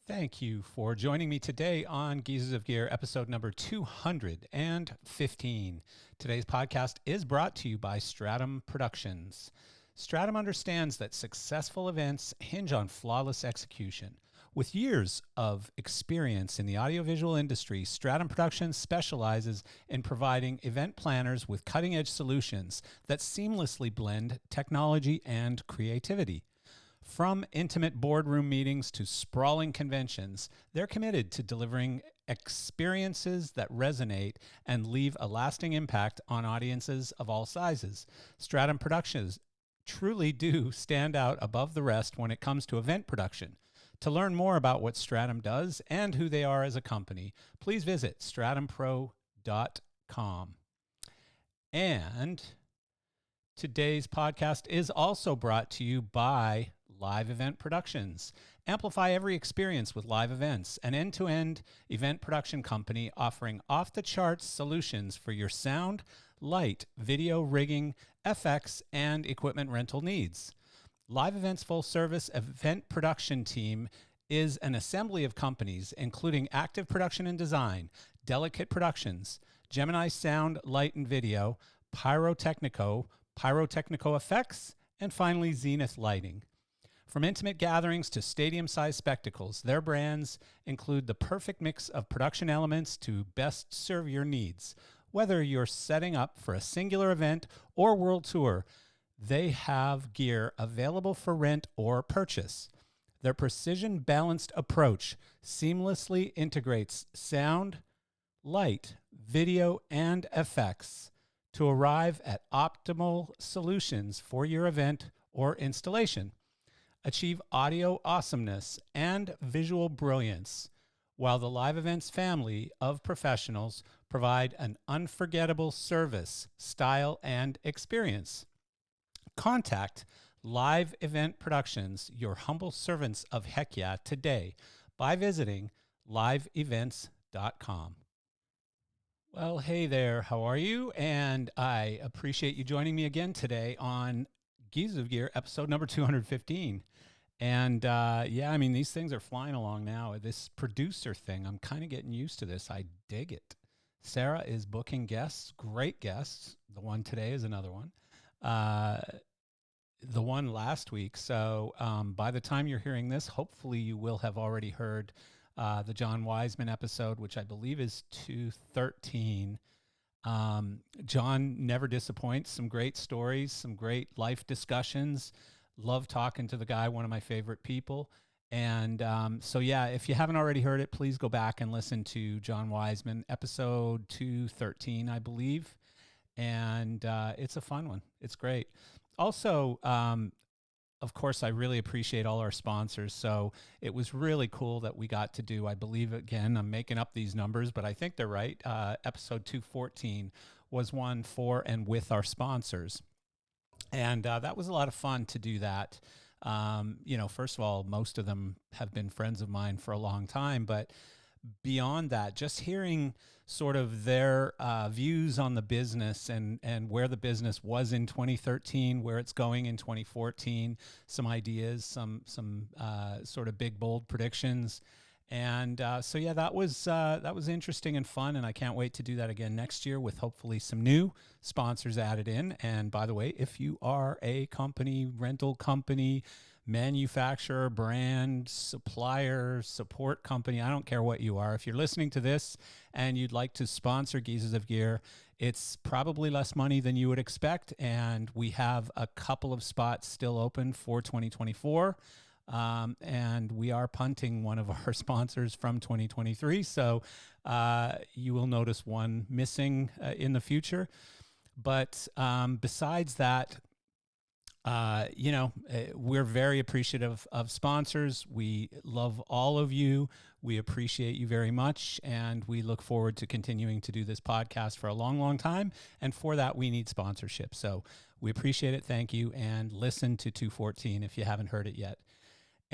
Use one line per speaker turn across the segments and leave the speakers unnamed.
Thank you for joining me today on Geezers of Gear, episode number 215. Today's podcast is brought to you by Stratum Productions. Stratum understands that successful events hinge on flawless execution. With years of experience in the audiovisual industry, Stratum Productions specializes in providing event planners with cutting-edge solutions that seamlessly blend technology and creativity. From intimate boardroom meetings to sprawling conventions, they're committed to delivering experiences that resonate and leave a lasting impact on audiences of all sizes. Stratum Productions truly do stand out above the rest when it comes to event production. To learn more about what Stratum does and who they are as a company, please visit stratumpro.com. And today's podcast is also brought to you by Live Event Productions. Amplify every experience with live events, an end-to-end event production company offering off-the-charts solutions for your sound, light, video rigging, FX, and equipment rental needs. Live Events full-service event production team is an assembly of companies, including Active Production and Design, Delicate Productions, Gemini Sound, Light and Video, Pyrotechnico Effects, and finally Zenith Lighting. From intimate gatherings to stadium-sized spectacles, their brands include the perfect mix of production elements to best serve your needs. Whether you're setting up for a singular event or world tour, they have gear available for rent or purchase. Their precision-balanced approach seamlessly integrates sound, light, video, and effects to arrive at optimal solutions for your event or installation. Achieve audio awesomeness and visual brilliance, while the Live Events family of professionals provide an unforgettable service, style, and experience. Contact Live Event Productions, your humble servants of heck yeah, today by visiting liveevents.com. Well, hey there, how are you? And I appreciate you joining me again today on Geezers of Gear, episode number 215. And these things are flying along now. This producer thing, I'm kind of getting used to this. I dig it. Sarah is booking guests, great guests. The one today is another one. The one last week. So by the time you're hearing this, hopefully you will have already heard the John Wiseman episode, which I believe is 213. John never disappoints. Some great stories, some great life discussions. Love talking to the guy, one of my favorite people. And if you haven't already heard it, please go back and listen to John Wiseman, episode 213, I believe. And it's a fun one. It's great. Also, of course, I really appreciate all our sponsors. So it was really cool that we got to do, I believe, again, I'm making up these numbers, but I think they're right. Episode 214 was one for and with our sponsors. And that was a lot of fun to do that. First of all, most of them have been friends of mine for a long time, but beyond that, just hearing sort of their views on the business and where the business was in 2013, where it's going in 2014, some ideas, some sort of big, bold predictions. And that was interesting and fun, and I can't wait to do that again next year with hopefully some new sponsors added in. And by the way, if you are a company, rental company, manufacturer, brand, supplier, support company, I don't care what you are. If you're listening to this and you'd like to sponsor Geezers of Gear, it's probably less money than you would expect, and we have a couple of spots still open for 2024. And we are punting one of our sponsors from 2023. So you will notice one missing in the future. But besides that, we're very appreciative of sponsors. We love all of you. We appreciate you very much. And we look forward to continuing to do this podcast for a long, long time. And for that, we need sponsorship. So we appreciate it. Thank you. And listen to 214 if you haven't heard it yet.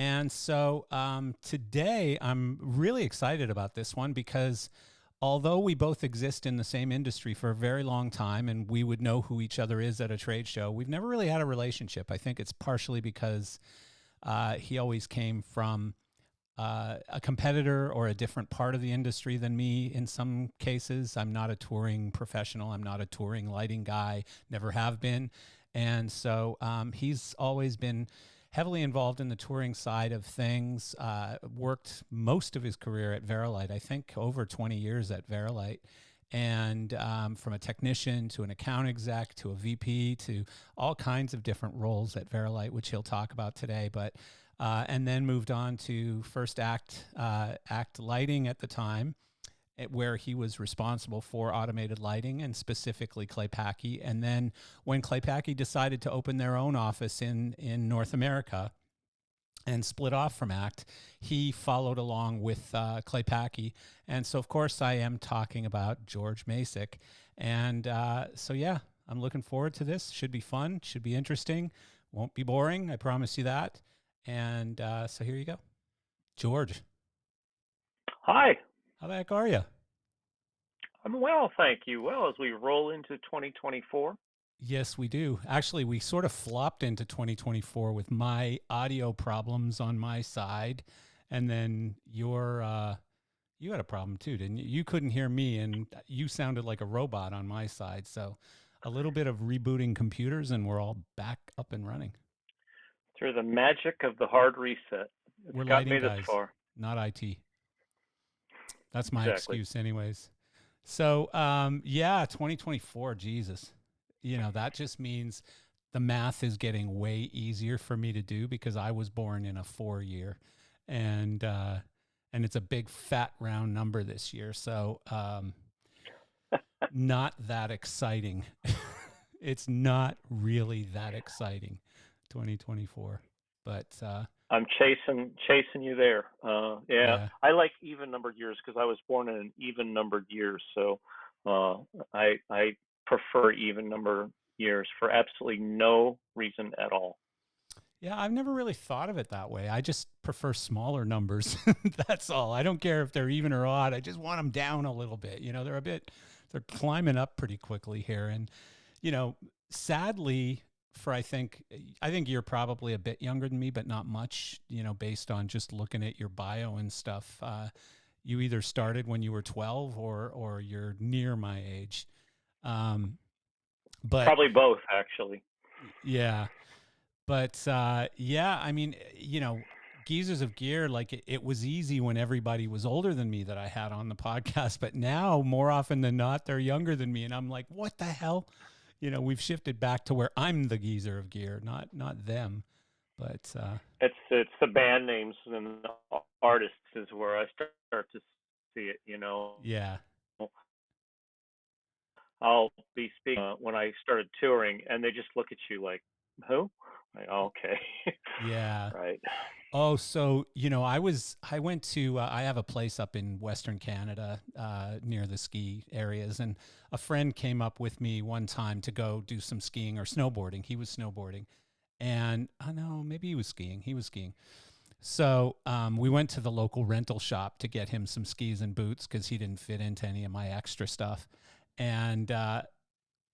And so today I'm really excited about this one because although we both exist in the same industry for a very long time and we would know who each other is at a trade show, we've never really had a relationship. I think it's partially because he always came from a competitor or a different part of the industry than me in some cases. I'm not a touring professional. I'm not a touring lighting guy, never have been. And so he's always been heavily involved in the touring side of things, worked most of his career at Verilight, I think over 20 years at Verilight. And from a technician to an account exec to a VP to all kinds of different roles at Verilight, which he'll talk about today. But and then moved on to First Act Lighting at the time, where he was responsible for automated lighting and specifically Claypaky. And then when Claypaky decided to open their own office in North America and split off from ACT, he followed along with Claypaky. And so, of course, I am talking about George Masek. And so, yeah, I'm looking forward to this. Should be fun. Should be interesting. Won't be boring. I promise you that. And so here you go. George.
Hi.
How the heck are you?
I'm well, thank you. Well, as we roll into 2024.
Yes, we do. Actually, we sort of flopped into 2024 with my audio problems on my side. And then you had a problem too, didn't you? You couldn't hear me and you sounded like a robot on my side. So a little bit of rebooting computers and we're all back up and running.
Through the magic of the hard reset.
We're
It's got
lighting
me this
guys,
far.
not IT. That's my
Exactly.
excuse anyways. So, yeah, 2024, Jesus. That just means the math is getting way easier for me to do because I was born in a 4-year and it's a big fat round number this year. So, not that exciting. It's not really that exciting, 2024, but,
I'm chasing you there. Yeah,
yeah.
I like even numbered years because I was born in an even numbered year. So I prefer even number years for absolutely no reason at all.
Yeah, I've never really thought of it that way. I just prefer smaller numbers. That's all. I don't care if they're even or odd. I just want them down a little bit. They're climbing up pretty quickly here. And, you know, sadly, for I think you're probably a bit younger than me, but not much, based on just looking at your bio and stuff. You either started when you were 12 or you're near my age. Um, but
Probably both, actually.
yeah. But yeah, I mean, Geezers of Gear, like it was easy when everybody was older than me that I had on the podcast. But now, more often than not, they're younger than me, and I'm like, what the hell? We've shifted back to where I'm the Geezer of Gear, not them. But
It's the band names and the artists is where I start to see it.
yeah,
I'll be speaking when I started touring, and they just look at you like, "Who?" Like, oh, okay,
yeah.
right.
Oh, so I went to I have a place up in Western Canada near the ski areas, and a friend came up with me one time to go do some skiing or snowboarding. He was snowboarding, and I know maybe he was skiing. He was skiing. So we went to the local rental shop to get him some skis and boots because he didn't fit into any of my extra stuff, and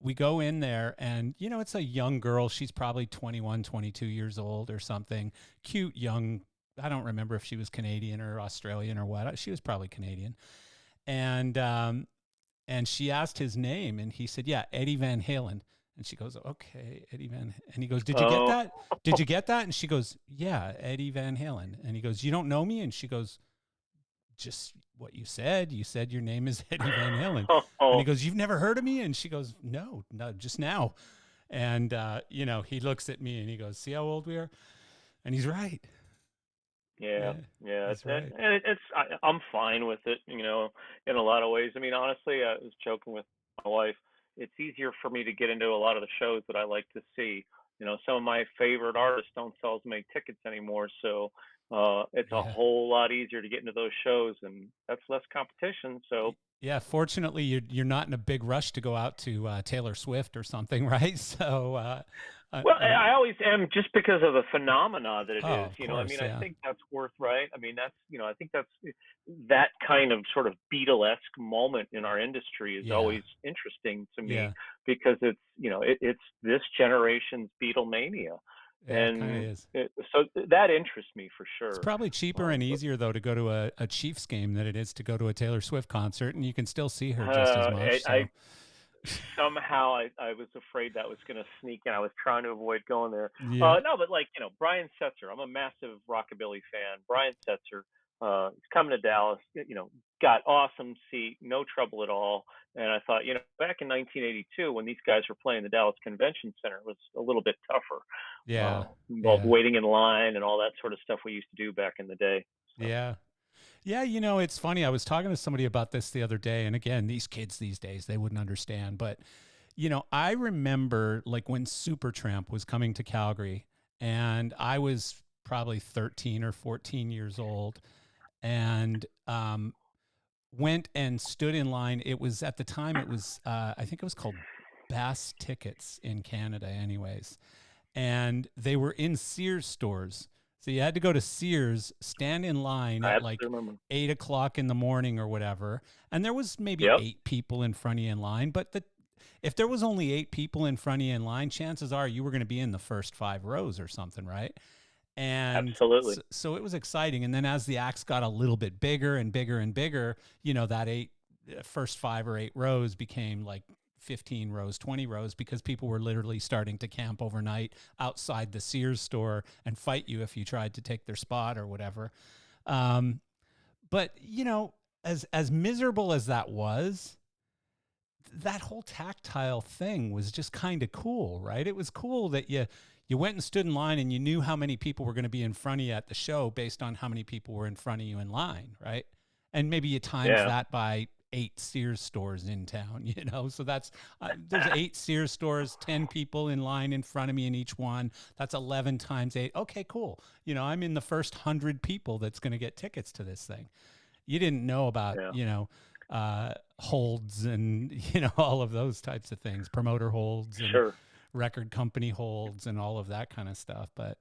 we go in there and it's a young girl. She's probably 21, 22 years old or something. Cute young, I don't remember if she was Canadian or Australian or what. She was probably Canadian. And she asked his name and he said, yeah, Eddie Van Halen. And she goes, okay, Eddie Van. And he goes, did you get
Oh,
that? Did you get that? And she goes, yeah, Eddie Van Halen. And he goes, you don't know me? And she goes, just what you said. You said your name is Eddie Van Halen. And he
oh,
goes, you've never heard of me? And she goes, no, just now. And, he looks at me and he goes, see how old we are? And he's right.
yeah,
Yeah,
yeah.
he's right.
I'm fine with it. In a lot of ways. I mean, honestly, I was joking with my wife. It's easier for me to get into a lot of the shows that I like to see. Some of my favorite artists don't sell as many tickets anymore, so it's a
Yeah.
whole lot easier to get into those shows, and that's less competition. So
Yeah, fortunately, you're not in a big rush to go out to Taylor Swift or something, right? So,
well, I always am just because of the phenomena that it
oh,
is.
of
I mean,
course,
I
yeah,
think that's worth right. I mean, I think that's that kind of sort of Beatlesque moment in our industry is
yeah,
always interesting to me
yeah,
because it's it's this generation's Beatlemania,
Yeah, it kind of
and
is.
so that interests me for
It's
sure.
probably cheaper and
But
easier though to go to a Chiefs game than it is to go to a Taylor Swift concert, and you can still see her just as much.
I
So
somehow I was afraid that was going to sneak in. I was trying to avoid going there.
yeah,
No, but like Brian Setzer, I'm a massive rockabilly fan. Brian Setzer, he's coming to Dallas. Got awesome seat, no trouble at all. And I thought, back in 1982 when these guys were playing the Dallas Convention Center, it was a little bit tougher.
yeah,
Involved
yeah,
waiting in line and all that sort of stuff we used to do back in the day. So
yeah. Yeah, it's funny. I was talking to somebody about this the other day, and again, these kids these days, they wouldn't understand. But, I remember like when Supertramp was coming to Calgary, and I was probably 13 or 14 years old, and went and stood in line. It was at the time, it was, I think it was called Bass Tickets in Canada, anyways. And they were in Sears stores. So you had to go to Sears, stand in line
I
at
absolutely
like
remember.
8 o'clock in the morning or whatever. And there was maybe
Yep.
8 people in front of you in line. But if there was only 8 people in front of you in line, chances are you were going to be in the first 5 rows or something, right? And
Absolutely.
so it was exciting. And then as the acts got a little bit bigger and bigger and bigger, that first 5 or 8 rows became like 15 rows, 20 rows, because people were literally starting to camp overnight outside the Sears store and fight you if you tried to take their spot or whatever. Um, but as miserable as that was, that whole tactile thing was just kind of cool, right? It was cool that you went and stood in line and you knew how many people were going to be in front of you at the show based on how many people were in front of you in line, right? And maybe you times
Yeah.
that by 8 Sears stores in town, So that's there's 8 Sears stores, 10 people in line in front of me in each one. That's 11 times 8. Okay, cool. I'm in the first 100 people that's going to get tickets to this thing. You didn't know about,
Yeah.
holds and, all of those types of things, promoter holds and
Sure.
record company holds and all of that kind of stuff. But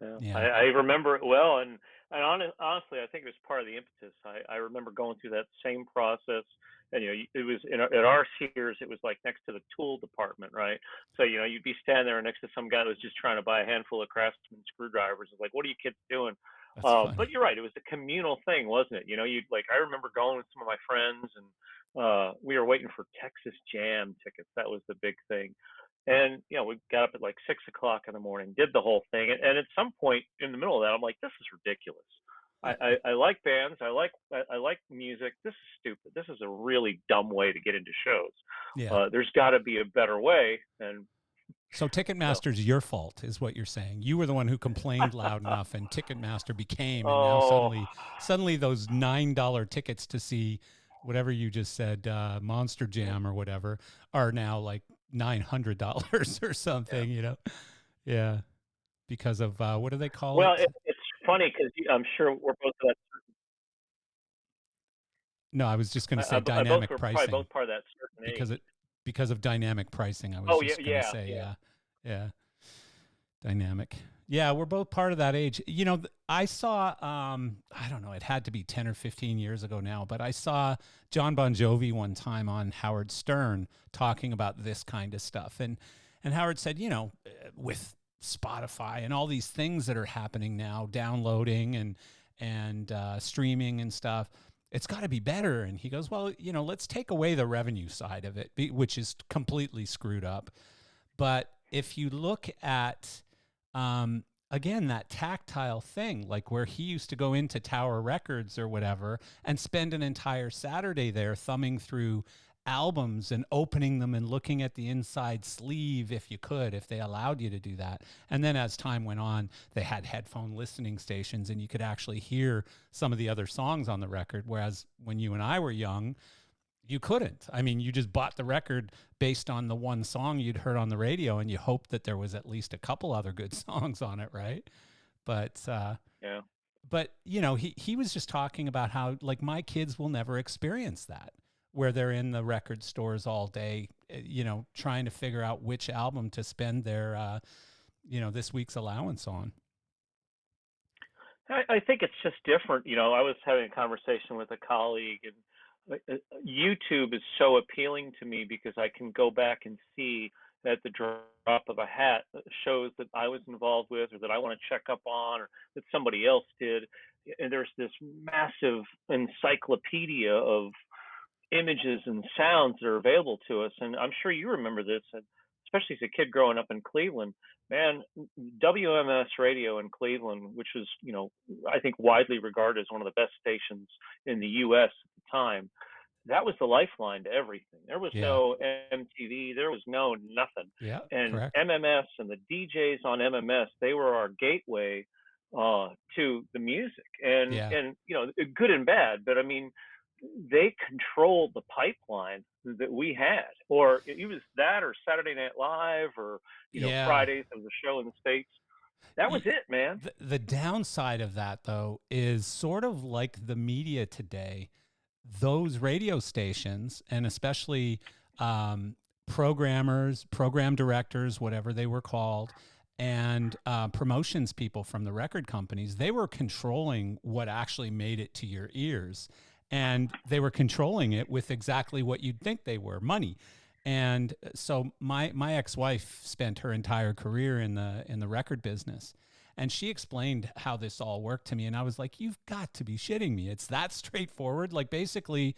Yeah,
yeah,
I remember it well, and honestly, I think it was part of the impetus. I remember going through that same process, and it was at our Sears. It was like next to the tool department, right? So you'd be standing there next to some guy that was just trying to buy a handful of Craftsman screwdrivers. It's like, what are you kids doing?
that's
But
funny.
you're right. It was a communal thing, wasn't it? You'd like. I remember going with some of my friends, and we were waiting for Texas Jam tickets. That was the big thing. And we got up at like 6 o'clock in the morning, did the whole thing, and at some point in the middle of that, I'm like, "This is ridiculous. I like bands. I like music. This is stupid. This is a really dumb way to get into shows.
Yeah.
There's got to be a better way." And
So
so,
Ticketmaster's your fault is what you're saying. You were the one who complained loud enough and Ticketmaster became, and now
oh
suddenly those $9 tickets to see whatever you just said, Monster
yeah,
Jam or whatever, are now like $900 or
yeah.
something, Yeah. Because of, what do they call
Well,
it?
it's funny because I'm sure we're both of that.
No, I was just going to say
I both
dynamic
were probably
pricing
both part of that certain age.
because it because of dynamic pricing. I was
Oh yeah,
just going to
yeah,
say,
yeah.
yeah. Yeah. Dynamic. Yeah, we're both part of that age. I saw I don't know, it had to be 10 or 15 years ago now, but I saw John Bon Jovi one time on Howard Stern talking about this kind of stuff. And Howard said, with Spotify and all these things that are happening now, downloading and streaming and stuff, it's got to be better. And he goes, well, let's take away the revenue side of it, which is completely screwed up. But if you look at, again, that tactile thing, like where he used to go into Tower Records or whatever and spend an entire Saturday there thumbing through albums and opening them and looking at the inside sleeve if you could, if they allowed you to do that. And then as time went on, they had headphone listening stations and you could actually hear some of the other songs on the record. Whereas when you and I were young, you couldn't. I mean, you just bought the record based on the one song you'd heard on the radio, and you hoped that there was at least a couple other good songs on it, right? But
Yeah.
he was just talking about how like my kids will never experience that, where they're in the record stores all day, trying to figure out which album to spend their this week's allowance on.
I think it's just different. I was having a conversation with a colleague, and YouTube is so appealing to me because I can go back and see at the drop of a hat, shows that I was involved with or that I want to check up on or that somebody else did. And there's this massive encyclopedia of images and sounds that are available to us. And I'm sure you remember this, especially as a kid growing up in Cleveland. Man, WMS radio in Cleveland, which was, I think widely regarded as one of the best stations in the U.S. at the time, that was the lifeline to everything. There was
Yeah.
no MTV, there was no nothing.
Yeah.
And
Correct.
MMS and the DJs on MMS, they were our gateway to the music, and
Yeah.
good and bad. But I mean, they controlled the pipeline that we had, or it was that, or Saturday Night Live, or
Yeah.
Fridays there was a show in the States. That was
Y-
it, man.
the downside of that, though, is sort of like the media today. Those radio stations, and especially programmers, program directors, whatever they were called, and promotions people from the record companies, they were controlling what actually made it to your ears. And they were controlling it with exactly what you'd think they were, money. And so my ex-wife spent her entire career in the record business. And she explained how this all worked to me. And I was like, you've got to be shitting me. It's that straightforward. Like, basically,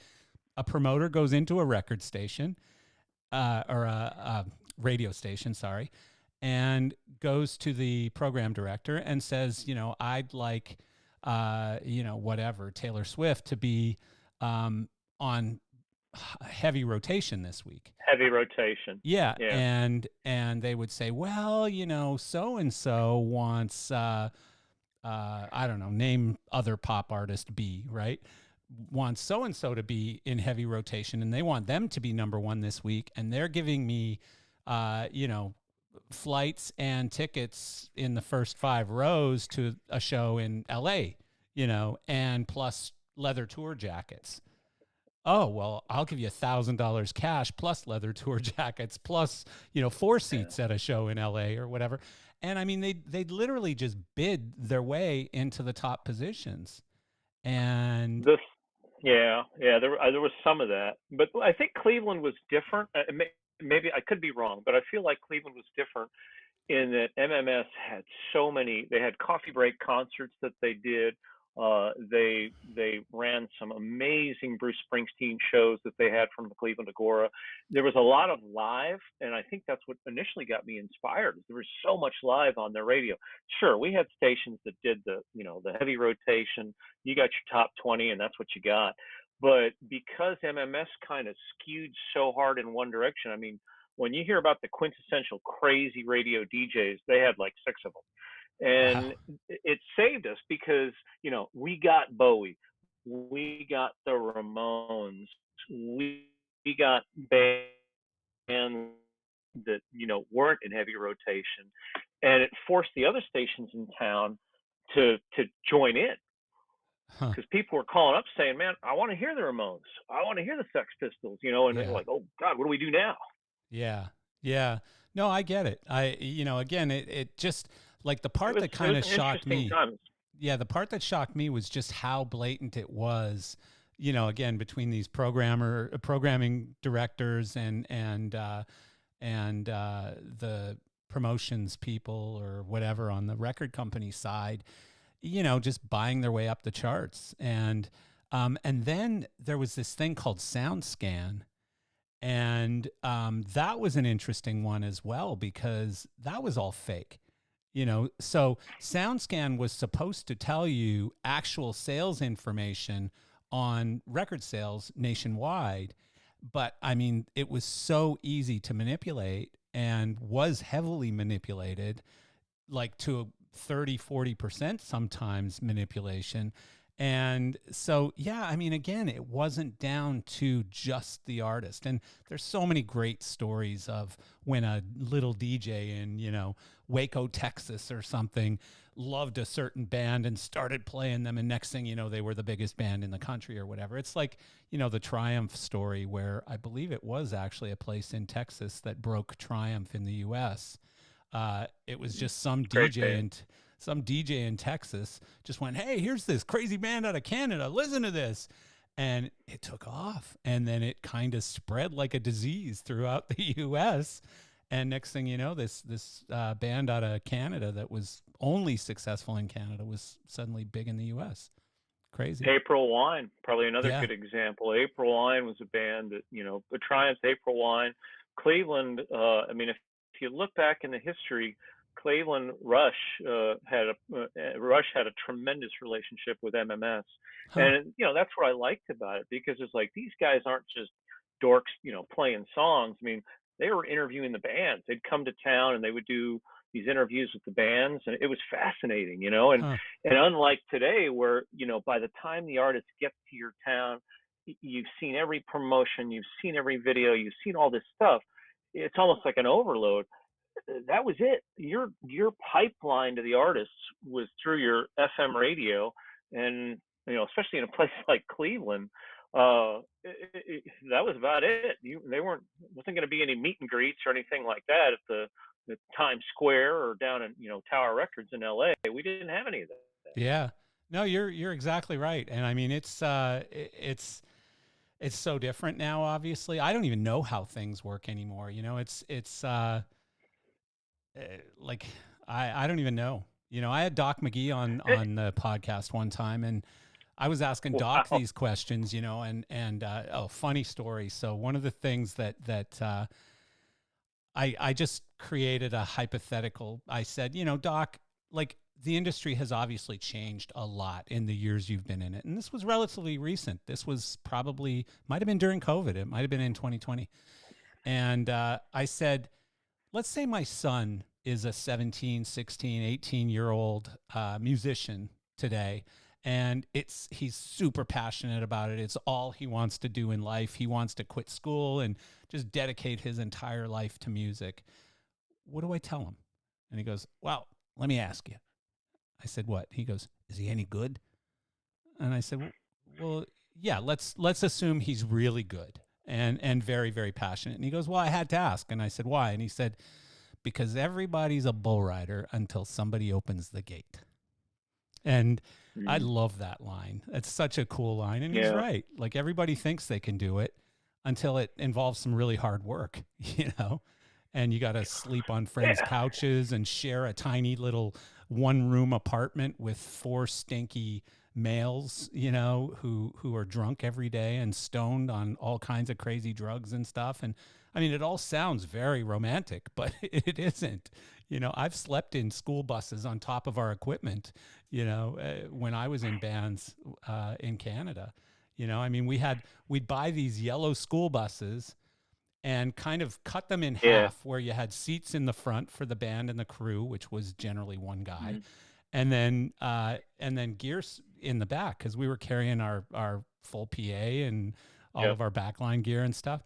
a promoter goes into a record station, or a radio station, sorry, and goes to the program director and says, I'd like, whatever, Taylor Swift to be on heavy rotation this week.
Heavy rotation.
Yeah,
Yeah.
and they would say, well, so and so wants, I don't know, name other pop artist B, right? Wants so and so to be in heavy rotation, and they want them to be number one this week, and they're giving me, flights and tickets in the first 5 rows to a show in L.A., and plus leather tour jackets. Oh, well, I'll give you $1,000 cash plus leather tour jackets plus, 4 seats at a show in LA or whatever. And I mean, they'd literally just bid their way into the top positions. And
This, yeah, yeah. There was some of that, but I think Cleveland was different. Maybe I could be wrong, but I feel like Cleveland was different in that MMS had so many. They had coffee break concerts that they did. They ran some amazing Bruce Springsteen shows that they had from the Cleveland Agora. There was a lot of live, and I think that's what initially got me inspired. There was so much live on their radio. Sure, we had stations that did the heavy rotation. You got your top 20, and that's what you got. But because MMS kind of skewed so hard in one direction, I mean, when you hear about the quintessential crazy radio DJs, they had like 6 of them.
wow.
And it saved us because, we got Bowie, we got the Ramones, we got bands that, weren't in heavy rotation. And it forced the other stations in town to join in,
Huh.
because people were calling up saying, man, I want to hear the Ramones. I want to hear the Sex Pistols, and they're
Yeah.
like, oh, God, what do we do now?
Yeah. Yeah. No, I get it. Again, it just, like, the
It
part
was,
that
it
kind
was
of
an
shocked
interesting
me.
time.
Yeah, the part that shocked me was just how blatant it was. Again, between these programming directors and the promotions people or whatever on the record company side, just buying their way up the charts. And then there was this thing called SoundScan, and that was an interesting one as well because that was all fake. So SoundScan was supposed to tell you actual sales information on record sales nationwide. But I mean, it was so easy to manipulate and was heavily manipulated, like to 30-40% sometimes manipulation. And so, yeah, I mean, again, it wasn't down to just the artist. And there's so many great stories of when a little DJ in, Waco, Texas or something loved a certain band and started playing them. And next thing you know, they were the biggest band in the country or whatever. It's like, the Triumph story, where I believe it was actually a place in Texas that broke Triumph in the US. It was just
Great band.
some DJ in Texas just went, hey, here's this crazy band out of Canada. Listen to this. And it took off. And then it kind of spread like a disease throughout the US. And next thing you know, this band out of Canada that was only successful in Canada was suddenly big in the U.S. Crazy.
April Wine, probably another
Yeah.
good example. April Wine was a band that, the Triumphs, April Wine, Cleveland. I mean, if you look back in the history, Cleveland Rush had a tremendous relationship with MMS,
Huh.
and that's what I liked about it, because it's like these guys aren't just dorks, playing songs. I mean, they were interviewing the bands. They'd come to town and they would do these interviews with the bands, and it was fascinating, and
Huh.
and unlike today, where by the time the artist gets to your town, you've seen every promotion, you've seen every video, you've seen all this stuff. It's almost like an overload. That was it. Your pipeline to the artists was through your FM radio, and especially in a place like Cleveland, that was about it. They wasn't going to be any meet and greets or anything like that at the Times Square or down in Tower Records in L.A. We didn't have any of that.
Yeah. No, you're exactly right. And I mean, it's so different now. Obviously, I don't even know how things work anymore. Uh, like I don't even know. I had Doc McGee on the podcast one time, and I was asking Doc
Wow.
these questions. Oh, funny story. So one of the things that I just created a hypothetical. I said, Doc, like the industry has obviously changed a lot in the years you've been in it. And this was relatively recent. This was probably, might have been during COVID. It might have been in 2020. And I said, let's say my son is a 17, 16, 18-year-old musician today. And he's super passionate about it. It's all he wants to do in life. He wants to quit school and just dedicate his entire life to music. What do I tell him? And he goes, well, let me ask you. I said, what? He goes, is he any good? And I said, well, yeah, let's assume he's really good and very, very passionate. And he goes, well, I had to ask. And I said, why? And he said, because everybody's a bull rider until somebody opens the gate. And I
Mm,
love that line. It's such a cool line. And he's
yeah.
right. Like everybody thinks they can do it until it involves some really hard work, and you got to sleep on friends'
Yeah.
couches and share a tiny little one room apartment with four stinky males, who are drunk every day and stoned on all kinds of crazy drugs and stuff. And I mean, it all sounds very romantic, but it isn't. I've slept in school buses on top of our equipment, when I was in bands in Canada. I mean, we'd buy these yellow school buses and kind of cut them in
Yeah.
half where you had seats in the front for the band and the crew, which was generally one guy,
Mm,
and then gear in the back because we were carrying our full PA and all
yep.
of our backline gear and stuff.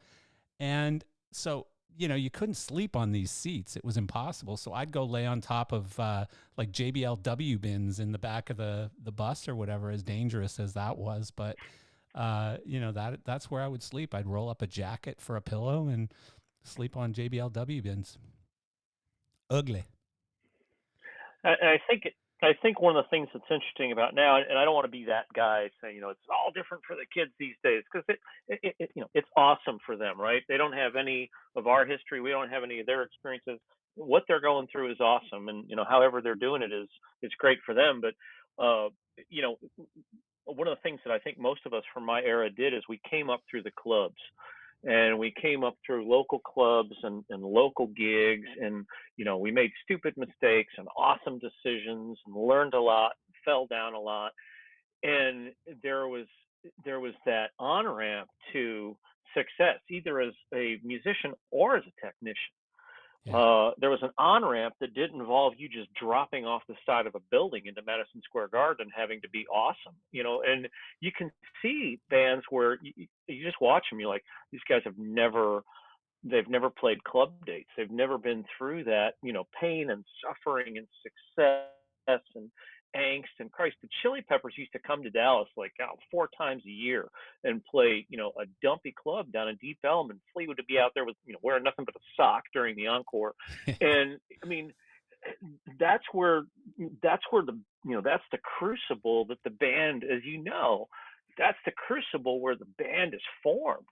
And so, you couldn't sleep on these seats. It was impossible. So I'd go lay on top of like JBLW bins in the back of the bus or whatever, as dangerous as that was. But that's where I would sleep. I'd roll up a jacket for a pillow and sleep on JBLW bins. Ugly.
I think one of the things that's interesting about now, and I don't want to be that guy saying it's all different for the kids these days, because it's awesome for them, right? They don't have any of our history. We don't have any of their experiences. What they're going through is awesome, and however they're doing it is great for them. But uh, you know, one of the things that I think most of us from my era did is we came up through the clubs, and we came up through local clubs and local gigs, and we made stupid mistakes and awesome decisions and learned a lot, fell down a lot, and there was there was that on ramp to success, either as a musician or as a technician.
Yeah.
There was an on ramp that didn't involve you just dropping off the side of a building into Madison Square Garden having to be awesome, and you can see bands where you just watch them, you're like, these guys they've never played club dates. They've never been through that, pain and suffering and success and angst. And Christ, the Chili Peppers used to come to Dallas like 4 times a year and play, a dumpy club down in Deep Elm, and Flea would be out there with, wearing nothing but a sock during the encore. And I mean, that's where that's the crucible that the band, as that's the crucible where the band is formed.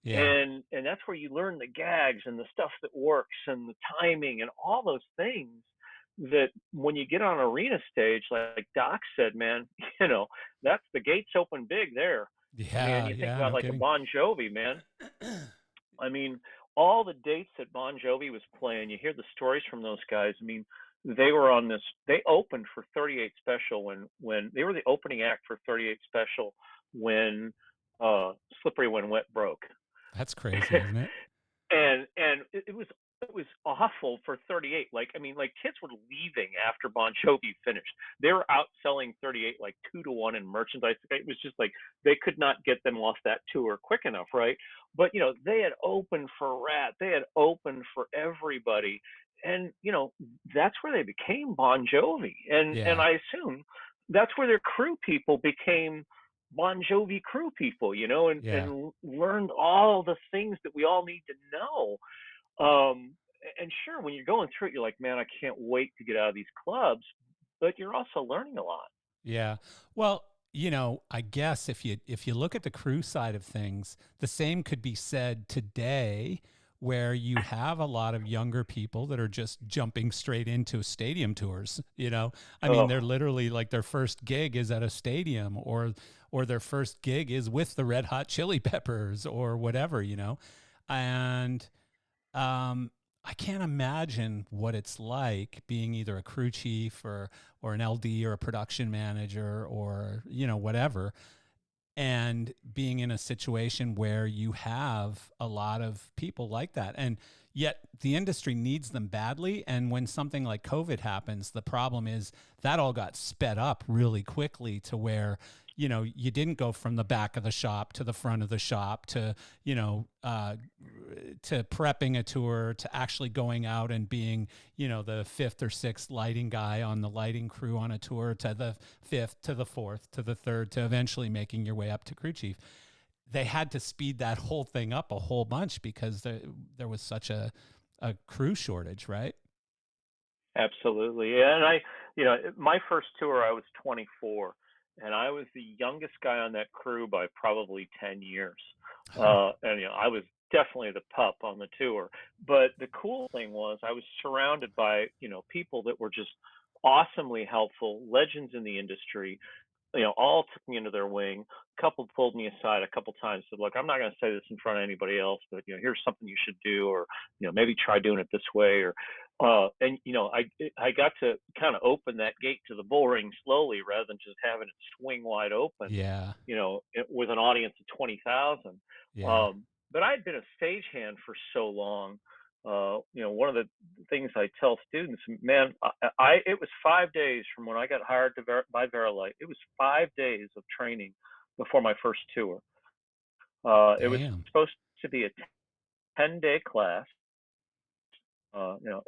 Yeah.
And that's where you learn the gags and the stuff that works and the timing and all those things that when you get on an arena stage, like Doc said, man, you know, that's the gates open big there. I mean,
Yeah.
you think
Yeah.
about
No
like a
kidding.
Bon Jovi, man. I mean, all the dates that Bon Jovi was playing, you hear the stories from those guys. I mean, they were on this. They opened for 38 Special when they were the opening act for 38 Special when Slippery When Wet broke.
That's crazy, isn't it?
And it was awful for 38. Like, I mean, like kids were leaving after Bon Jovi finished. They were outselling 38 like 2-1 in merchandise. It was just like they could not get them off that tour quick enough, right? But you know, they had opened for Rat, they had opened for everybody, and you know, that's where they became Bon Jovi. And
Yeah.
I assume that's where their crew people became Bon Jovi crew people, you know,
Yeah.
and learned all the things that we all need to know. Um, and sure, when you're going through it, you're like, man, I can't wait to get out of these clubs. But you're also learning a lot.
Yeah. Well, I guess if you look at the crew side of things, the same could be said today where you have a lot of younger people that are just jumping straight into stadium tours. I mean,
Oh,
they're literally like their first gig is at a stadium or their first gig is with the Red Hot Chili Peppers or whatever. And I can't imagine what it's like being either a crew chief or an LD or a production manager or whatever, and being in a situation where you have a lot of people like that, and yet the industry needs them badly. And when something like COVID happens, the problem is that all got sped up really quickly to where you didn't go from the back of the shop to the front of the shop to to prepping a tour to actually going out and being the fifth or sixth lighting guy on the lighting crew on a tour to the fifth to the fourth to the third to eventually making your way up to crew chief. They had to speed that whole thing up a whole bunch because there was such a crew shortage, right?
absolutely. Yeah, and you know, my first tour, I was 24, and I was the youngest guy on that crew by probably 10 years. And you know, I was definitely the pup on the tour. But the cool thing was, I was surrounded by people that were just awesomely helpful, legends in the industry, all took me into their wing. A couple pulled me aside a couple times, said, "Look, I'm not going to say this in front of anybody else, but here's something you should do, or maybe try doing it this way." Or, and I got to kind of open that gate to the bull ring slowly, rather than just having it swing wide open,
Yeah.
with an audience of 20,000.
Yeah.
But I'd been a stagehand for so long. One of the things I tell students, man, it was 5 days from when I got hired by Verilight. It was 5 days of training before my first tour. It was
Damn.
supposed to be a 10-day class.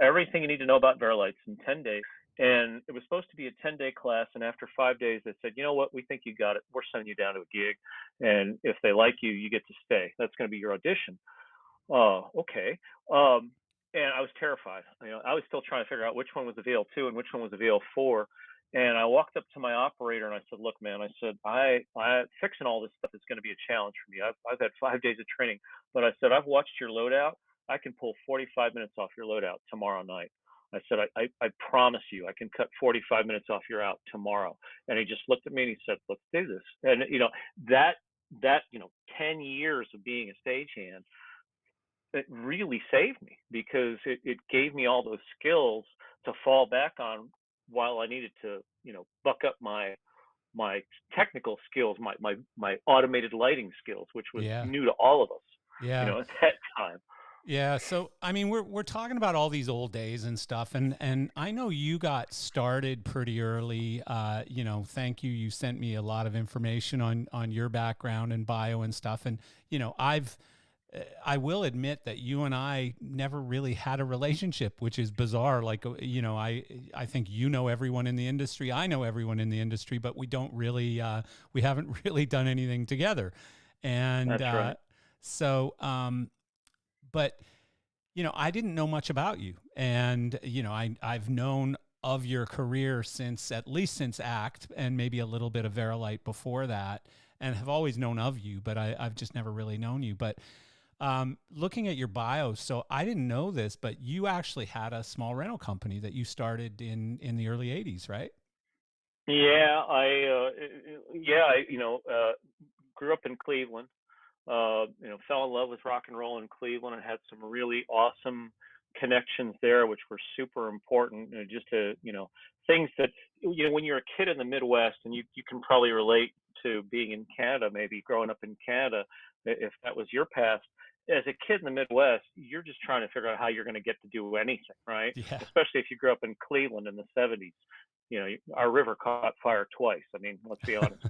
Everything you need to know about Verilights in 10 days. And it was supposed to be a 10-day class. And after 5 days, they said, you know what? We think you got it. We're sending you down to a gig. And if they like you, you get to stay. That's going to be your audition. Oh, okay. And I was terrified. I was still trying to figure out which one was the VL2 and which one was the VL4. And I walked up to my operator and I said, "Look, man," I said, I fixing all this stuff is going to be a challenge for me. I've had 5 days of training, but I said, I've watched your loadout. I can pull 45 minutes off your loadout tomorrow night. I said, I promise you, I can cut 45 minutes off your out tomorrow. And he just looked at me and he said, "Let's do this." And that 10 years of being a stagehand, it really saved me because it gave me all those skills to fall back on while I needed to, buck up my technical skills, my automated lighting skills, which was
Yeah.
new to all of us,
Yeah.
at that time.
Yeah, so I mean, we're talking about all these old days and stuff, and I know you got started pretty early. Thank you. You sent me a lot of information on your background and bio and stuff, and I will admit that you and I never really had a relationship, which is bizarre. Like, I think everyone in the industry. I know everyone in the industry, but we don't really, we haven't really done anything together, and
That's right.
so. But I didn't know much about you, and I've known of your career since at least since ACT, and maybe a little bit of Verilight before that, and have always known of you, but I've just never really known you. But Looking at your bio, so I didn't know this, but you actually had a small rental company that you started in the early '80s, right?
Yeah, I grew up in Cleveland. Fell in love with rock and roll in Cleveland and had some really awesome connections there, which were super important. Just to, things that, when you're a kid in the Midwest, and you can probably relate to being in Canada, maybe growing up in Canada, if that was your past. As a kid in the Midwest, you're just trying to figure out how you're going to get to do anything, right?
Yeah.
Especially if you grew up in Cleveland in the '70s. Our river caught fire twice. I mean, let's be honest.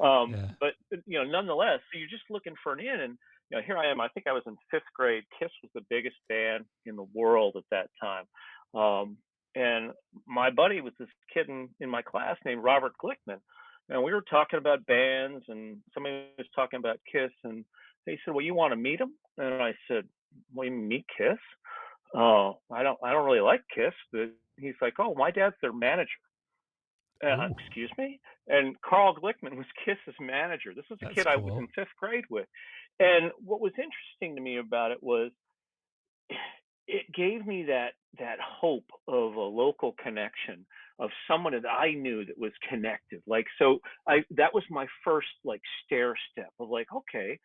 Yeah.
But nonetheless, so you're just looking for an in, and here I am. I think I was in fifth grade. Kiss was the biggest band in the world at that time, and my buddy was this kid in my class named Robert Glickman, and we were talking about bands, and somebody was talking about Kiss, and he said, "Well, you want to meet him?" And I said, "Well, you meet Kiss? Oh, I don't really like Kiss." But he's like, "Oh, my dad's their manager."
Oh,
Excuse me? And Carl Glickman was Kiss's manager. This was a
that's
kid I was in
cool.
fifth grade with. And what was interesting to me about it was it gave me that hope of a local connection, of someone that I knew that was connected. Like, so I that was my first like stair step of like, okay,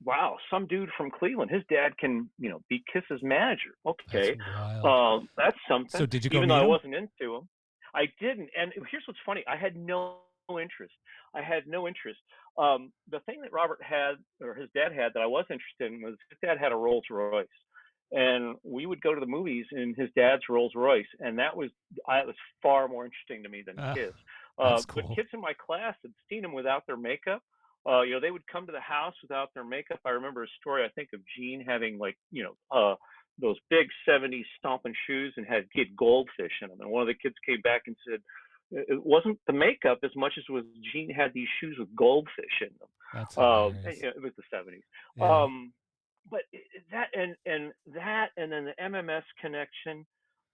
wow, some dude from Cleveland, his dad can, be Kiss's manager.
That's
Okay,
wild.
that's something.
So did you go
Even though
meet
I
him?
wasn't into him, I didn't. And here's what's funny: I had no interest. I had no interest. The thing that Robert had, or his dad had, that I was interested in was his dad had a Rolls Royce, and we would go to the movies in his dad's Rolls Royce, and that was far more interesting to me than
Uh,
Kiss.
that's
But
cool.
kids in my class had seen him without their makeup. They would come to the house without their makeup. I remember a story, I think, of Gene having like, those big '70s stomping shoes and he had goldfish in them. And one of the kids came back and said it wasn't the makeup as much as it was Gene had these shoes with goldfish in them.
That's hilarious.
It was the '70s.
Yeah.
Um, but and then the MMS connection.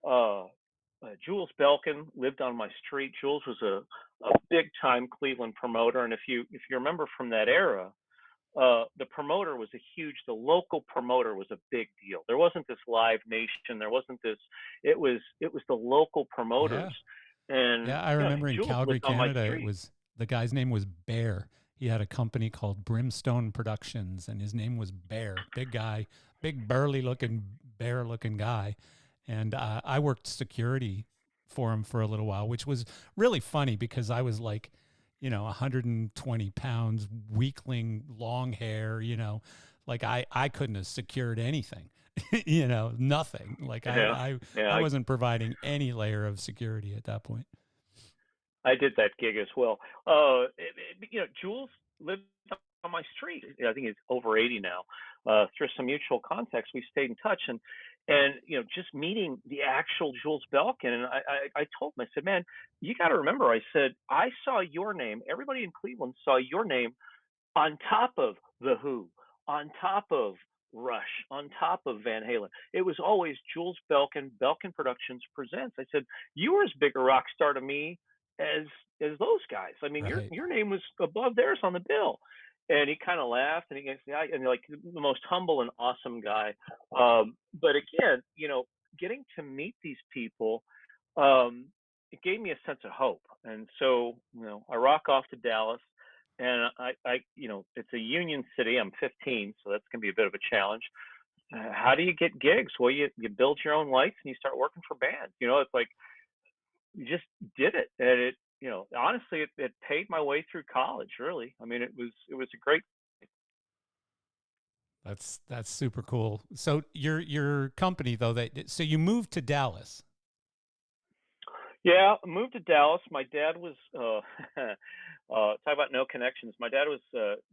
Uh, Jules Belkin lived on my street. Jules was a big time Cleveland promoter, and if you remember from that era, the promoter was the local promoter was a big deal. There wasn't this Live Nation. There wasn't this. It was the local promoters,
Yeah.
and
Yeah, I remember in
Jules
Calgary,
lived on my
Canada, it
street.
was the guy's name was Bear. He had a company called Brimstone Productions, and his name was Bear. Big guy, big burly looking bear looking guy. And I worked security for him for a little while, which was really funny because I was like, 120 pounds, weakling, long hair, like I couldn't have secured anything, nothing. Like
Yeah,
I
yeah.
wasn't providing any layer of security at that point.
I did that gig as well. Jules lived on my street. I think he's over 80 now. Through some mutual contacts, we stayed in touch, and just meeting the actual Jules Belkin. And I told him, I said, man, you got to remember. I said, I saw your name. Everybody in Cleveland saw your name on top of The Who, on top of Rush, on top of Van Halen. It was always Jules Belkin, Belkin Productions presents. I said, you were as big a rock star to me as those guys. I mean, your
Right.
your name was above theirs on the bill. And he kind of laughed, and he goes, yeah, and like the most humble and awesome guy. But again, getting to meet these people, it gave me a sense of hope. And so, I rock off to Dallas, and it's a union city. I'm 15, so that's gonna be a bit of a challenge. How do you get gigs? Well, you build your own lights and you start working for bands. It's like you just did it, and honestly, it paid my way through college. Really, I mean, it was a great.
That's super cool. So your company though so you moved to Dallas.
Yeah, moved to Dallas. My dad was talk about no connections. My dad was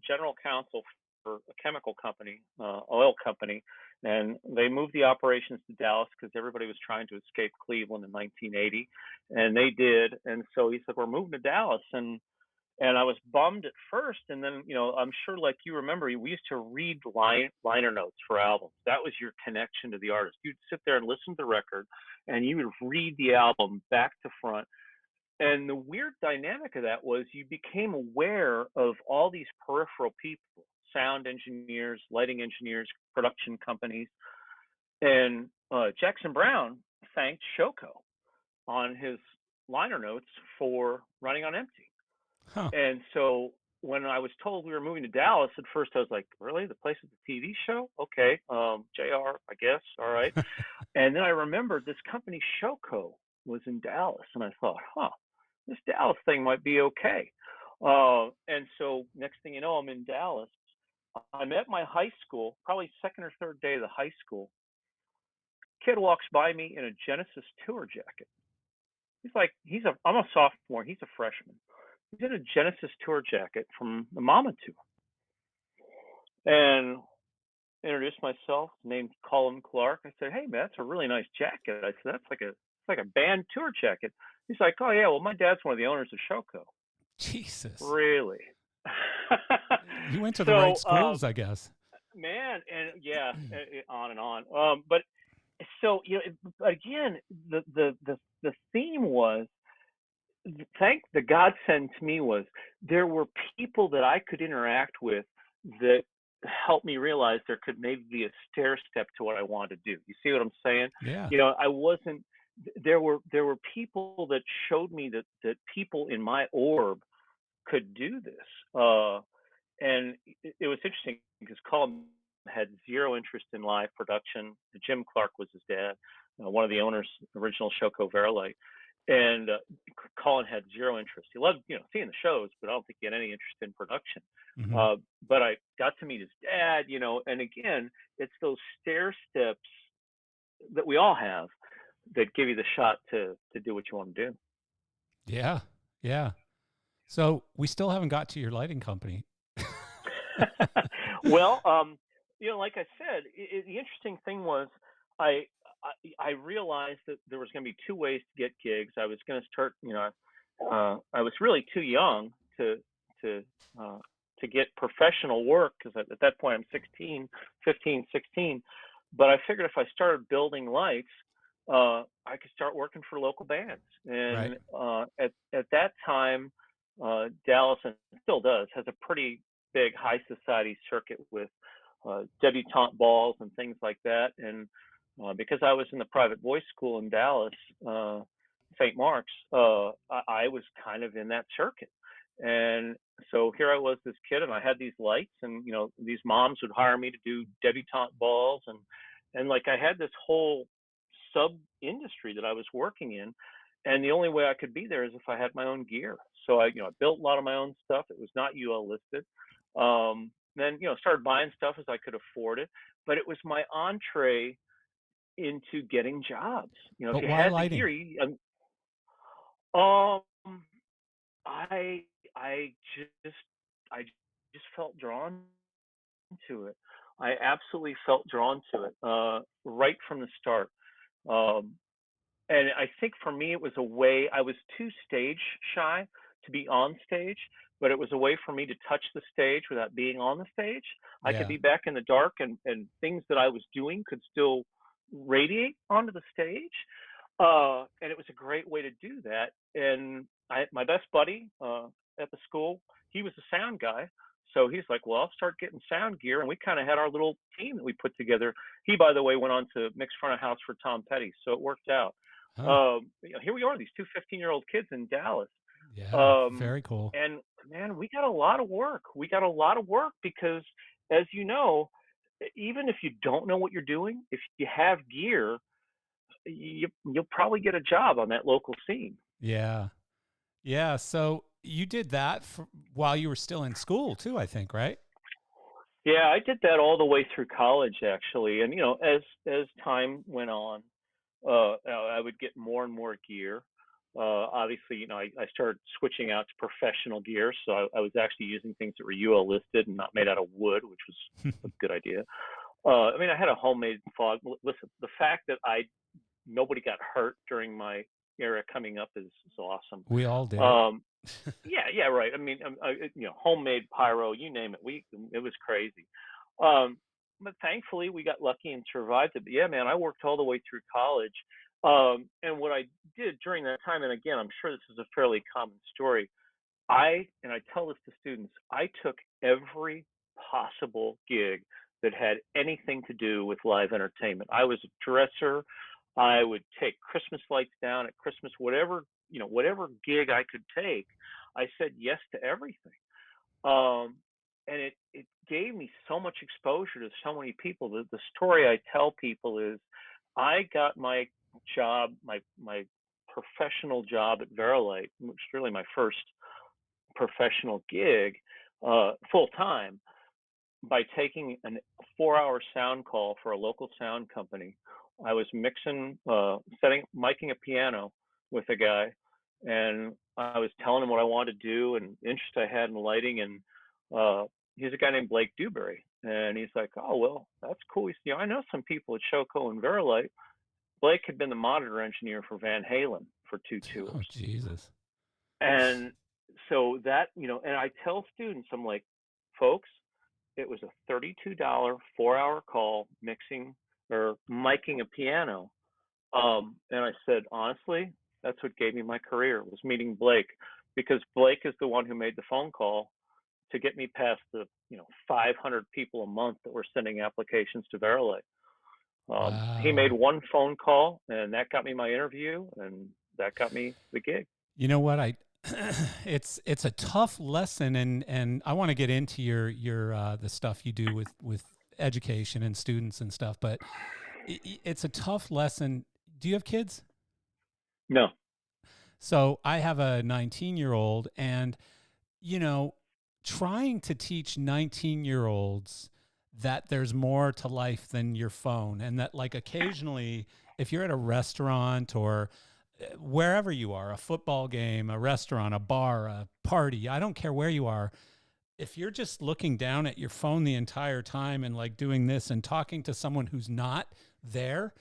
general counsel for a chemical company, oil company, and they moved the operations to Dallas because everybody was trying to escape Cleveland in 1980, and they did. And so he said, "We're moving to Dallas," and I was bummed at first, and then I'm sure, like you remember, we used to read liner notes for albums. That was your connection to the artist. You'd sit there and listen to the record, and you would read the album back to front. And the weird dynamic of that was you became aware of all these peripheral people. sound engineers, lighting engineers, production companies, and Jackson Brown thanked Shoko on his liner notes for running on empty.
Huh.
And so when I was told we were moving to Dallas, at first I was like, really? The place is a TV show? Okay. JR, I guess. All right. And then I remembered this company, Shoko, was in Dallas. And I thought, this Dallas thing might be okay. And so next thing you know, I'm in Dallas. I'm at my high school, probably second or third day of the high school. Kid walks by me in a Genesis tour jacket. I'm a sophomore. He's a freshman. He's in a Genesis tour jacket from the Mama tour. And introduced myself, named Colin Clark. I said, "Hey man, that's a really nice jacket." I said, it's like a band tour jacket." He's like, "Oh yeah, well my dad's one of the owners of Shoko."
Jesus.
Really?
You went to the right
So,
schools, I guess.
man, and yeah, on and on. But so again, the theme was, thank the godsend to me was, there were people that I could interact with that helped me realize there could maybe be a stair step to what I wanted to do. You see what I'm saying?
Yeah.
I wasn't. There were people that showed me that people in my orb could do this. And it was interesting because Colin had zero interest in live production. Jim Clark was his dad, one of the owners, original Shoko Verilight. And Colin had zero interest. He loved, seeing the shows, but I don't think he had any interest in production.
Mm-hmm.
But I got to meet his dad, and again, it's those stair steps that we all have that give you the shot to do what you want to do.
Yeah. Yeah. So we still haven't got to your lighting company.
Well, like I said, the interesting thing was, I I realized that there was going to be two ways to get gigs. I was going to start, I was really too young to to uh, to get professional work, because at that point I'm 16, 15, 16. But I figured if I started building lights, I could start working for local bands.
Right.
And at that time, Dallas, and still does, has a pretty big high society circuit with debutante balls and things like that. And because I was in the private voice school in Dallas, St. Mark's, I was kind of in that circuit. And so here I was, this kid, and I had these lights, and these moms would hire me to do debutante balls, and like I had this whole sub industry that I was working in, and the only way I could be there is if I had my own gear. So I built a lot of my own stuff. It was not UL listed. Then started buying stuff as I could afford it, but it was my entree into getting jobs. If
But
you
why
had the
lighting?
gear, um, I I just I just felt drawn to it. I absolutely felt drawn to it right from the start. Um, and I think for me, it was a way. I was too stage shy to be on stage, but it was a way for me to touch the stage without being on the stage. I could
Yeah.
be back in the dark, and things that I was doing could still radiate onto the stage. And it was a great way to do that. And my best buddy at the school, he was a sound guy. So he's like, "Well, I'll start getting sound gear." And we kind of had our little team that we put together. He, by the way, went on to mix front of house for Tom Petty. So it worked out.
Huh.
Here we are, these two 15-year-old kids in Dallas.
Yeah.
Um,
Very cool.
and man, we got a lot of work. We got a lot of work because, as you know, even if you don't know what you're doing, if you have gear, you'll probably get a job on that local scene.
Yeah. Yeah. So you did that while you were still in school too, I think, right?
Yeah, I did that all the way through college, actually. And as time went on, I would get more and more gear. Obviously, I started switching out to professional gear, so I was actually using things that were UL listed and not made out of wood, which was a good idea. I had a homemade fog. Listen, the fact that nobody got hurt during my era coming up is awesome.
We all did it.
Um, yeah, right. Homemade pyro, you name it. It was crazy. Um, but thankfully, we got lucky and survived it. But yeah, man, I worked all the way through college. And what I did during that time, and again, I'm sure this is a fairly common story. And I tell this to students, I took every possible gig that had anything to do with live entertainment. I was a dresser. I would take Christmas lights down at Christmas, whatever, whatever gig I could take. I said yes to everything. Um, and it gave me so much exposure to so many people. The story I tell people is I got my job, my professional job at Verilight, which was really my first professional gig, full time, by taking a 4-hour sound call for a local sound company. I was mixing, miking a piano with a guy, and I was telling him what I wanted to do and interest I had in lighting. And he's a guy named Blake Dewberry, and he's like, "Oh well, that's cool." He said, "I know some people at Shoko and Verilight." Blake had been the monitor engineer for Van Halen for 2 tours,
Oh, Jesus.
and so that, and I tell students, I'm like, folks, it was a $32 4-hour call mixing or miking a piano. And I said, honestly, that's what gave me my career, was meeting Blake, because Blake is the one who made the phone call to get me past the 500 people a month that were sending applications to Verily. He made
Wow.
one phone call, and that got me my interview, and that got me the gig.
You know what? I it's a tough lesson, and I want to get into your the stuff you do with education and students and stuff, but it's a tough lesson. Do you have kids?
No.
So I have a 19-year-old, and you know, trying to teach 19-year-olds that there's more to life than your phone, and that, like, occasionally, if you're at a restaurant or wherever you are, a football game, a restaurant, a bar, a party, I don't care where you are, if you're just looking down at your phone the entire time and like doing this and talking to someone who's not there,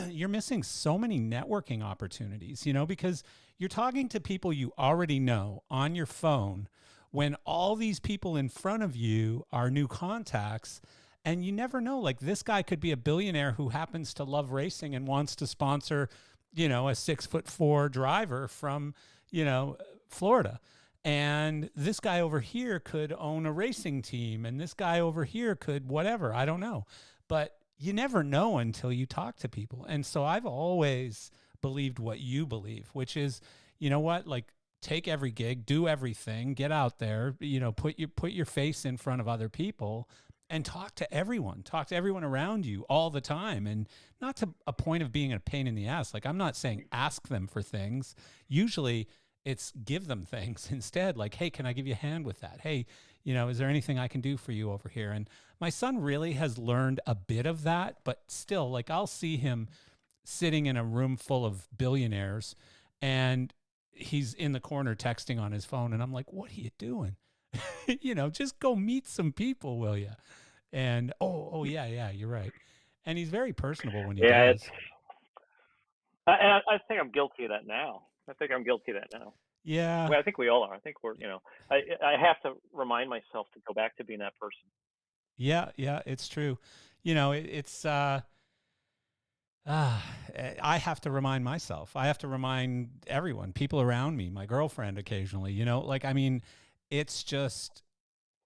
you're missing so many networking opportunities, because you're talking to people you already know on your phone when all these people in front of you are new contacts. And you never know, like, this guy could be a billionaire who happens to love racing and wants to sponsor, a 6'4" driver from, Florida. And this guy over here could own a racing team, and this guy over here could whatever. I don't know. But you never know until you talk to people. And so I've always believed what you believe, which is, you know what, like, take every gig, do everything, get out there, put your face in front of other people and talk to everyone around you all the time. And not to a point of being a pain in the ass. Like, I'm not saying ask them for things. Usually it's give them things instead. Like, hey, can I give you a hand with that? Hey, is there anything I can do for you over here? And my son really has learned a bit of that, but still, like, I'll see him sitting in a room full of billionaires and he's in the corner texting on his phone. And I'm like, what are you doing? Just go meet some people, will you? And oh yeah, you're right. And he's very personable when he
Yeah, it's.
does.
I think I'm guilty of that now. I think I'm guilty of that now.
Yeah,
Well, I think we all are. I think we're. I have to remind myself to go back to being that person.
yeah, it's true. It's Ah, I have to remind myself. I have to remind everyone, people around me, my girlfriend occasionally, like, I mean, it's just,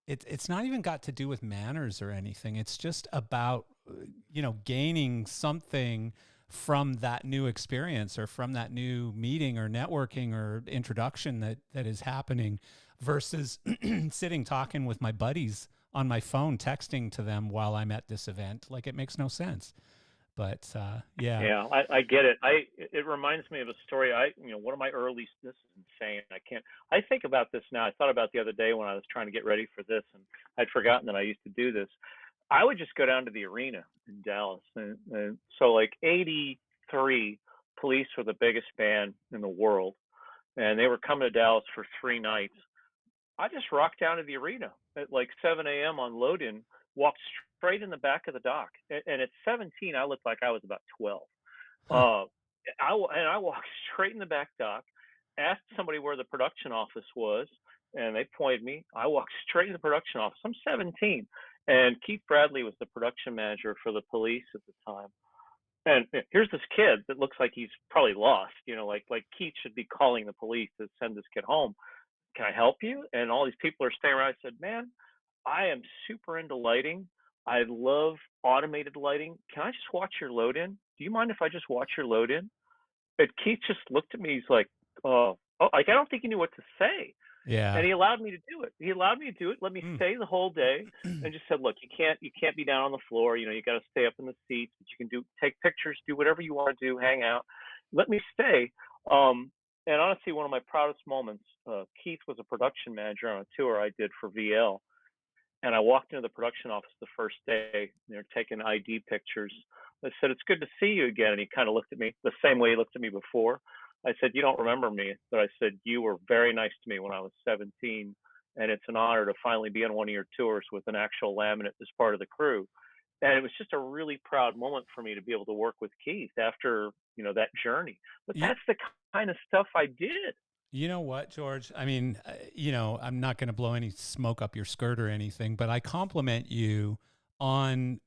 it's not even got to do with manners or anything. It's just about, gaining something from that new experience or from that new meeting or networking or introduction that is happening versus sitting talking with my buddies on my phone, texting to them while I'm at this event. Like, it makes no sense. But yeah.
Yeah, I get it. It reminds me of a story. One of my early. This is insane. I can't. I think about this now. I thought about the other day when I was trying to get ready for this, and I'd forgotten that I used to do this. I would just go down to the arena in Dallas, and so, like, '83, Police were the biggest band in the world, and they were coming to Dallas for 3 nights. I just rocked down to the arena at like 7 a.m. on load-in, walked straight in the back of the dock. And at 17, I looked like I was about 12.
Huh.
I walked straight in the back dock, asked somebody where the production office was, and they pointed me. I walked straight in the production office. I'm 17. And Keith Bradley was the production manager for the Police at the time. And here's this kid that looks like he's probably lost, like Keith should be calling the police to send this kid home. Can I help you? And all these people are staying around. I said, man, I am super into lighting. I love automated lighting. Can I just watch your load in? Do you mind if I just watch your load in?" And Keith just looked at me. He's like, oh, like I don't think he knew what to say. And
Yeah.
he allowed me to do it. He allowed me to do it, let me
Mm.
stay the whole day, and just said, "Look, you can't be down on the floor. You got to stay up in the seats, but you can take pictures, do whatever you want to do, hang out. Let me stay." Um, and honestly, one of my proudest moments. Keith was a production manager on a tour I did for VL, and I walked into the production office the first day. They're taking ID pictures. I said, "It's good to see you again." And he kind of looked at me the same way he looked at me before. I said, "You don't remember me," but I said, "You were very nice to me when I was 17. And it's an honor to finally be on one of your tours with an actual laminate as part of the crew." And it was just a really proud moment for me to be able to work with Keith after, that journey. But
You,
that's the kind of stuff I did.
you know what, George? I mean, I'm not going to blow any smoke up your skirt or anything, but I compliment you on.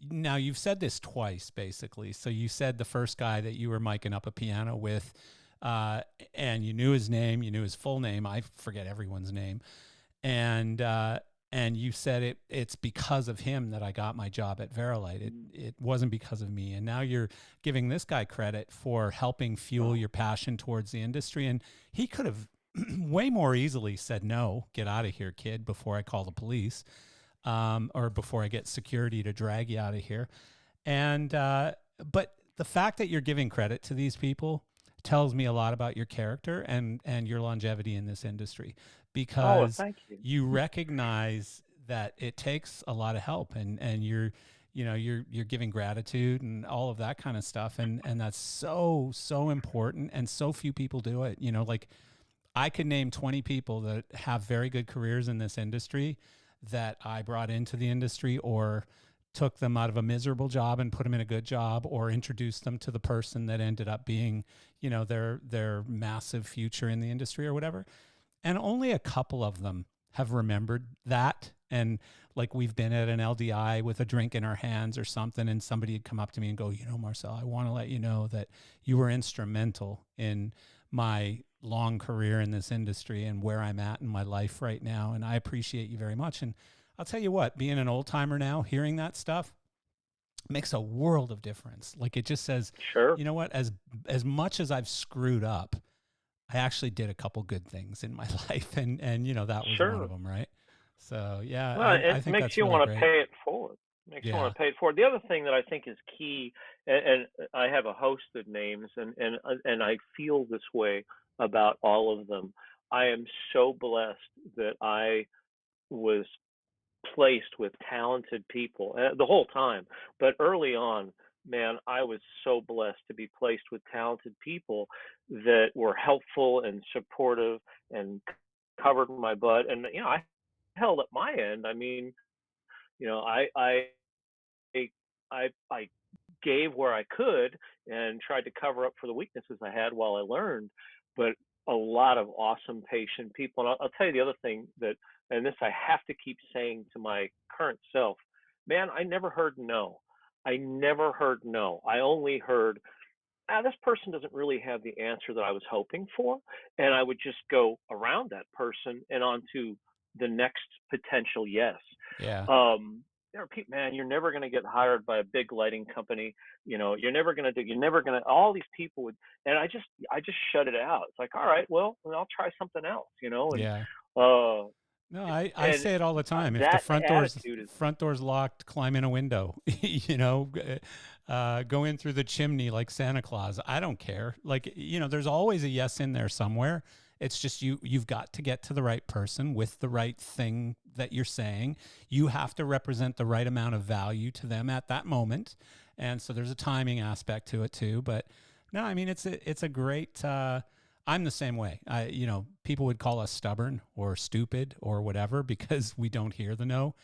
Now, you've said this twice, basically. So you said the first guy that you were miking up a piano with, uh, and you knew his name, you knew his full name. I forget everyone's name. And and you said it's because of him that I got my job at Verilight. It wasn't because of me. And now you're giving this guy credit for helping fuel your passion towards the industry. And he could have way more easily said, "No, get out of here, kid," before I call the police, or before I get security to drag you out of here. And but the fact that you're giving credit to these people tells me a lot about your character and your longevity in this industry,
Oh,
because
thank you.
you recognize that it takes a lot of help, and you're giving gratitude and all of that kind of stuff, and that's so important, and so few people do it. Like, I could name 20 people that have very good careers in this industry that I brought into the industry, or took them out of a miserable job and put them in a good job, or introduced them to the person that ended up being, their massive future in the industry or whatever. And only a couple of them have remembered that. And like, we've been at an LDI with a drink in our hands or something, and somebody had come up to me and go, "Marcel, I want to let you know that you were instrumental in my long career in this industry and where I'm at in my life right now. And I appreciate you very much." And I'll tell you what, being an old timer now, hearing that stuff makes a world of difference. Like, it just says,
Sure.
you know what, as much as I've screwed up, I actually did a couple good things in my life, and that was one of
Sure.
them, right? So yeah,
Well,
I
it
think
makes
that's
you
really
want to
great.
pay it forward. Makes you
Yeah.
want to pay it forward. The other thing that I think is key, and I have a host of names, and I feel this way about all of them. I am so blessed that I was placed with talented people the whole time. But early on, man, I was so blessed to be placed with talented people that were helpful and supportive and covered my butt. And I held up my end. I mean, you know, I gave where I could and tried to cover up for the weaknesses I had while I learned. But a lot of awesome, patient people. And I'll tell you the other thing that, and this I have to keep saying to my current self, man, I never heard no. I never heard no. I only heard, this person doesn't really have the answer that I was hoping for. And I would just go around that person and on to the next potential yes.
Yeah.
There are people, man, you're never going to get hired by a big lighting company. You're never going to, all these people would, and I just shut it out. It's like, all right, well, I'll try something else,
Yeah.
uh,
No, I
and
say it all the time. If the
that
front door's
attitude is,
front door's locked, climb in a window. Go in through the chimney like Santa Claus. I don't care. Like, there's always a yes in there somewhere. It's just you've got to get to the right person with the right thing that you're saying. You have to represent the right amount of value to them at that moment. And so there's a timing aspect to it too. But no, I mean, it's a great I'm the same way. People would call us stubborn or stupid or whatever because we don't hear the no.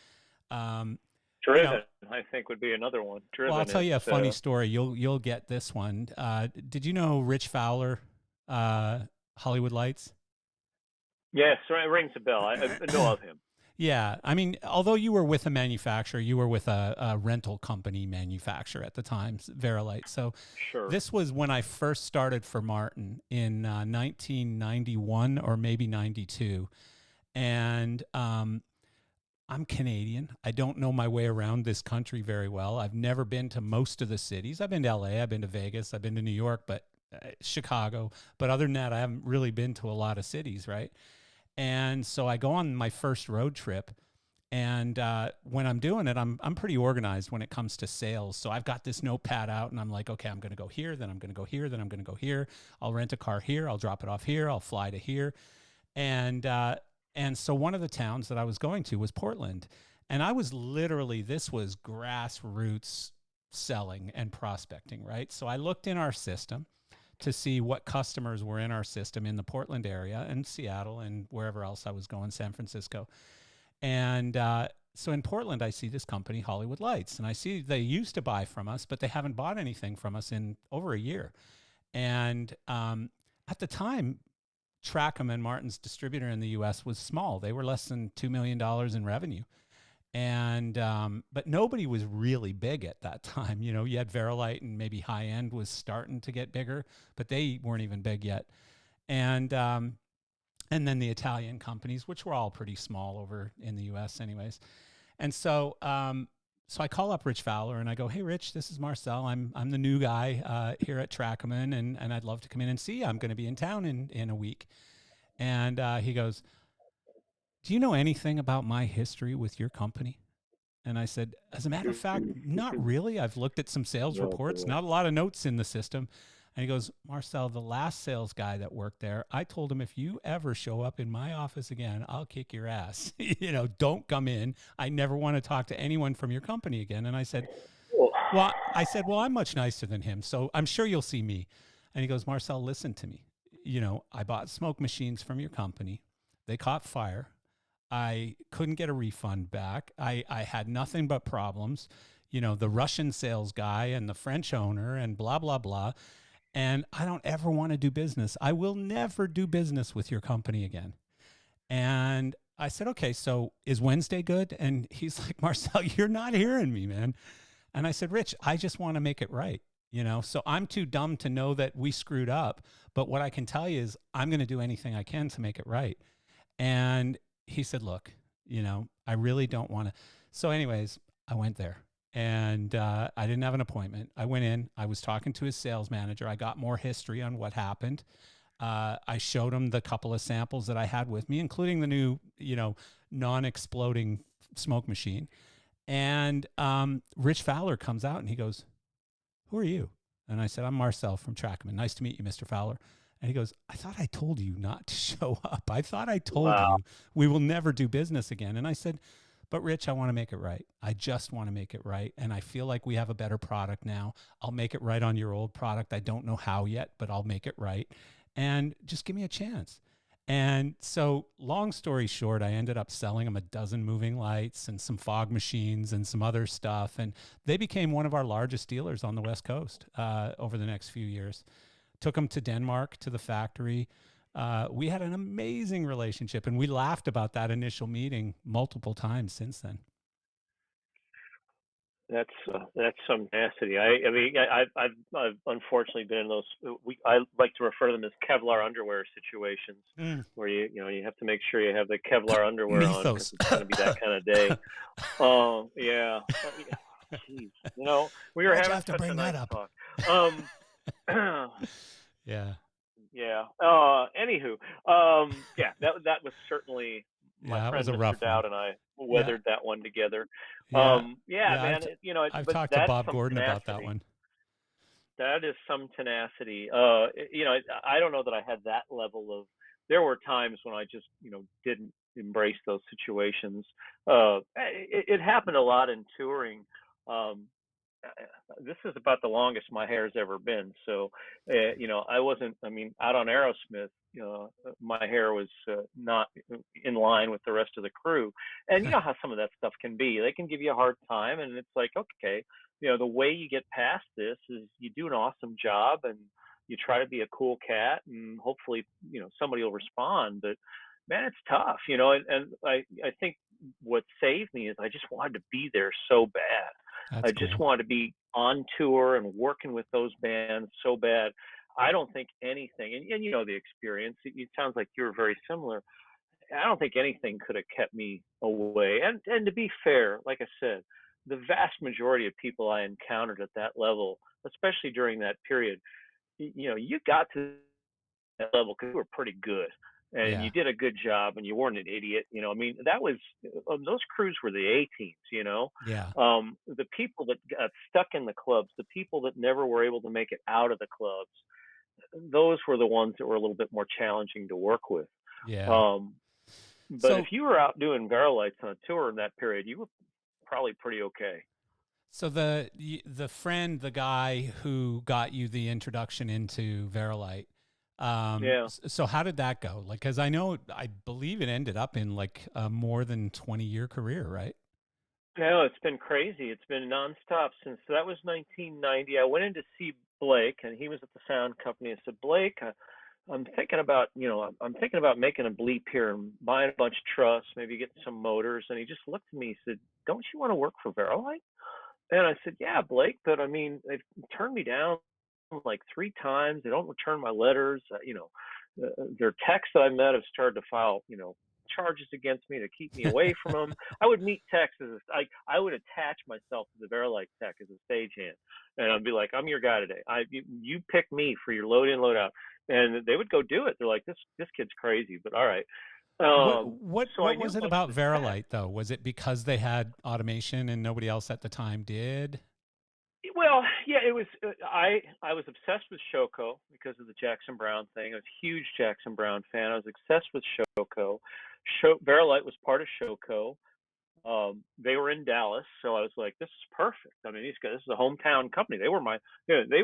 Um, you know,
driven, I think would be another one.
well, I'll
Driven
tell
is,
you a funny story. You'll get this one. Did you know Rich Fowler, uh, Hollywood Lights?
yes, it rings a bell. I know of him.
Yeah, I mean, although you were with a manufacturer, you were with a rental company manufacturer at the time, Verilight. So
Sure.
this was when I first started for Martin in 1991 or maybe 92, and I'm Canadian. I don't know my way around this country very well. I've never been to most of the cities. I've been to LA, I've been to Vegas, I've been to New York, but Chicago. But other than that, I haven't really been to a lot of cities, right? And so I go on my first road trip. And when I'm doing it, I'm pretty organized when it comes to sales. So I've got this notepad out, and I'm like, okay, I'm going to go here, then I'm going to go here, then I'm going to go here. I'll rent a car here. I'll drop it off here. I'll fly to here. And so one of the towns that I was going to was Portland, and I was literally, this was grassroots selling and prospecting, right? So I looked in our system to see what customers were in our system in the Portland area and Seattle and wherever else I was going, San Francisco. And so in Portland, I see this company, Hollywood Lights, and I see they used to buy from us, but they haven't bought anything from us in over a year. And at the time, Trackham and Martin's distributor in the U.S. was small. They were less than $2 million in revenue, and but nobody was really big at that time. You know, you had Verilight and maybe High End was starting to get bigger, but they weren't even big yet. And and then the Italian companies, which were all pretty small over in the U.S. anyways. And so I call up Rich Fowler and I go, "Hey, Rich, this is Marcel. I'm the new guy here at Trackerman, and I'd love to come in and see you. I'm going to be in town in a week." And he goes, "Do you know anything about my history with your company?" And I said, "As a matter of fact, not really. I've looked at some sales
No,
reports,
boy.
not a lot of notes in the system." And he goes, "Marcel, the last sales guy that worked there, I told him, if you ever show up in my office again, I'll kick your ass. You know, don't come in. I never want to talk to anyone from your company again." And I said,
Well,
well, I'm much nicer than him, so I'm sure you'll see me. And he goes, "Marcel, listen to me. You know, I bought smoke machines from your company. They caught fire. I couldn't get a refund back. I had nothing but problems. You know, the Russian sales guy and the French owner and blah, blah, blah. And I don't ever want to do business. I will never do business with your company again." And I said, "Okay, so is Wednesday good?" And he's like, "Marcel, you're not hearing me, man." And I said, "Rich, I just want to make it right. You know, so I'm too dumb to know that we screwed up. But what I can tell you is I'm going to do anything I can to make it right." And he said, "Look, you know, I really don't want to." So, anyways, I went there and I didn't have an appointment. I went in, I was talking to his sales manager. I got more history on what happened. I showed him the couple of samples that I had with me, including the new, you know, non exploding smoke machine. And Rich Fowler comes out and he goes, "Who are you?" And I said, "I'm Marcel from Trackman. Nice to meet you, Mr. Fowler." And he goes, "I thought I told you not to show up. I thought I told
wow.
you we will never do business again." And I said, "But Rich, I want to make it right. I just want to make it right. And I feel like we have a better product now. I'll make it right on your old product. I don't know how yet, but I'll make it right. And just give me a chance." And so, long story short, I ended up selling him a dozen moving lights and some fog machines and some other stuff. And they became one of our largest dealers on the West Coast over the next few years. Took them to Denmark to the factory. We had an amazing relationship, and we laughed about that initial meeting multiple times since then.
That's some tenacity. I mean, I've unfortunately been in those. I like to refer to them as Kevlar underwear situations,
Mm.
where you have to make sure you have the Kevlar underwear on because
Mythos.
it's going to be that kind of day. Oh yeah, yeah. Jeez, we were
Why'd you
having
have to
such a
bring that
nice
up?
talk. Um,
Yeah.
yeah. Anywho, yeah, that was certainly my
Yeah, that was
friend
a
Mr.
rough one.
Dowd and I
Yeah.
weathered that one together.
Yeah.
Yeah,
Yeah.
man,
I've
but
talked to
that's
Bob
some
Gordon about that
tenacity.
one.
That is some tenacity. I don't know that I had that level of. There were times when I just, didn't embrace those situations. It happened a lot in touring. Um, this is about the longest my hair's ever been. So, I wasn't. I mean, out on Aerosmith, my hair was not in line with the rest of the crew. And you know how some of that stuff can be. They can give you a hard time, and it's like, okay, the way you get past this is you do an awesome job and you try to be a cool cat, and hopefully, somebody will respond. But man, it's tough, and I think what saved me is I just wanted to be there so bad. I
That's
just
cool.
wanted to be on tour and working with those bands so bad. I don't think anything, and the experience. It sounds like you were very similar. I don't think anything could have kept me away. And to be fair, like I said, the vast majority of people I encountered at that level, especially during that period, you got to that level because you were pretty good and you
Yeah.
did a good job and you weren't an idiot. I mean, that was those crews were the A teams.
Yeah.
The people that got stuck in the clubs, the people that never were able to make it out of the clubs, those were the ones that were a little bit more challenging to work with.
Yeah.
Um, but if
So
you were out doing Verilites on a tour in that period, you were probably pretty okay.
so the friend, the guy who got you the introduction into Verilite,
Yeah.
so how did that go? Like, because I believe it ended up in like a more than 20-year career, right?
No, it's been crazy. It's been nonstop since that was 1990. I went in to see Blake, and he was at the sound company. I said, Blake, I'm thinking about, I'm thinking about making a bleep here and buying a bunch of truss, maybe getting some motors. And he just looked at me. He said, "Don't you want to work for Verilight?" And I said, "Yeah, Blake, but I mean, they've turned me down like 3 times. They don't return my letters. Their techs that I met have started to file, charges against me to keep me away from them. I would meet techs I would attach myself to the Verilight tech as a stagehand, and I'd be like, I'm your guy today. You pick me for your load in, load out, and they would go do it. They're like, this kid's crazy, but all right.
What
Um,
what
so I
what
knew
was it
most
about
of the techs.
Verilight though? Was it because they had automation and nobody else at the time did?
Well, yeah, it was. I was obsessed with Shoko because of the Jackson Brown thing. I was a huge Jackson Brown fan. I was obsessed with Shoko. Verilight was part of Shoko. They were in Dallas, so I was like, "This is perfect." I mean, these guys. This is a hometown company. They were they were they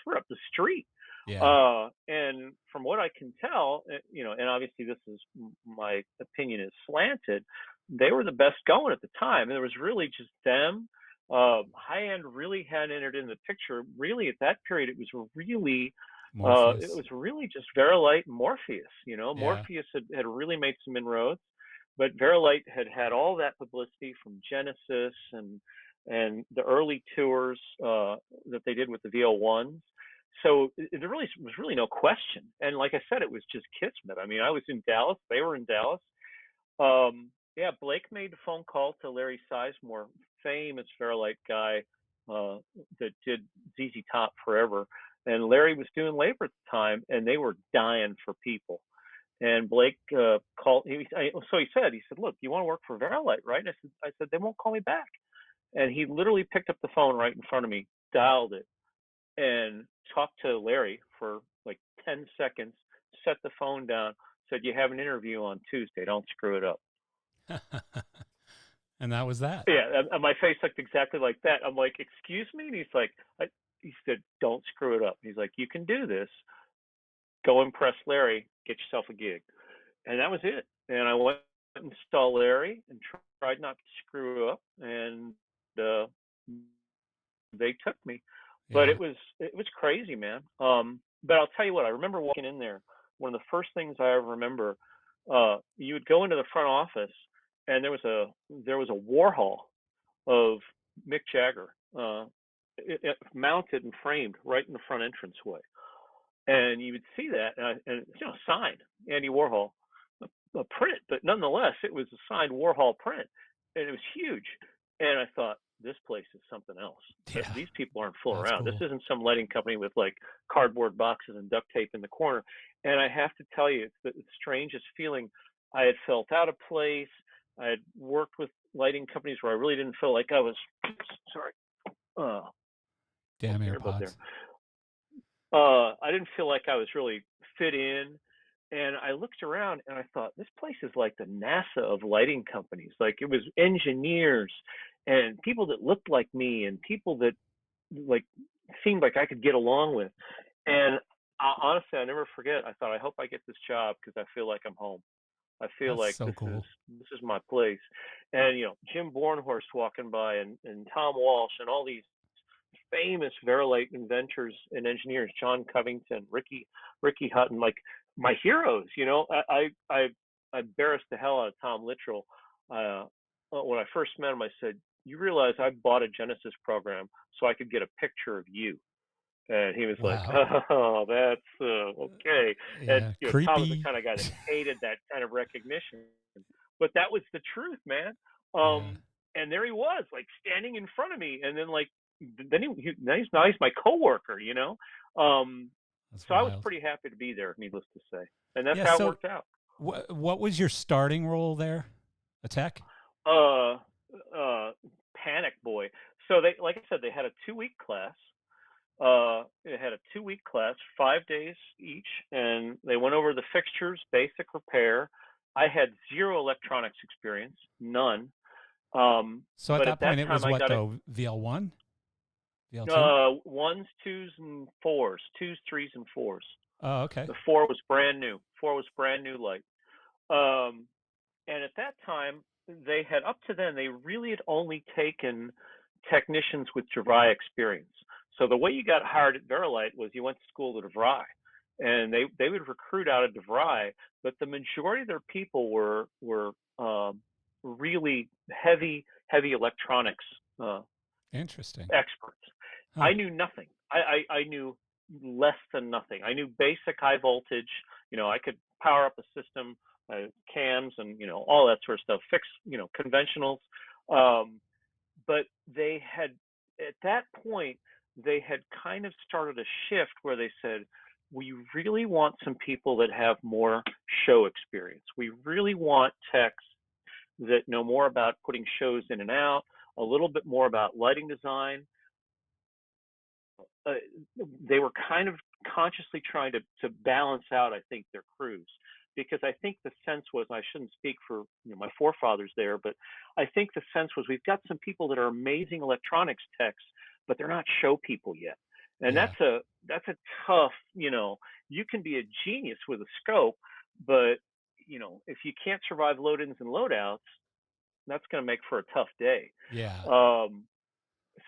were up the street.
Yeah.
And from what I can tell, and obviously this is my opinion is slanted. They were the best going at the time, and there was really just them. High end really hadn't entered in the picture. Really, at that period, it
Morpheus.
was really just Verilight and Morpheus.
Yeah.
Morpheus had really made some inroads, but Verilight had had all that publicity from Genesis and the early tours that they did with the VO1s. So there really was really no question. And like I said, it was just kismet. I mean, I was in Dallas, they were in Dallas. Yeah, Blake made a phone call to Larry Sizemore, famous Fairlight guy that did ZZ Top forever. And Larry was doing labor at the time, and they were dying for people. And Blake called. So he said, "Look, you want to work for Verilight, right?" And I said, "They won't call me back." And he literally picked up the phone right in front of me, dialed it, and talked to Larry for like 10 seconds, set the phone down, said, "You have an interview on Tuesday. Don't screw it up."
And that was that.
Yeah, and my face looked exactly like that. I'm like, "Excuse me?" And he's like, he said, "Don't screw it up." He's like, "You can do this. Go impress Larry. Get yourself a gig." And that was it. And I went and saw Larry and tried not to screw up, and uh, they took me. But
Yeah.
it was crazy, man. But I'll tell you what, I remember walking in there. One of the first things I ever remember, you would go into the front office, and there was a Warhol of Mick Jagger, mounted and framed right in the front entranceway, and you would see that, and signed Andy Warhol, a print, but nonetheless, it was a signed Warhol print, and it was huge. And I thought, this place is something else.
Yeah.
These people aren't fooling
That's
around. This
cool.
isn't some lighting company with like cardboard boxes and duct tape in the corner. And I have to tell you, it's the strangest feeling. I had felt out of place. I had worked with lighting companies where I really didn't feel like I was. Sorry,
Damn
lost my earbud there.
AirPods.
I didn't feel like I was really fit in. And I looked around and I thought, this place is like the NASA of lighting companies. Like it was engineers and people that looked like me and people that like seemed like I could get along with. And honestly, I never forget. I thought, I hope I get this job because I feel like I'm home. I feel
That's
like
so cool.
this is my place. And Jim Bornhorst walking by and Tom Walsh and all these famous Verilight inventors and engineers, John Covington, Ricky Hutton, like my heroes. I embarrassed the hell out of Tom Littrell. When I first met him, I said, "You realize I bought a Genesis program so I could get a picture of you." And he was like,
Wow.
"Oh, that's okay." And
Yeah.
Tom was the
Creepy.
kind of guy that hated that kind of recognition, but that was the truth, man.
Yeah.
And there he was, like standing in front of me, and then like then now he's my coworker, you know. Um,
That's
so I was
wild.
pretty happy to be there, needless to say, and that's
Yeah.
how it
So
worked out.
what was your starting role there? A tech?
Uh, Panic boy. So they, like I said, they had a 2 week class. It had a 2 week class, 5 days each, and they went over the fixtures, basic repair. I had zero electronics experience, none.
So at
But
that
at that
point, it
time,
was
I
what
got it.
though? VL1, VL2?
Ones, twos, and fours, twos, threes, and fours.
Oh, okay.
The four was brand new. Four was brand new light. Um, and at that time, they had up to then they really had only taken technicians with DeVry experience. So the way you got hired at Verilight was you went to school at DeVry, and they would recruit out of DeVry, but the majority of their people were really heavy electronics
Interesting.
experts.
Huh.
I knew nothing. I knew less than nothing. I knew basic high voltage. I could power up a system, cams, and all that sort of stuff. Fix conventionals. Um, but they had at that point they had kind of started a shift where they said we really want some people that have more show experience. We really want techs that know more about putting shows in and out, a little bit more about lighting design. uh, they were kind of consciously trying to balance out, I think, their crews, because I think the sense was, I shouldn't speak for my forefathers there, but I think the sense was we've got some people that are amazing electronics techs, but they're not show people yet, and
Yeah.
that's a tough. You can be a genius with a scope, but if you can't survive load-ins and load-outs, that's going to make for a tough day.
Yeah.
Um,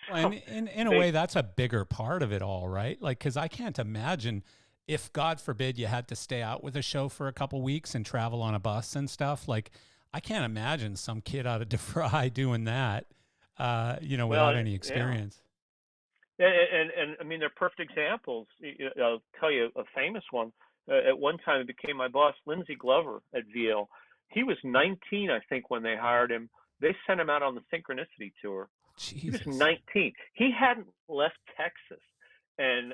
Well,
so
and in a
they
way, that's a bigger part of it all, right? Like, because I can't imagine if, God forbid, you had to stay out with a show for a couple weeks and travel on a bus and stuff. Like, I can't imagine some kid out of DeVry doing that,
well,
without any
yeah.
experience.
And I mean, they're perfect examples. I'll tell you a famous one. At one time, it became my boss, Lindsey Glover at VL. He was 19, I think, when they hired him. They sent him out on the Synchronicity tour. He was
Jesus.
19. He hadn't left Texas, and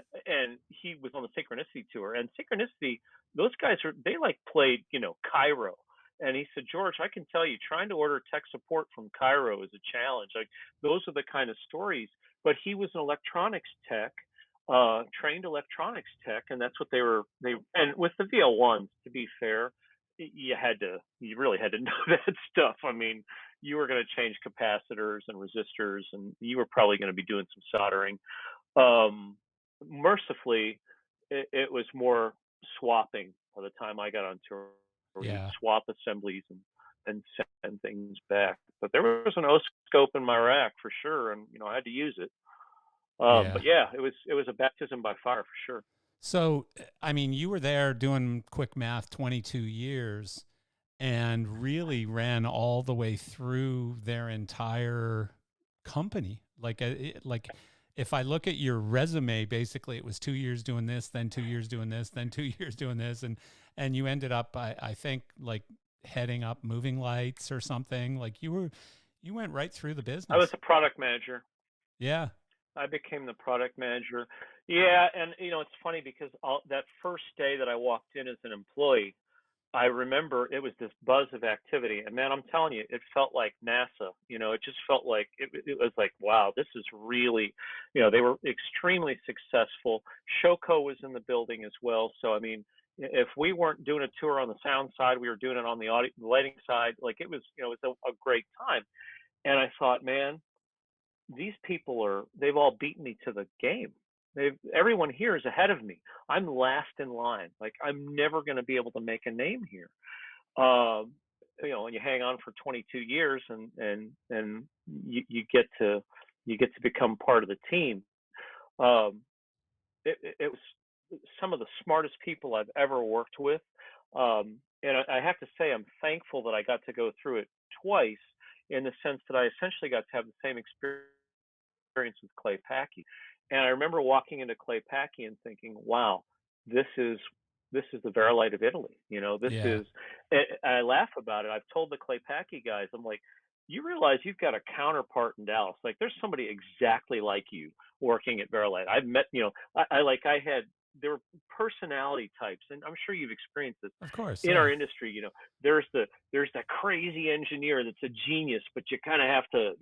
he was on the Synchronicity tour. And Synchronicity, those guys they like played Cairo. And he said, George, I can tell you, trying to order tech support from Cairo is a challenge. Like those are the kind of stories. But he was an electronics tech, trained electronics tech, and that's what they were. And with the VL1s, to be fair, you really had to know that stuff. I mean, you were going to change capacitors and resistors, and you were probably going to be doing some soldering. Um, Mercifully, it was more swapping by the time I got on tour. We'd
Yeah.
swap assemblies and send things back. But there was an O scope in my rack for sure, and I had to use it.
Yeah.
But yeah, it was a baptism by fire for sure.
So, I mean, you were there doing quick math, 22 years, and really ran all the way through their entire company. Like if I look at your resume, basically it was 2 years doing this, then 2 years doing this, then 2 years doing this, and you ended up, I think, like heading up moving lights or something. Like you went right through the
I was
business.
a product manager.
Yeah.
I became the product manager. Yeah, and it's funny because that first day that I walked in as an employee, I remember it was this buzz of activity, and man, I'm telling you, it felt like NASA. It just felt like it was like, wow, this is really, they were extremely successful. Showco was in the building as well, so I mean, if we weren't doing a tour on the sound side, we were doing it on the audio, lighting side. Like it was, it was a great time. And I thought, man, these people they've all beaten me to the game. Everyone here is ahead of me. I'm last in line. Like I'm never going to be able to make a name here. Um, and you hang on for 22 years, and you get to become part of the team. Um, it was some of the smartest people I've ever worked with, and I have to say I'm thankful that I got to go through it twice, in the sense that I essentially got to have the same experience with Clay Packey. And I remember walking into Clay Packy and thinking, wow, this is this is the Verilight of Italy. This
Yeah.
is. I laugh about it. I've told the Clay Packy guys, I'm like, you realize you've got a counterpart in Dallas. Like, there's somebody exactly like you working at Verilight. I've met, I had there were personality types, and I'm sure you've experienced this
Of course.
in
Yeah.
our industry. There's that crazy engineer that's a genius, but you kind of have to,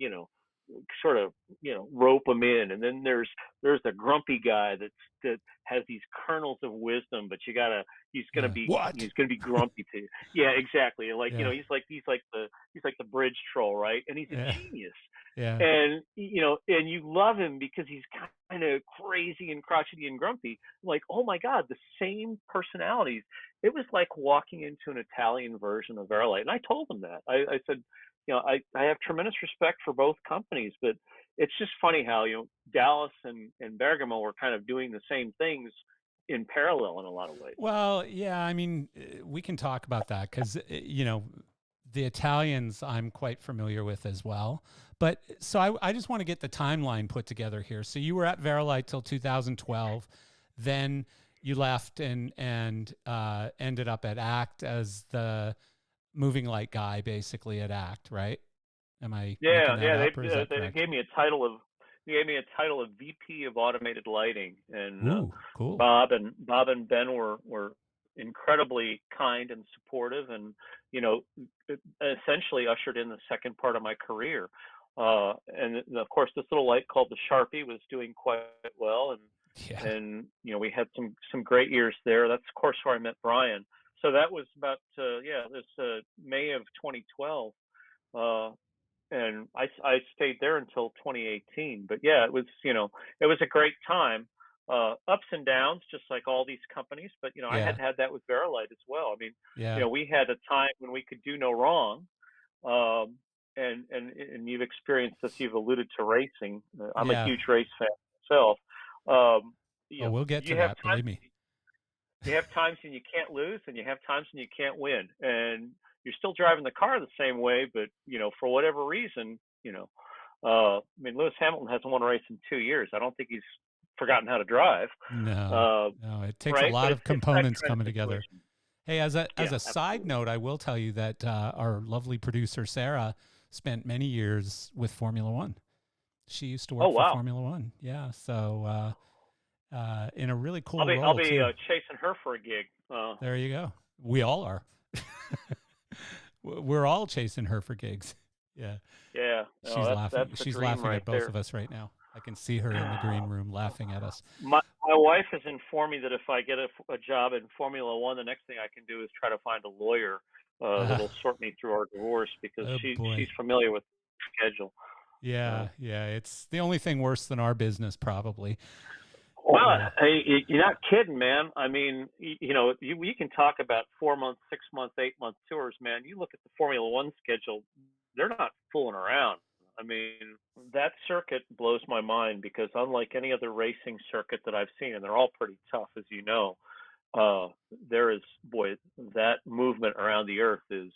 sort of, rope them in. And then there's the grumpy guy that has these kernels of wisdom, but he's gonna
Yeah.
be
What?
he's gonna be grumpy to you. Yeah, exactly. Like,
Yeah.
he's like the bridge troll, right? And he's a
Yeah.
genius.
Yeah.
And you love him because he's kind of crazy and crotchety and grumpy. Like, oh my God, the same personalities. It was like walking into an Italian version of Verilight. And I told him that. I said, I have tremendous respect for both companies, but it's just funny how, Dallas and Bergamo were kind of doing the same things in parallel in a lot of ways.
Well, yeah, I mean, we can talk about that because, the Italians I'm quite familiar with as well. But so I just want to get the timeline put together here. So you were at Verilight till 2012, then you left and ended up at ACT as the moving light guy, basically at ACT, right? Am I making
Yeah,
that
yeah.
up, or is that
They
correct?
gave me a title of VP of Automated Lighting, and
Ooh, cool.
Bob and Ben were incredibly kind and supportive, and you know, essentially ushered in the second part of my career. And of course, this little light called the Sharpie was doing quite well,
Yeah,
we had some great years there. That's of course where I met Brian. So that was about this May of 2012. Uh, and I stayed there until 2018. But yeah, it was a great time. Ups and downs, just like all these companies. But I
yeah,
had that with Verilight as well. I mean,
yeah,
we had a time when we could do no wrong. Um, and you've experienced this. You've alluded to racing. I'm a
yeah.
huge race fan myself. Um,
Oh, we'll get to
you have
that.
times
Believe me.
when you can't lose, and you have times when you can't win, and you're still driving the car the same way, but for whatever reason, I mean, Lewis Hamilton hasn't won a race in 2 years. I don't think he's forgotten how to drive,
No,
uh,
no. It takes a
right? But
lot of
it's that
components
kind of
coming together.
situation.
Hey, as
Yeah,
a side
absolutely.
note, I will tell you that our lovely producer Sarah spent many years with Formula One. She used to
Oh
work for
wow,
Formula One. Yeah, so in a really
I'll
cool
be I'll
role
be
too.
chasing her for a gig.
There you go. We all are. We're all chasing her for gigs. Yeah,
Yeah, no,
she's
that's
laughing.
the
She's
dream
laughing
right
at both
there.
of us right now. I can see her in the green room laughing at us.
My wife has informed me that if I get a job in Formula One, the next thing I can do is try to find a lawyer that'll sort me through our divorce, because
Oh
she's
boy.
familiar with the schedule. Uh,
Yeah, yeah. It's the only thing worse than our business, probably.
well,
Yeah.
hey, you're not kidding, man. I mean, you can talk about 4 month, 6 month, 8 month tours, man. You look at the Formula One schedule; they're not fooling around. I mean, that circuit blows my mind, because unlike any other racing circuit that I've seen, and they're all pretty tough, as you know, uh, there is, boy, that movement around the earth is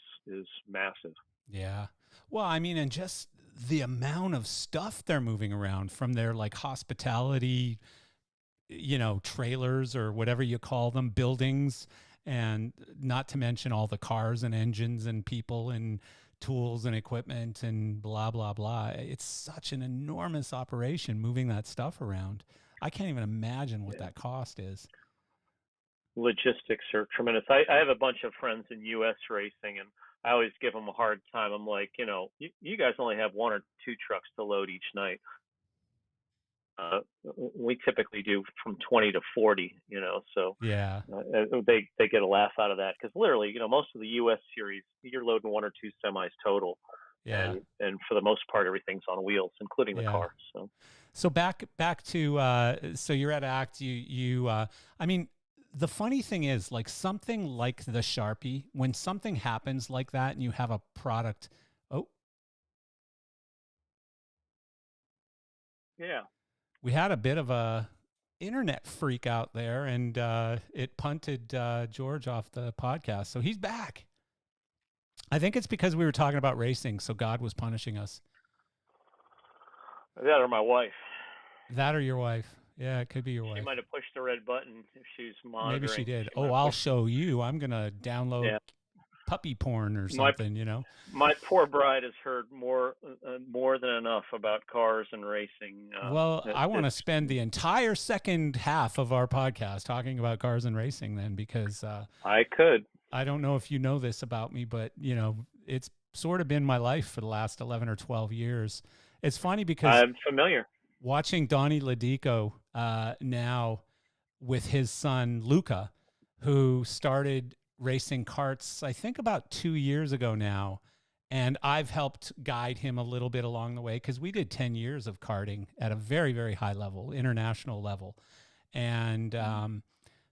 massive.
Yeah. Well, I mean, and just the amount of stuff they're moving around from their like hospitality, trailers or whatever you call them, buildings, and not to mention all the cars and engines and people and tools and equipment and blah, blah, blah. It's such an enormous operation moving that stuff around. I can't even imagine what
Yeah.
that cost is.
Logistics are tremendous. I have a bunch of friends in U.S. racing, and I always give them a hard time. I'm like, you guys only have one or two trucks to load each night. Uh, we typically do from 20 to 40, so
Yeah.
they get a laugh out of that, because literally, most of the U.S. series, you're loading one or two semis total,
Yeah.
and for the most part, everything's on wheels, including the
Yeah.
car. So
So back to so you're at ACT. I mean, the funny thing is, like something like the Sharpie, when something happens like that and you have a product. Oh,
yeah.
we had a bit of a internet freak out there, and it punted George off the podcast. So he's back. I think it's because we were talking about racing, so God was punishing us.
That or my wife.
That or your wife. Yeah, it could be your
She
wife.
might have pushed the red button if she's
Maybe she
monitoring.
did.
She might
Oh,
have
I'll
pushed.
show you. I'm gonna download
Yeah,
puppy porn or
my
something. You know.
my poor bride has heard more than enough about cars and racing.
Well, I want to
It's
spend the entire second half of our podcast talking about cars and racing then, because
I could.
I don't know if you know this about me, but it's sort of been my life for the last 11 or 12 years. It's funny because
I'm familiar.
watching Donnie Ladico now with his son Luca, who started racing karts, I think about 2 years ago now. And I've helped guide him a little bit along the way because we did 10 years of karting at a very, very high level, international level. And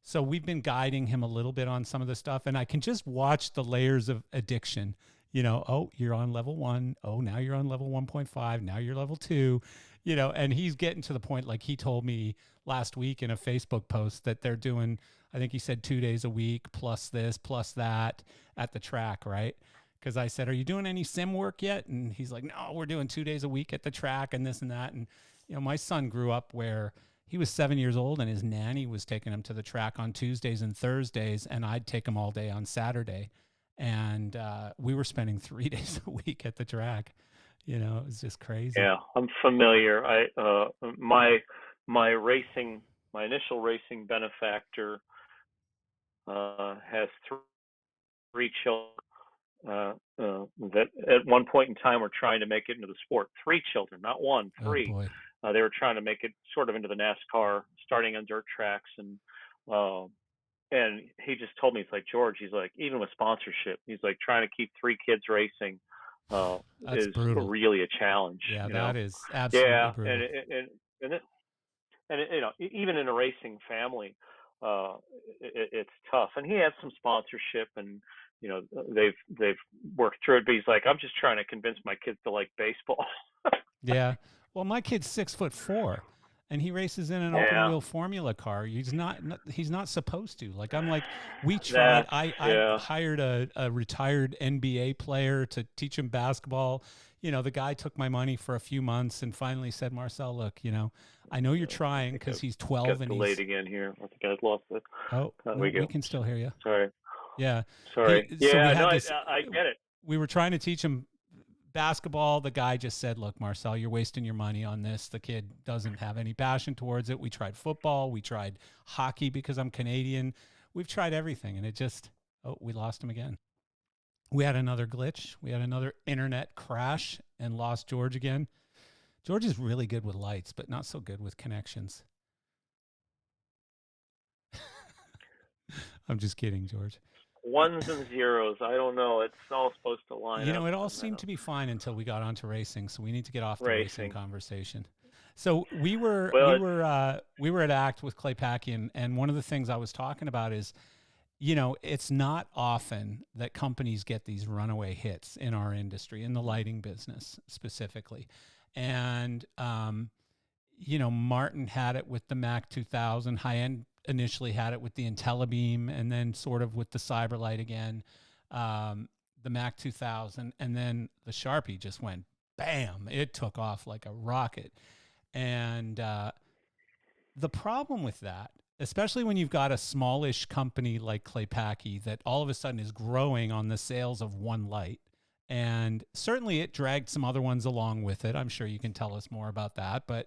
so we've been guiding him a little bit on some of the stuff. And I can just watch the layers of addiction. Oh, you're on level 1. Oh, now you're on level 1.5. Now you're level 2. And he's getting to the point, like he told me last week in a Facebook post, that they're doing, I think he said 2 days a week plus this, plus that at the track, right? Because I said, "Are you doing any sim work yet?" And he's like, "No, we're doing 2 days a week at the track and this and that." And, my son grew up where he was 7 years old and his nanny was taking him to the track on Tuesdays and Thursdays, and I'd take him all day on Saturday. And we were spending 3 days a week at the track. It was just crazy.
Yeah, I'm familiar. My racing, my initial racing benefactor has three children that at one point in time were trying to make it into the sport. Three children, not one,
Oh,
three.
boy.
They were trying to make it sort of into the NASCAR, starting on dirt tracks, uh, and he just told me, it's like, George, he's like, even with sponsorship, he's like, trying to keep three kids racing
That's
is
brutal.
really a challenge,
Yeah,
you
that
know.
is absolutely
Yeah,
brutal.
and it, even in a racing family, uh, it's tough. And he has some sponsorship, and they've worked through it. But he's like, I'm just trying to convince my kids to like baseball.
Yeah. Well, my kid's 6'4", and he races in an open
Yeah,
wheel formula car. He's not supposed to. Like, I'm like, we tried.
that's
I
yeah.
hired a retired NBA player to teach him basketball. The guy took my money for a few months and finally said, "Marcel, look, I know you're
I
trying,"
think
because
I've
he's 12
got
and
delayed
he's.
again here. I think I've lost it.
Oh,
There
no,
we
we
go.
can still hear you.
Sorry,
Yeah.
sorry.
So we
Yeah, no,
had this.
I get it.
We were trying to teach him basketball. The guy just said, "Look, Marcel, you're wasting your money on this. The kid doesn't have any passion towards it." We tried football. We tried hockey because I'm Canadian. We've tried everything, and we lost him again. We had another glitch. We had another internet crash and lost George again. George is really good with lights, but not so good with connections. I'm just kidding, George.
Ones and zeros. I don't know. It's all supposed to line up,
It all
and
seemed to be fine until we got onto racing, so we need to get off the racing
racing.
conversation. So we were
Well,
we
it's
were we were at ACT with Clay Packy, and one of the things I was talking about is, it's not often that companies get these runaway hits in our industry, in the lighting business specifically. And Martin had it with the Mac 2000. High End initially had it with the IntelliBeam, and then sort of with the Cyberlight again, the Mac 2000, and then the Sharpie just went bam. It took off like a rocket. And the problem with that, especially when you've got a smallish company like Clay Packy that all of a sudden is growing on the sales of one light, and certainly it dragged some other ones along with it. I'm sure you can tell us more about that, but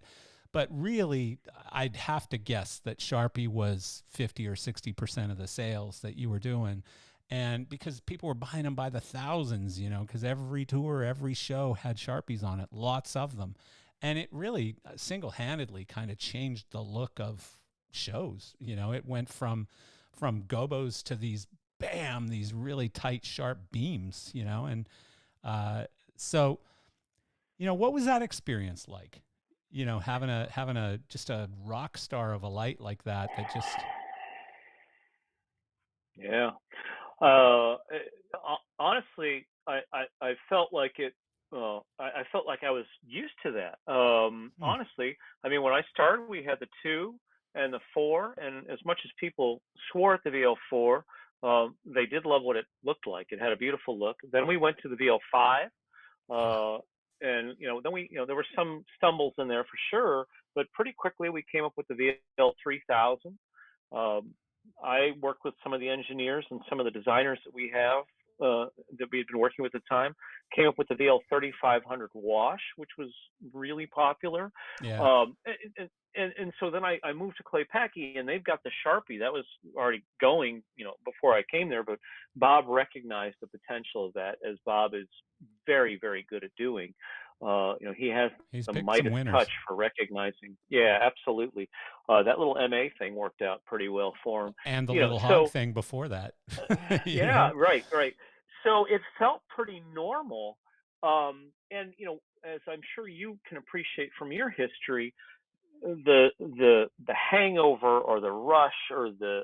really, I'd have to guess that Sharpie was 50 or 60% of the sales that you were doing. And because people were buying them by the thousands, because every tour, every show had Sharpies on it, lots of them. And it really single-handedly kind of changed the look of shows. It went from gobos to these really tight, sharp beams, and so, what was that experience like? Having a just a rock star of a light like that just.
yeah. Honestly, I felt like it. I felt like I was used to that.
Hmm,
Honestly, I mean, when I started, we had the 2 and the 4, and as much as people swore at the VL4, they did love what it looked like. It had a beautiful look. Then we went to the VL5.
yeah.
and then there were some stumbles in there for sure, but pretty quickly we came up with the VL 3000. Um, I worked with some of the engineers and some of the designers that we have that we had been working with at the time. Came up with the VL 3500 wash, which was really popular.
Yeah.
And so then I moved to Clay Packy, and they've got the Sharpie that was already going, before I came there. But Bob recognized the potential of that, as Bob is very, very good at doing. He has
He's
the
picked some
Midas touch
winners.
for recognizing. Yeah, absolutely. That little MA thing worked out pretty well for him.
And the
You know,
little hog
so
thing before that. you
yeah,
know?
right, right. So it felt pretty normal. And as I'm sure you can appreciate from your history, the hangover or the rush or the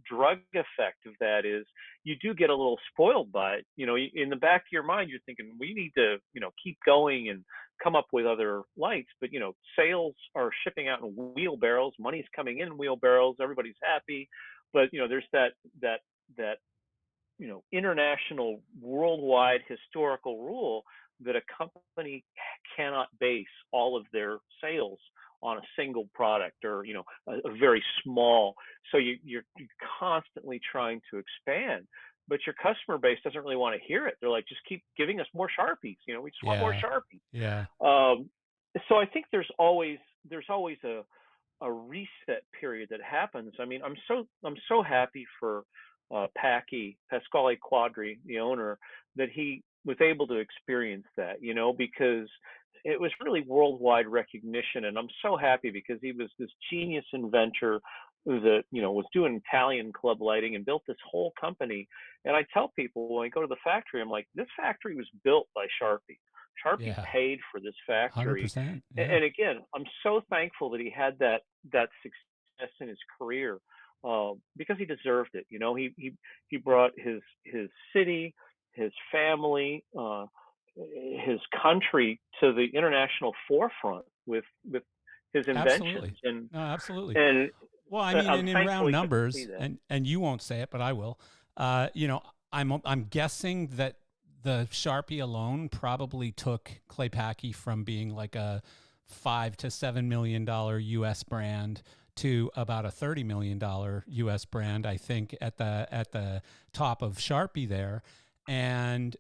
drug effect of that is you do get a little spoiled by it. In the back of your mind, you're thinking we need to keep going and come up with other lights. But sales are shipping out in wheelbarrows, money's coming in wheelbarrows, everybody's happy. But there's that international, worldwide historical rule that a company cannot base all of their sales on a single product or a very small. So you're constantly trying to expand, but your customer base doesn't really want to hear it. They're like, just keep giving us more Sharpies. We just want more
Yeah.
Sharpies.
Yeah.
Um, so I think there's always a reset period that happens. I mean, I'm so happy for Pasquale Quadri, the owner, that he was able to experience that, because it was really worldwide recognition, and I'm so happy because he was this genius inventor that was doing Italian club lighting and built this whole company. And I tell people when I go to the factory, I'm like, this factory was built by Sharpie. Sharpie
Yeah.
paid for this factory.
100%. Yeah.
And again, I'm so thankful that he had that success in his career, because he deserved it. He brought his city, his family, his country to the international forefront with his
Absolutely.
inventions, and
No, absolutely.
and
Well, I mean,
I'm
and in
thankful
round
he got to see
numbers,
that.
and you won't say it, but I will. You know, I'm guessing that the Sharpie alone probably took Clay Packy from being like a $5 to $7 million U.S. brand to about a $30 million U.S. brand. I think at the top of Sharpie there, and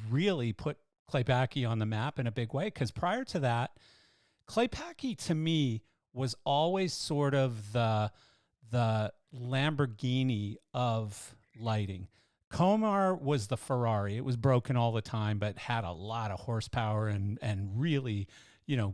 really put Clay Packy on the map in a big way. Because prior to that, Clay Packy to me was always sort of the Lamborghini of lighting. Comar was the Ferrari. It was broken all the time, but had a lot of horsepower and really,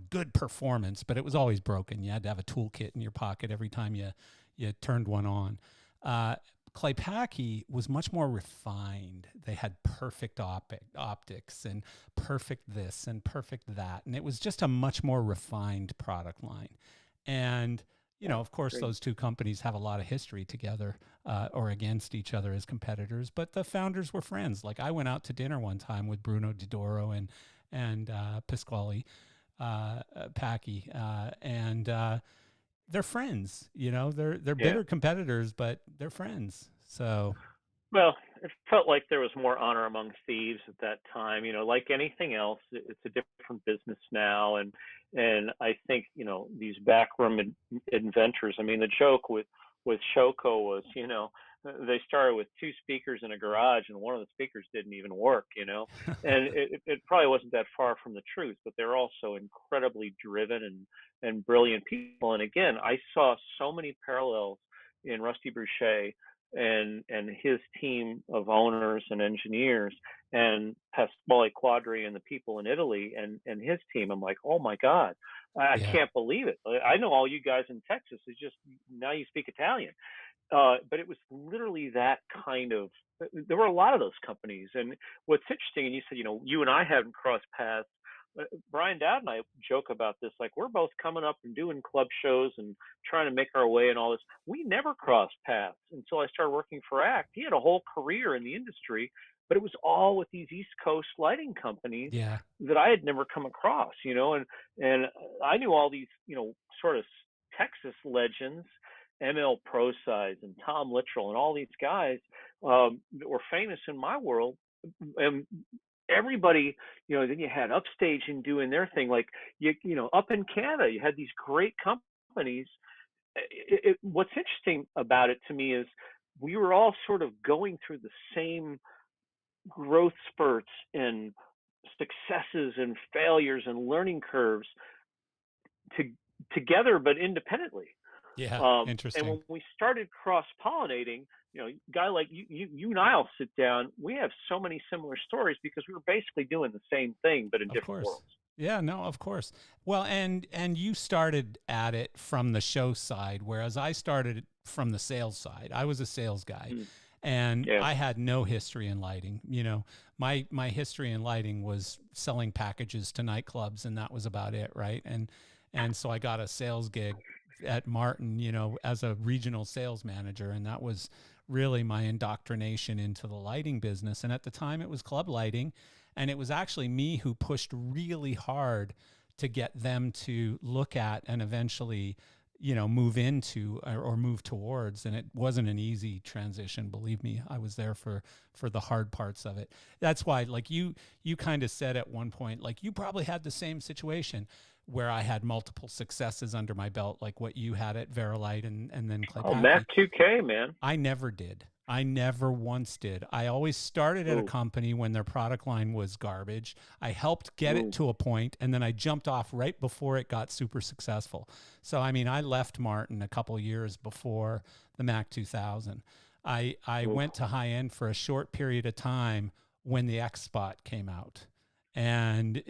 good performance. But it was always broken. You had to have a toolkit in your pocket every time you turned one on. Uh, Clay Packy was much more refined. They had perfect optics and perfect this and perfect that. And it was just a much more refined product line. And,
Yeah,
of course,
great.
those two companies have a lot of history together or against each other as competitors, but the founders were friends. Like I went out to dinner one time with Bruno Didoro and Pasquale Packy, and they're friends. They're
Yeah.
bitter competitors, but they're friends. So
Well, it felt like there was more honor among thieves at that time. Like anything else, it's a different business now, and I think these backroom inventors. I mean, the joke with Shoko was, they started with two speakers in a garage, and one of the speakers didn't even work. And it probably wasn't that far from the truth, but they're also incredibly driven and brilliant people. And again, I saw so many parallels in Rusty Boucher and his team of owners and engineers, and Pasquale Quadri and the people in Italy and his team. I'm like, oh my God, I
yeah,
can't believe it. I know all you guys in Texas. It's just now you speak Italian. But it was literally that kind of. There were a lot of those companies, and what's interesting, and you said, you and I haven't crossed paths. Brian Dowd and I joke about this. Like we're both coming up and doing club shows and trying to make our way and all this. We never crossed paths until I started working for ACT. He had a whole career in the industry, but it was all with these East Coast lighting companies
yeah,
that I had never come across. And I knew all these, sort of Texas legends, ML ProSize and Tom Littrell and all these guys that were famous in my world. And everybody, then you had Upstage and doing their thing. Like up in Canada, you had these great companies. What's interesting about it to me is we were all sort of going through the same growth spurts and successes and failures and learning curves to, together, but independently.
Yeah,
And
interesting.
when we started cross pollinating, guy like you and I'll sit down. We have so many similar stories because we were basically doing the same thing, but in
Of
different
course.
worlds.
Yeah, no, of course. Well, and you started at it from the show side, whereas I started from the sales side. I was a sales guy,
Mm,
and
yeah.
I had no history in lighting. My history in lighting was selling packages to nightclubs, and that was about it, right? And so I got a sales gig at Martin, as a regional sales manager, and that was really my indoctrination into the lighting business. And at the time, it was club lighting, and it was actually me who pushed really hard to get them to look at and eventually move into or move towards. And it wasn't an easy transition, believe me. I was there for the hard parts of it. That's why, like, you kind of said at one point, like, you probably had the same situation where I had multiple successes under my belt, like what you had at Verilight and then
Oh, Mac
Claypacky.
2K, man.
I never did. I never once did. I always started at a
Ooh,
company when their product line was garbage. I helped get it
ooh,
to a point, and then I jumped off right before it got super successful. So, I mean, I left Martin a couple years before the Mac 2000. I
ooh.
went to high end for a short period of time when the X Spot came out. And,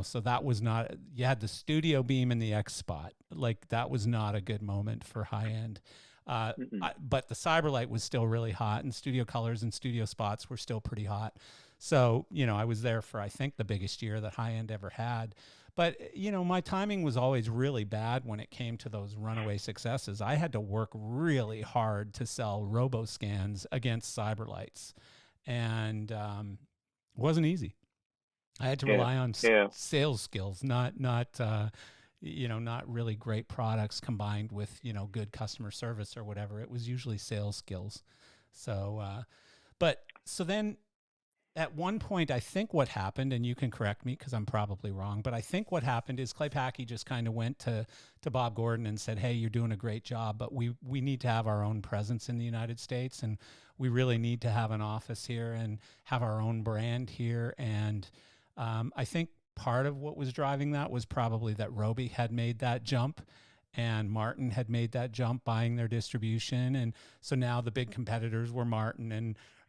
so that was not, you had the Studio Beam and the X Spot. Like, that was not a good moment for high end. Uh,
Mm-mm.
but the Cyberlight was still really hot, and Studio Colors and Studio Spots were still pretty hot. So, I was there for, I think, the biggest year that high end ever had. But, my timing was always really bad when it came to those runaway successes. I had to work really hard to sell RoboScans against Cyberlights, and it wasn't easy. I had to
Yeah,
rely on
yeah.
sales skills, not really great products combined with good customer service or whatever. It was usually sales skills. So, so then at one point, I think what happened, and you can correct me because I'm probably wrong, but I think what happened is Clay Packy just kind of went to Bob Gordon and said, "Hey, you're doing a great job, but we need to have our own presence in the United States, and we really need to have an office here and have our own brand here." And I think part of what was driving that was probably that Roby had made that jump and Martin had made that jump buying their distribution. And so now the big competitors were Martin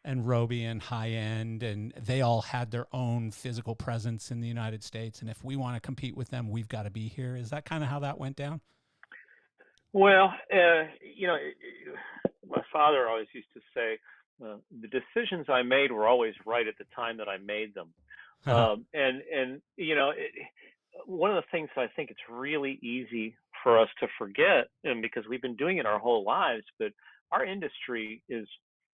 and Roby and High End, and they all had their own physical presence in the United States. And if we want to compete with them, we've got to be here. Is that kind of how that went down?
Well, my father always used to say, the decisions I made were always right at the time that I made them. And one of the things that I think it's really easy for us to forget, and because we've been doing it our whole lives, but our industry is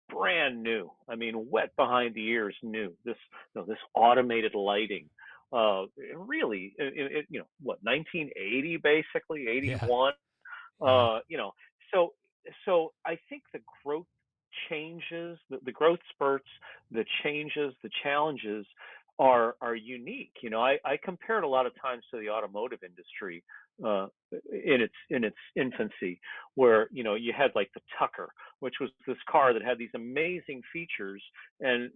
brand new. I mean, wet behind the ears new. This automated lighting. Really, what, 1980 basically,
Yeah.
81.
Yeah.
Uh, you know, so so I think the growth changes, the growth spurts, the changes, the challenges are unique. I compare it a lot of times to the automotive industry in its infancy, where you had like the Tucker, which was this car that had these amazing features, and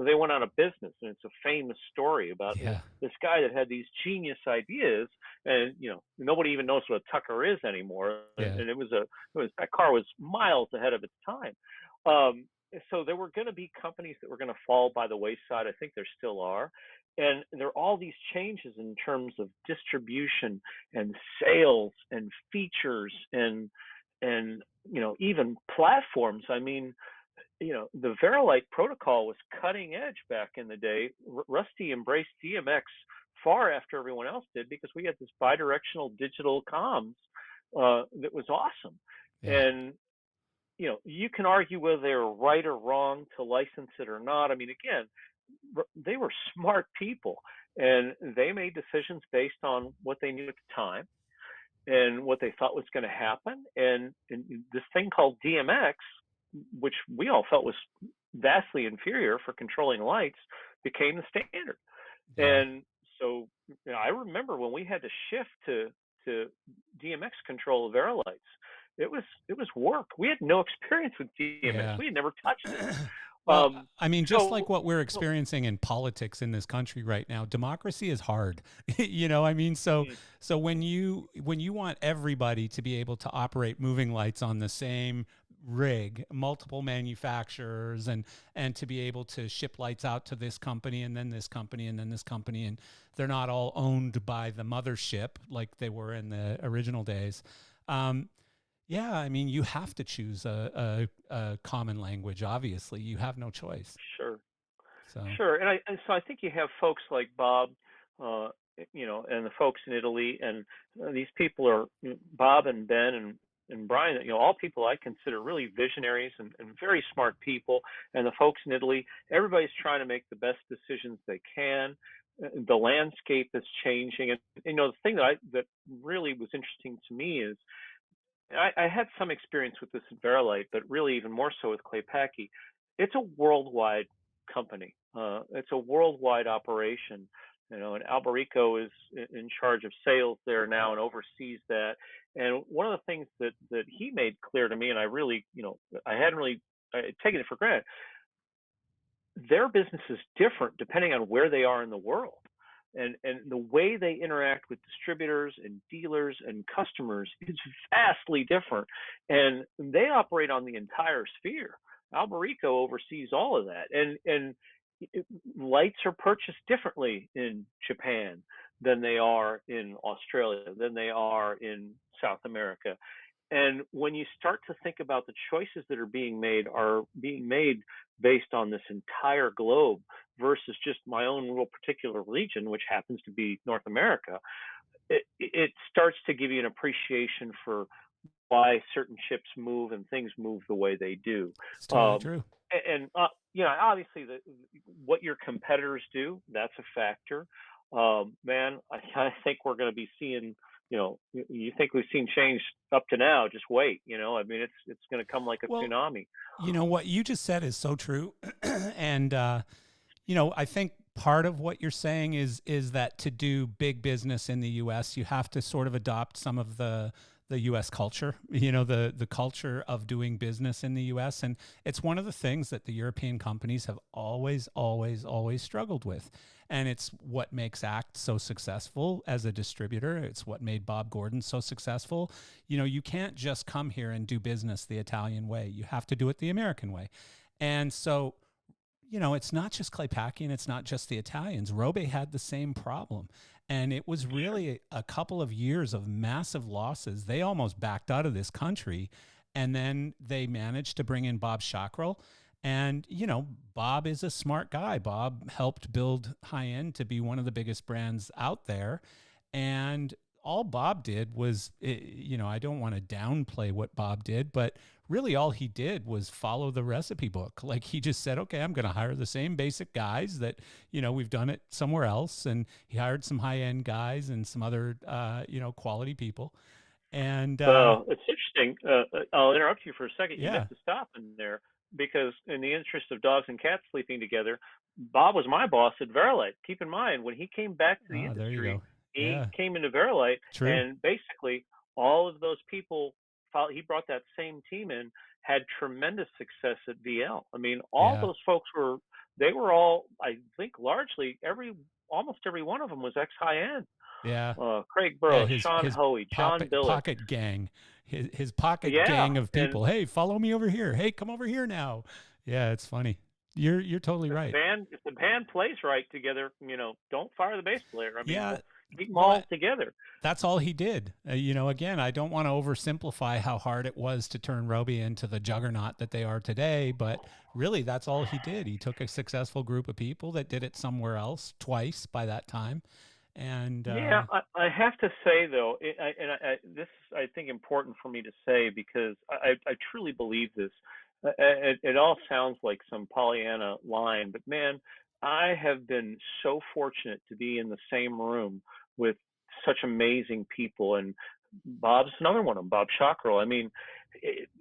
they went out of business, and it's a famous story about
Yeah.
this guy that had these genius ideas, and nobody even knows what a Tucker is anymore,
Yeah.
and that car was miles ahead of its time. Um, so there were going to be companies that were going to fall by the wayside. I think there still are. And there are all these changes in terms of distribution and sales and features and even platforms. I mean, the Verilight protocol was cutting edge back in the day. Rusty embraced DMX far after everyone else did because we had this bidirectional digital comms that was awesome.
Yeah.
And you can argue whether they were right or wrong to license it or not. I mean, again, they were smart people, and they made decisions based on what they knew at the time and what they thought was going to happen. And this thing called DMX, which we all felt was vastly inferior for controlling lights, became the standard.
Yeah.
And so, I remember when we had to shift to DMX control of airlights. It was work. We had no experience with DMX.
Yeah.
We had never touched it.
Well,
Um,
I mean, just like
so,
what we're
so
experiencing in politics in this country right now, democracy is hard. You know, I mean,
mm,
so when you want everybody to be able to operate moving lights on the same rig, multiple manufacturers, and to be able to ship lights out to this company and then this company and then this company, and they're not all owned by the mothership like they were in the original days. Um, yeah, I mean, you have to choose a common language. Obviously, you have no choice.
sure.
So,
Sure, and so I think you have folks like Bob, uh, and the folks in Italy, and these people are Bob and Ben and Brian. All people I consider really visionaries and very smart people. And the folks in Italy, everybody's trying to make the best decisions they can. The landscape is changing, and the thing that really was interesting to me is I had some experience with this at Verilight, but really even more so with Claypaky. It's a worldwide company. It's a worldwide operation. And Alberico is in charge of sales there now and oversees that. And one of the things that he made clear to me, and I really, I hadn't really taken it for granted, their business is different depending on where they are in the world. And the way they interact with distributors and dealers and customers is vastly different. And they operate on the entire sphere. Alberico oversees all of that. And lights are purchased differently in Japan than they are in Australia, than they are in South America. And when you start to think about the choices that are being made based on this entire globe versus just my own little particular region, which happens to be North America, it starts to give you an appreciation for why certain chips move and things move the way they do.
it's totally
Um,
true.
obviously, what your competitors do, that's a factor. Man, I think we're going to be seeing. You think we've seen change up to now? Just wait. I mean, it's going to come like a
Well,
tsunami.
you know what you just said is so true, and I think part of what you're saying is that to do big business in the U.S., you have to sort of adopt some of the U.S. culture, the culture of doing business in the U.S. And it's one of the things that the European companies have always, always, always struggled with. And it's what makes ACT so successful as a distributor. It's what made Bob Gordon so successful. You can't just come here and do business the Italian way. You have to do it the American way. And so it's not just Claypaky and it's not just the Italians. Robe had the same problem. And it was
Sure.
really a couple of years of massive losses. They almost backed out of this country. And then they managed to bring in Bob Schockrell. And, Bob is a smart guy. Bob helped build High End to be one of the biggest brands out there. And all Bob did was, I don't want to downplay what Bob did, but really all he did was follow the recipe book. Like he just said, okay, I'm going to hire the same basic guys that, we've done it somewhere else. And he hired some high end guys and some other, quality people. And
Well, it's interesting. I'll interrupt you for a second. You
yeah,
missed a stop in there because, in the interest of dogs and cats sleeping together, Bob was my boss at Verilight. Keep in mind, when he came back to the
there you
industry,
go.
he
Yeah,
came into Verilight,
true.
and basically all of those people, he brought that same team in, had tremendous success at VL. I mean, all
Yeah,
those folks they were all, I think, largely almost every one of them was ex high end.
yeah.
Craig
Yeah,
Burrows,
his
Sean
his
Hoey, John Billick.
pocket gang, his pocket
Yeah,
gang of
and
people. Hey, follow me over here. Hey, come over here now. Yeah, it's funny. You're totally
if the
right.
band if the band plays right together, don't fire the bass player. I mean,
Yeah,
keep them
well,
all together.
that's all he did. Again, I don't want to oversimplify how hard it was to turn Roby into the juggernaut that they are today, but really, that's all he did. He took a successful group of people that did it somewhere else twice by that time, and
Yeah, I have to say though, this is, I think, important for me to say because I truly believe this. It all sounds like some Pollyanna line, but man, I have been so fortunate to be in the same room with such amazing people, and Bob's another one of them, Bob Schockrell. I mean,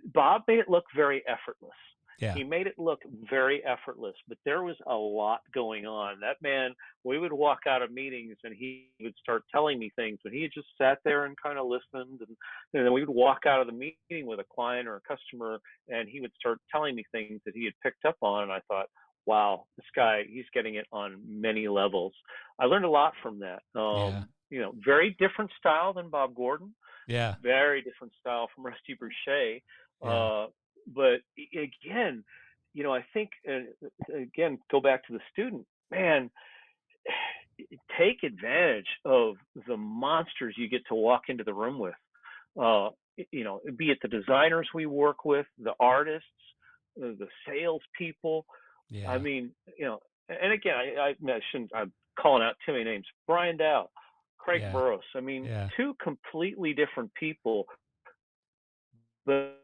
Bob made it look very effortless.
Yeah.
He made it look very effortless, but there was a lot going on. That man, we would walk out of meetings and he would start telling me things when he had just sat there and kind of listened. And then we would walk out of the meeting with a client or a customer and he would start telling me things that he had picked up on. And I thought, wow, this guy, he's getting it on many levels. I learned a lot from that.
Yeah.
Very different style than Bob Gordon,
Yeah.
very different style from Rusty Boucher.
Yeah.
Uh, but again, I think, again, go back to the student, man, take advantage of the monsters you get to walk into the room with. Uh, be it the designers we work with, the artists, the salespeople. I
Yeah.
mean, and again, I shouldn't, I'm calling out too many names. Brian Dow, Craig
Yeah.
Burrows. I mean,
Yeah.
two completely different people, but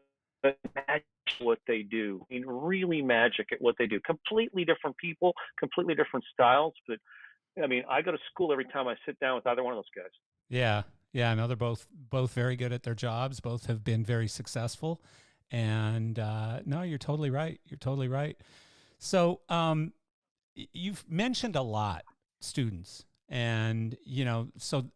magic at what they do. I mean, really magic at what they do. Completely different people, completely different styles. But I mean, I go to school every time I sit down with either one of those guys.
Yeah. Yeah. No, they're both very good at their jobs. Both have been very successful. And no, you're totally right. You're totally right. So you've mentioned a lot students, and so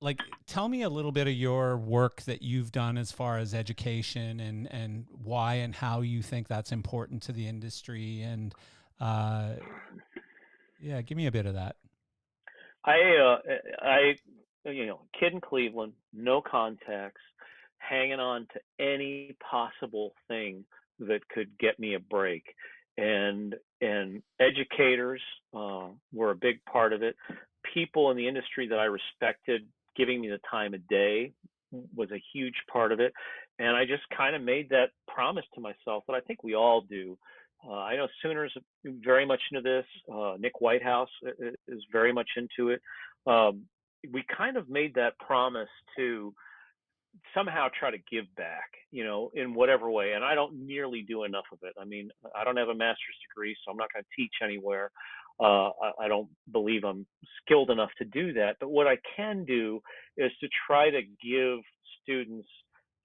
like tell me a little bit of your work that you've done as far as education and why and how you think that's important to the industry and uh, yeah, give me a bit of that.
Kid in Cleveland, no contacts, hanging on to any possible thing that could get me a break, and educators were a big part of it. People in the industry that I respected, giving me the time of day, was a huge part of it, and I just kind of made that promise to myself that I think we all do. I know Sooners very much into this. Nick Whitehouse is very much into it. Um, we kind of made that promise to somehow try to give back, in whatever way. And I don't nearly do enough of it. I mean, I don't have a master's degree, so I'm not going to teach anywhere. I don't believe I'm skilled enough to do that. But what I can do is to try to give students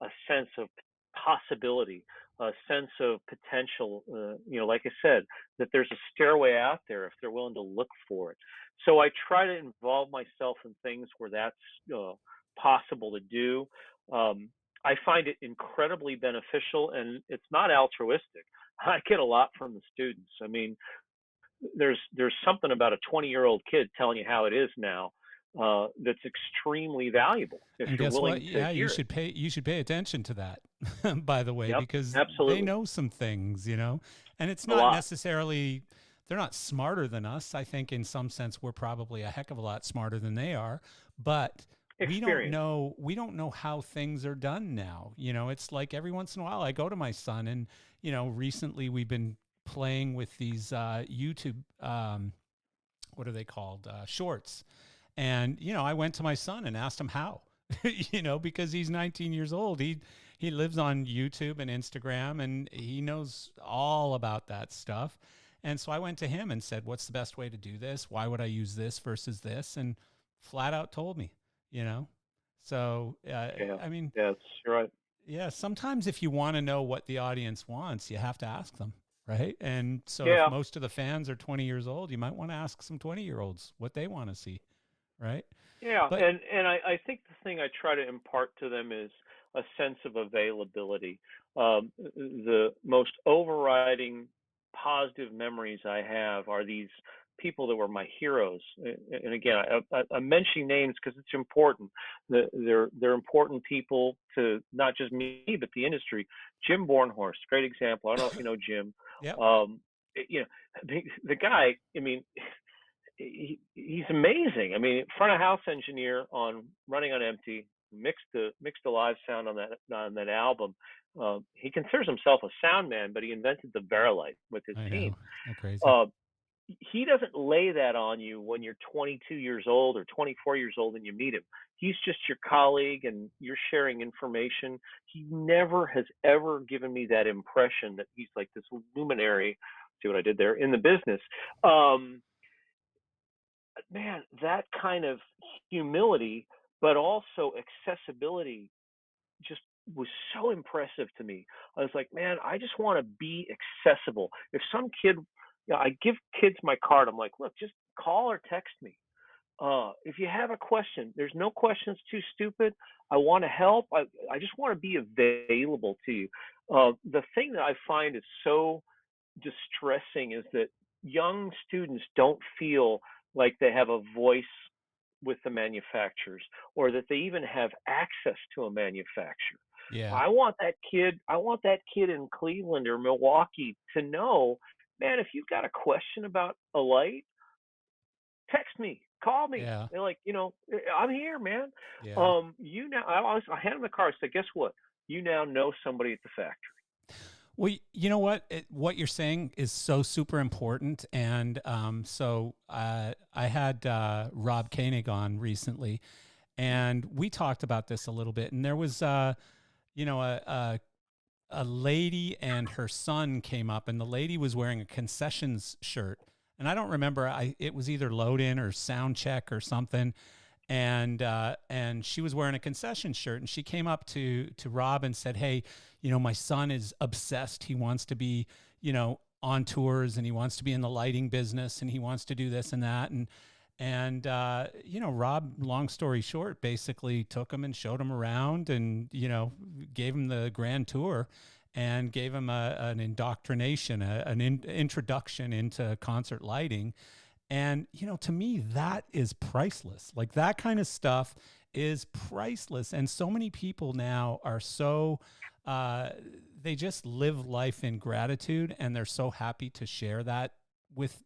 a sense of possibility, a sense of potential. Like I said, that there's a stairway out there if they're willing to look for it. So I try to involve myself in things where that's possible to do. um, I find it incredibly beneficial, and it's not altruistic. I get a lot from the students. I mean, there's something about a 20-year-old kid telling you how it is now that's extremely valuable if
And
you're
guess what?
willing to
Yeah, you
hear it.
should pay attention to that, by the way,
Yep,
because they
absolutely,
know some things, and it's
a
not
lot.
necessarily they're not smarter than us. I think in some sense we're probably a heck of a lot smarter than they are, but
Experience.
we don't know how things are done now. It's like every once in a while I go to my son and, recently we've been playing with these YouTube what are they called? Shorts. And I went to my son and asked him how, because he's 19 years old. He lives on YouTube and Instagram, and he knows all about that stuff. And so I went to him and said, "What's the best way to do this? Why would I use this versus this?" And flat out told me, you know. So
Yeah,
I mean,
yeah, you're right.
yeah. Sometimes if you want to know what the audience wants, you have to ask them. Right. And so if
Yeah,
most of the fans are 20 years old, you might want to ask some 20-year-olds what they want to see. Right.
yeah,
But
and I think the thing I try to impart to them is a sense of availability. The most overriding positive memories I have are these people that were my heroes. And again, I'm mentioning names because it's important. They're important people to not just me but the industry. Jim Bornhorst, great example. I don't know if you know Jim.
yep.
Um, the guy. I mean, he's amazing. I mean, front of house engineer on Running on Empty, mixed the live sound on that album. He considers himself a sound man, but he invented the Verilight with his
I
team.
know. How crazy.
Uh, he doesn't lay that on you when you're 22 years old or 24 years old and you meet him. He's just your colleague and you're sharing information. He never has ever given me that impression that he's like this luminary. See what I did there in the business. Um, Man, that kind of humility, but also accessibility, just was so impressive to me. I was like, man, I just want to be accessible. If some kid, I give kids my card. I'm like, look, just call or text me. If you have a question, there's no questions too stupid. I want to help. I just want to be available to you. The thing that I find is so distressing is that young students don't feel like they have a voice with the manufacturers or that they even have access to a manufacturer.
Yeah.
I want that kid in Cleveland or Milwaukee to know, man, if you've got a question about a light, text me, call me.
Yeah.
They're like, I'm here, man.
Yeah.
I hand them the card. I said, guess what? You now know somebody at the factory.
Well, you know what? What you're saying is so super important. And I had Rob Koenig on recently, and we talked about this a little bit. And there was, you know, a lady and her son came up, and the lady was wearing a concessions shirt. And I don't remember, it was either load in or sound check or something. And she was wearing a concession shirt, and she came up to Rob and said, "Hey, my son is obsessed. He wants to be, on tours, and he wants to be in the lighting business, and he wants to do this and that." And Rob, long story short, basically took him and showed him around, and gave him the grand tour, and gave him an indoctrination, an introduction into concert lighting. And, to me, that is priceless. Like, that kind of stuff is priceless. And so many people now are so, they just live life in gratitude, and they're so happy to share that with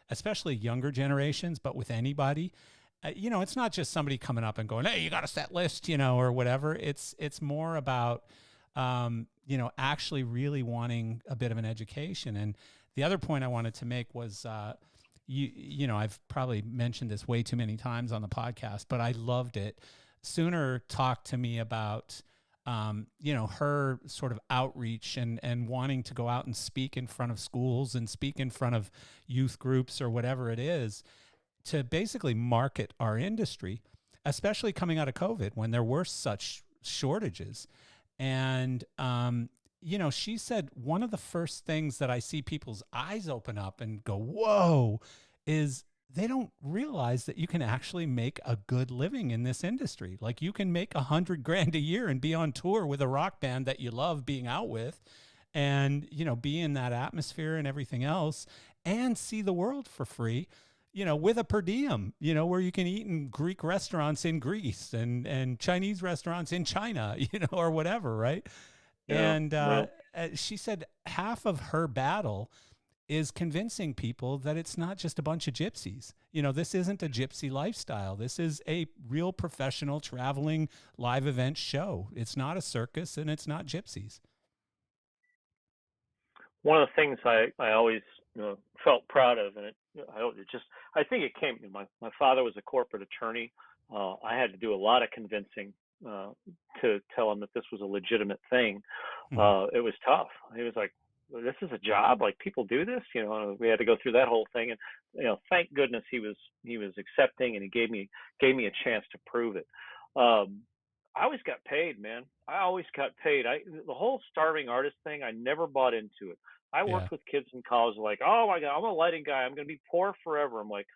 especially younger generations, but with anybody. It's not just somebody coming up and going, "Hey, you got a set list," or whatever. It's more about, actually really wanting a bit of an education. And the other point I wanted to make was, I've probably mentioned this way too many times on the podcast, but I loved it. Sooner talked to me about, her sort of outreach and wanting to go out and speak in front of schools and speak in front of youth groups or whatever it is, to basically market our industry, especially coming out of COVID when there were such shortages. And, she said one of the first things that I see people's eyes open up and go, whoa, is they don't realize that you can actually make a good living in this industry. Like, you can make $100,000 a year and be on tour with a rock band that you love being out with, and, be in that atmosphere and everything else, and see the world for free, with a per diem, where you can eat in Greek restaurants in Greece and Chinese restaurants in China, or whatever. Right.
Yeah.
And
Well,
she said half of her battle is convincing people that it's not just a bunch of gypsies. This isn't a gypsy lifestyle. This is a real professional traveling live event show. It's not a circus, and it's not gypsies.
one of the things I always felt proud of, and I think it came. My father was a corporate attorney. I had to do a lot of convincing uh, to tell him that this was a legitimate thing.
Mm-hmm.
It was tough. He was like, "This is a job. Like, people do this." And we had to go through that whole thing. And thank goodness he was accepting, and he gave me a chance to prove it. Um, I always got paid, man. I always got paid. The whole starving artist thing, I never bought into it. I
Yeah.
worked with kids in college like, "Oh my God, I'm a lighting guy. I'm going to be poor forever." I'm like,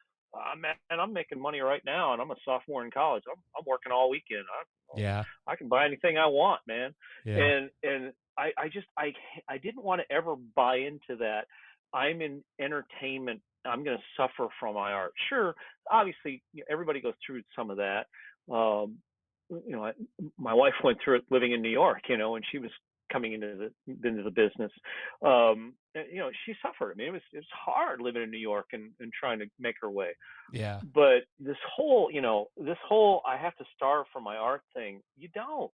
man, I'm making money right now, and I'm a sophomore in college. I'm working all weekend.
Yeah.
I can buy anything I want, man.
Yeah.
And I didn't want to ever buy into that. I'm in entertainment. I'm going to suffer from my art. Sure, obviously, everybody goes through some of that. Um, you know, I, my wife went through it living in New York, and she was coming into the business. She suffered. I mean, it was hard living in New York and trying to make her way.
Yeah.
But this whole I have to starve for my art thing, you don't.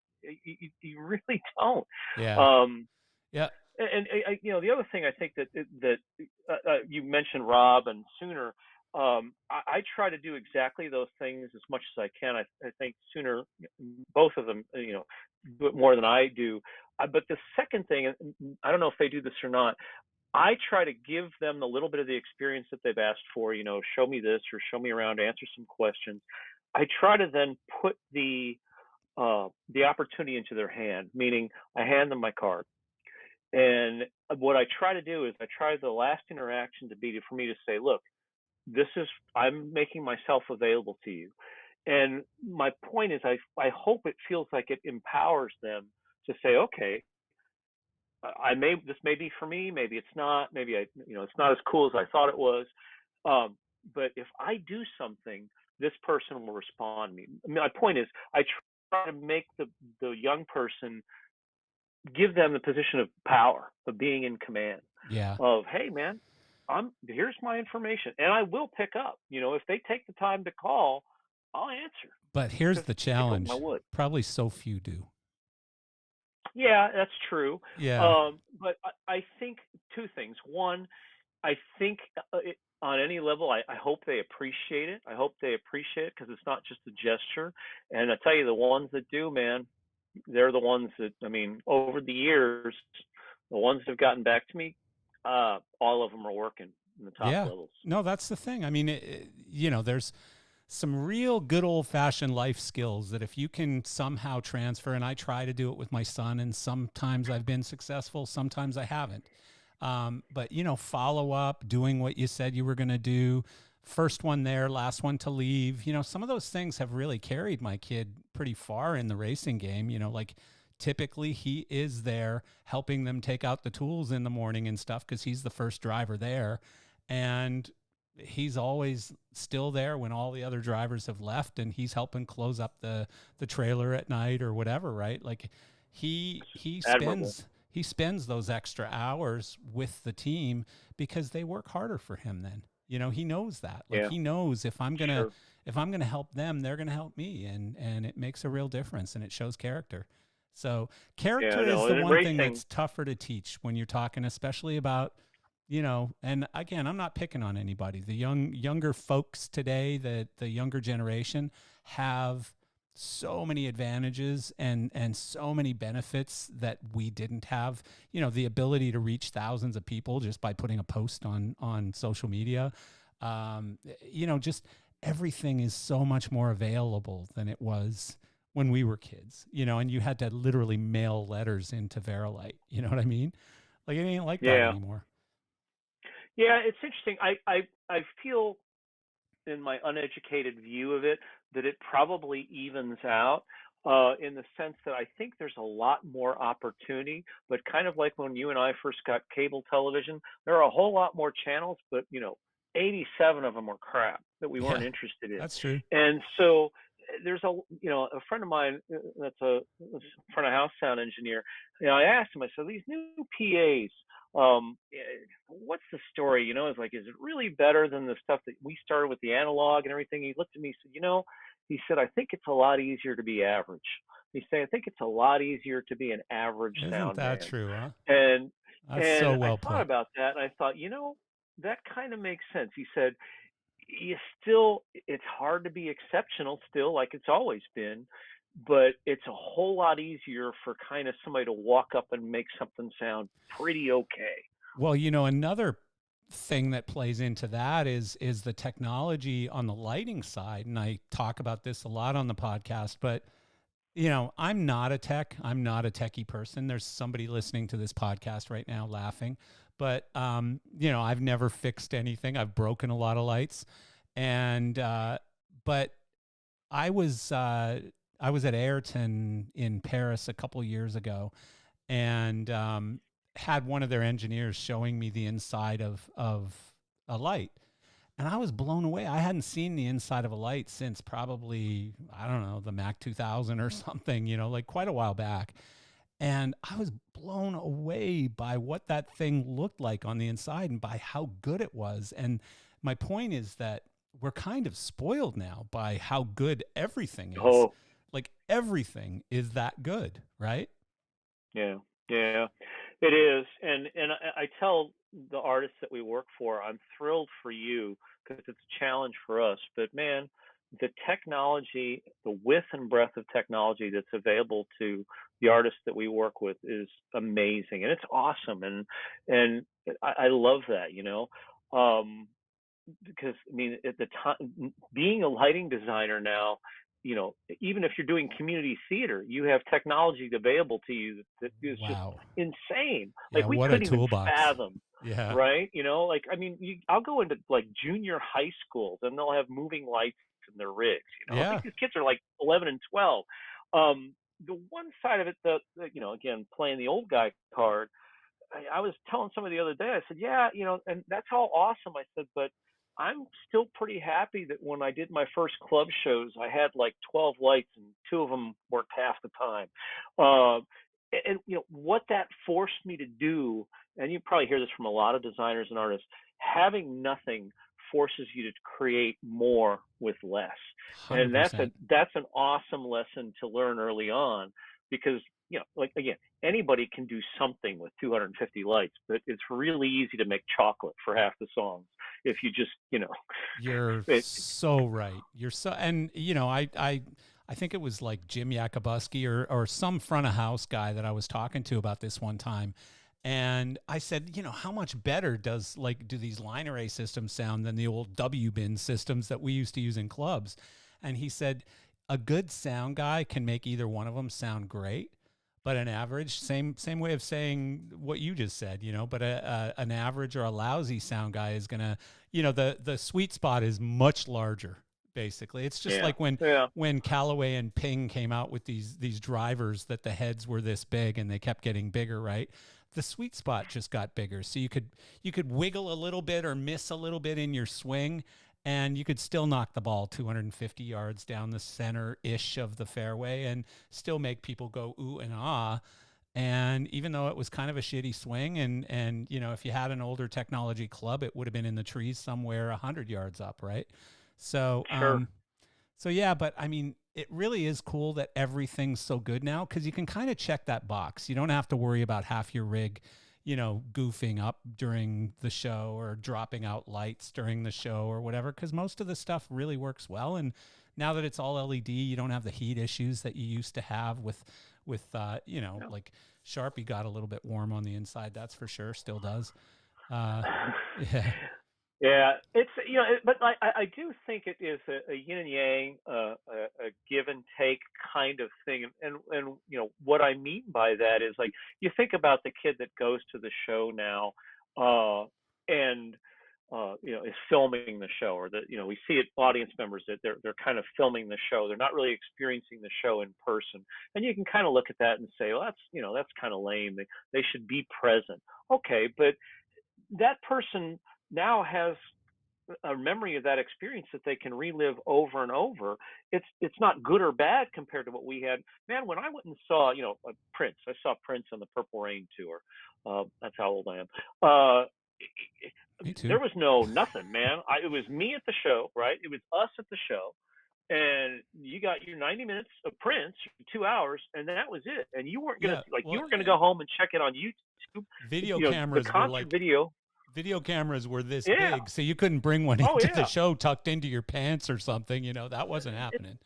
You really don't.
Yeah.
Um,
Yeah.
the other thing I think that you mentioned Rob and Sooner. I try to do exactly those things as much as I can. I think Sooner, both of them, do it more than I do. But the second thing, and I don't know if they do this or not. I try to give them the little bit of the experience that they've asked for. Show me this or show me around, answer some questions. I try to then put the the opportunity into their hand, meaning I hand them my card. And what I try to do is I try the last interaction to be for me to say, look, this is, I'm making myself available to you. And my point is, I hope it feels like it empowers them to say, okay, I may, this may be for me, maybe it's not, maybe I, it's not as cool as I thought it was. Um, but if I do something, this person will respond to me. My point is, I try to make the young person, give them the position of power, of being in command,
Yeah.
of, hey man, here's my information, and I will pick up. If they take the time to call, I'll answer
But here's
because
the
they told them I
challenge.
would.
Probably so few do.
Yeah, that's true.
Yeah.
But I think two things. One, I think on any level, I hope they appreciate it. I hope they appreciate it because it's not just a gesture. And I tell you, the ones that do, man, they're the ones that, I mean, over the years, the ones that have gotten back to me, all of them are working in the top
Yeah.
levels.
No, that's the thing. I mean, there's some real good old fashioned life skills that if you can somehow transfer, and I try to do it with my son, and sometimes I've been successful, sometimes I haven't. But follow up, doing what you said you were going to do, first one there, last one to leave. Some of those things have really carried my kid pretty far in the racing game. Like typically he is there helping them take out the tools in the morning and stuff because he's the first driver there, and he's always still there when all the other drivers have left, and he's helping close up the trailer at night or whatever, right? Like he
Admirable.
spends those extra hours with the team because they work harder for him then. He knows that. Like
Yeah,
he knows
sure.
if I'm gonna help them, they're gonna help me, and it makes a real difference and it shows character. So
Yeah,
character is
no,
the
and in
one thing
racing,
that's tougher to teach when you're talking, especially about, and again, I'm not picking on anybody. The younger folks today, the younger generation have so many advantages and so many benefits that we didn't have. The ability to reach thousands of people just by putting a post on social media. Just everything is so much more available than it was when we were kids. And you had to literally mail letters into Verilight. You know what I mean? Like it ain't like that
yeah,
anymore.
yeah, it's interesting. I feel in my uneducated view of it that it probably evens out in the sense that I think there's a lot more opportunity, but kind of like when you and I first got cable television, there are a whole lot more channels, but 87 of them were crap that we weren't
Yeah,
interested in.
that's true.
And so there's a friend of mine that's a front of house sound engineer. I asked him, I said, these new PAs, what's the story? It's like, is it really better than the stuff that we started with the analog and everything? He looked at me and said, he said, I think it's a lot easier to be average. He said, I think it's a lot easier to be an average
Isn't
sound
that
man.
true, huh?
And
That's so
and I
well
thought
put.
about that and I thought, that kind of makes sense. He said, you still, it's hard to be exceptional still, like it's always been, but it's a whole lot easier for kind of somebody to walk up and make something sound pretty okay.
Well, another thing that plays into that is the technology on the lighting side, and I talk about this a lot on the podcast, but I'm not a tech. I'm not a techie person. There's somebody listening to this podcast right now laughing, but I've never fixed anything. I've broken a lot of lights, and but I was uh, I was at Ayrton in Paris a couple years ago, and had one of their engineers showing me the inside of a light, and I was blown away. I hadn't seen the inside of a light since probably, I don't know, the Mac 2000 or something, like quite a while back. And I was blown away by what that thing looked like on the inside and by how good it was. And my point is that we're kind of spoiled now by how good everything is.
Oh,
Like everything is that good, right?
yeah, yeah, it is. And I tell the artists that we work for, I'm thrilled for you because it's a challenge for us. But man, the technology, the width and breadth of technology that's available to the artists that we work with is amazing, and it's awesome. And I love that, because I mean, at the time, being a lighting designer now. even if you're doing community theater, you have technology available to you that is just
Wow.
insane.
Yeah,
Like we
what a
couldn't even
toolbox.
fathom,
Yeah.
right? Like I mean, I'll go into like junior high schools and they'll have moving lights in their rigs. Like
Yeah.
these kids are like 11 and 12. The one side of it, again, playing the old guy card, I was telling somebody the other day, I said, yeah, and that's all awesome. I said, but I'm still pretty happy that when I did my first club shows, I had like 12 lights and two of them worked half the time. Uh, and what that forced me to do, and you probably hear this from a lot of designers and artists, having nothing forces you to create more with less. And that's a
100%.
that's an awesome lesson to learn early on because like again, anybody can do something with 250 lights, but it's really easy to make chocolate for half the songs if you just,
You're
it,
so right. You're so, and I think it was like Jim Yakubuski or some front of house guy that I was talking to about this one time. And I said, how much better do these line array systems sound than the old W bin systems that we used to use in clubs? And he said, a good sound guy can make either one of them sound great, but an average, same way of saying what you just said, but an average or a lousy sound guy is gonna, the sweet spot is much larger. Basically, it's just
yeah,
like when
yeah,
Callaway and Ping came out with these drivers that the heads were this big and they kept getting bigger, right? The sweet spot just got bigger, so you could wiggle a little bit or miss a little bit in your swing, and you could still knock the ball 250 yards down the center ish of the fairway and still make people go ooh and ah. And even though it was kind of a shitty swing, and if you had an older technology club, it would have been in the trees somewhere 100 yards up, right? So
sure.
so yeah, but I mean, it really is cool that everything's so good now because you can kind of check that box. You don't have to worry about half your rig, goofing up during the show or dropping out lights during the show or whatever, because most of the stuff really works well. And now that it's all LED, you don't have the heat issues that you used to have
Yeah.
like Sharpie got a little bit warm on the inside. That's for sure. Still does. Uh, yeah.
Yeah, it's but I do think it is a yin and yang, a give and take kind of thing, and what I mean by that is like you think about the kid that goes to the show now, and is filming the show, or that we see it audience members that they're kind of filming the show, they're not really experiencing the show in person, and you can kind of look at that and say, well, that's kind of lame. They should be present, okay, but that person now has a memory of that experience that they can relive over and over. It's not good or bad compared to what we had. Man, when I went and saw, Prince, I saw Prince on the Purple Rain tour. That's how old I am.
Me
There
too.
was no nothing, man. It was me at the show, right? It was us at the show, and you got your 90 minutes of Prince, 2 hours, and that was it. And you weren't gonna
Yeah.
like you
Well,
were gonna go home and check it on YouTube.
video
The
cameras were
concert
like
video.
video cameras were this
Yeah.
big, so you couldn't bring one
Oh
into the
yeah.
show tucked into your pants or something. That wasn't
It's
happening.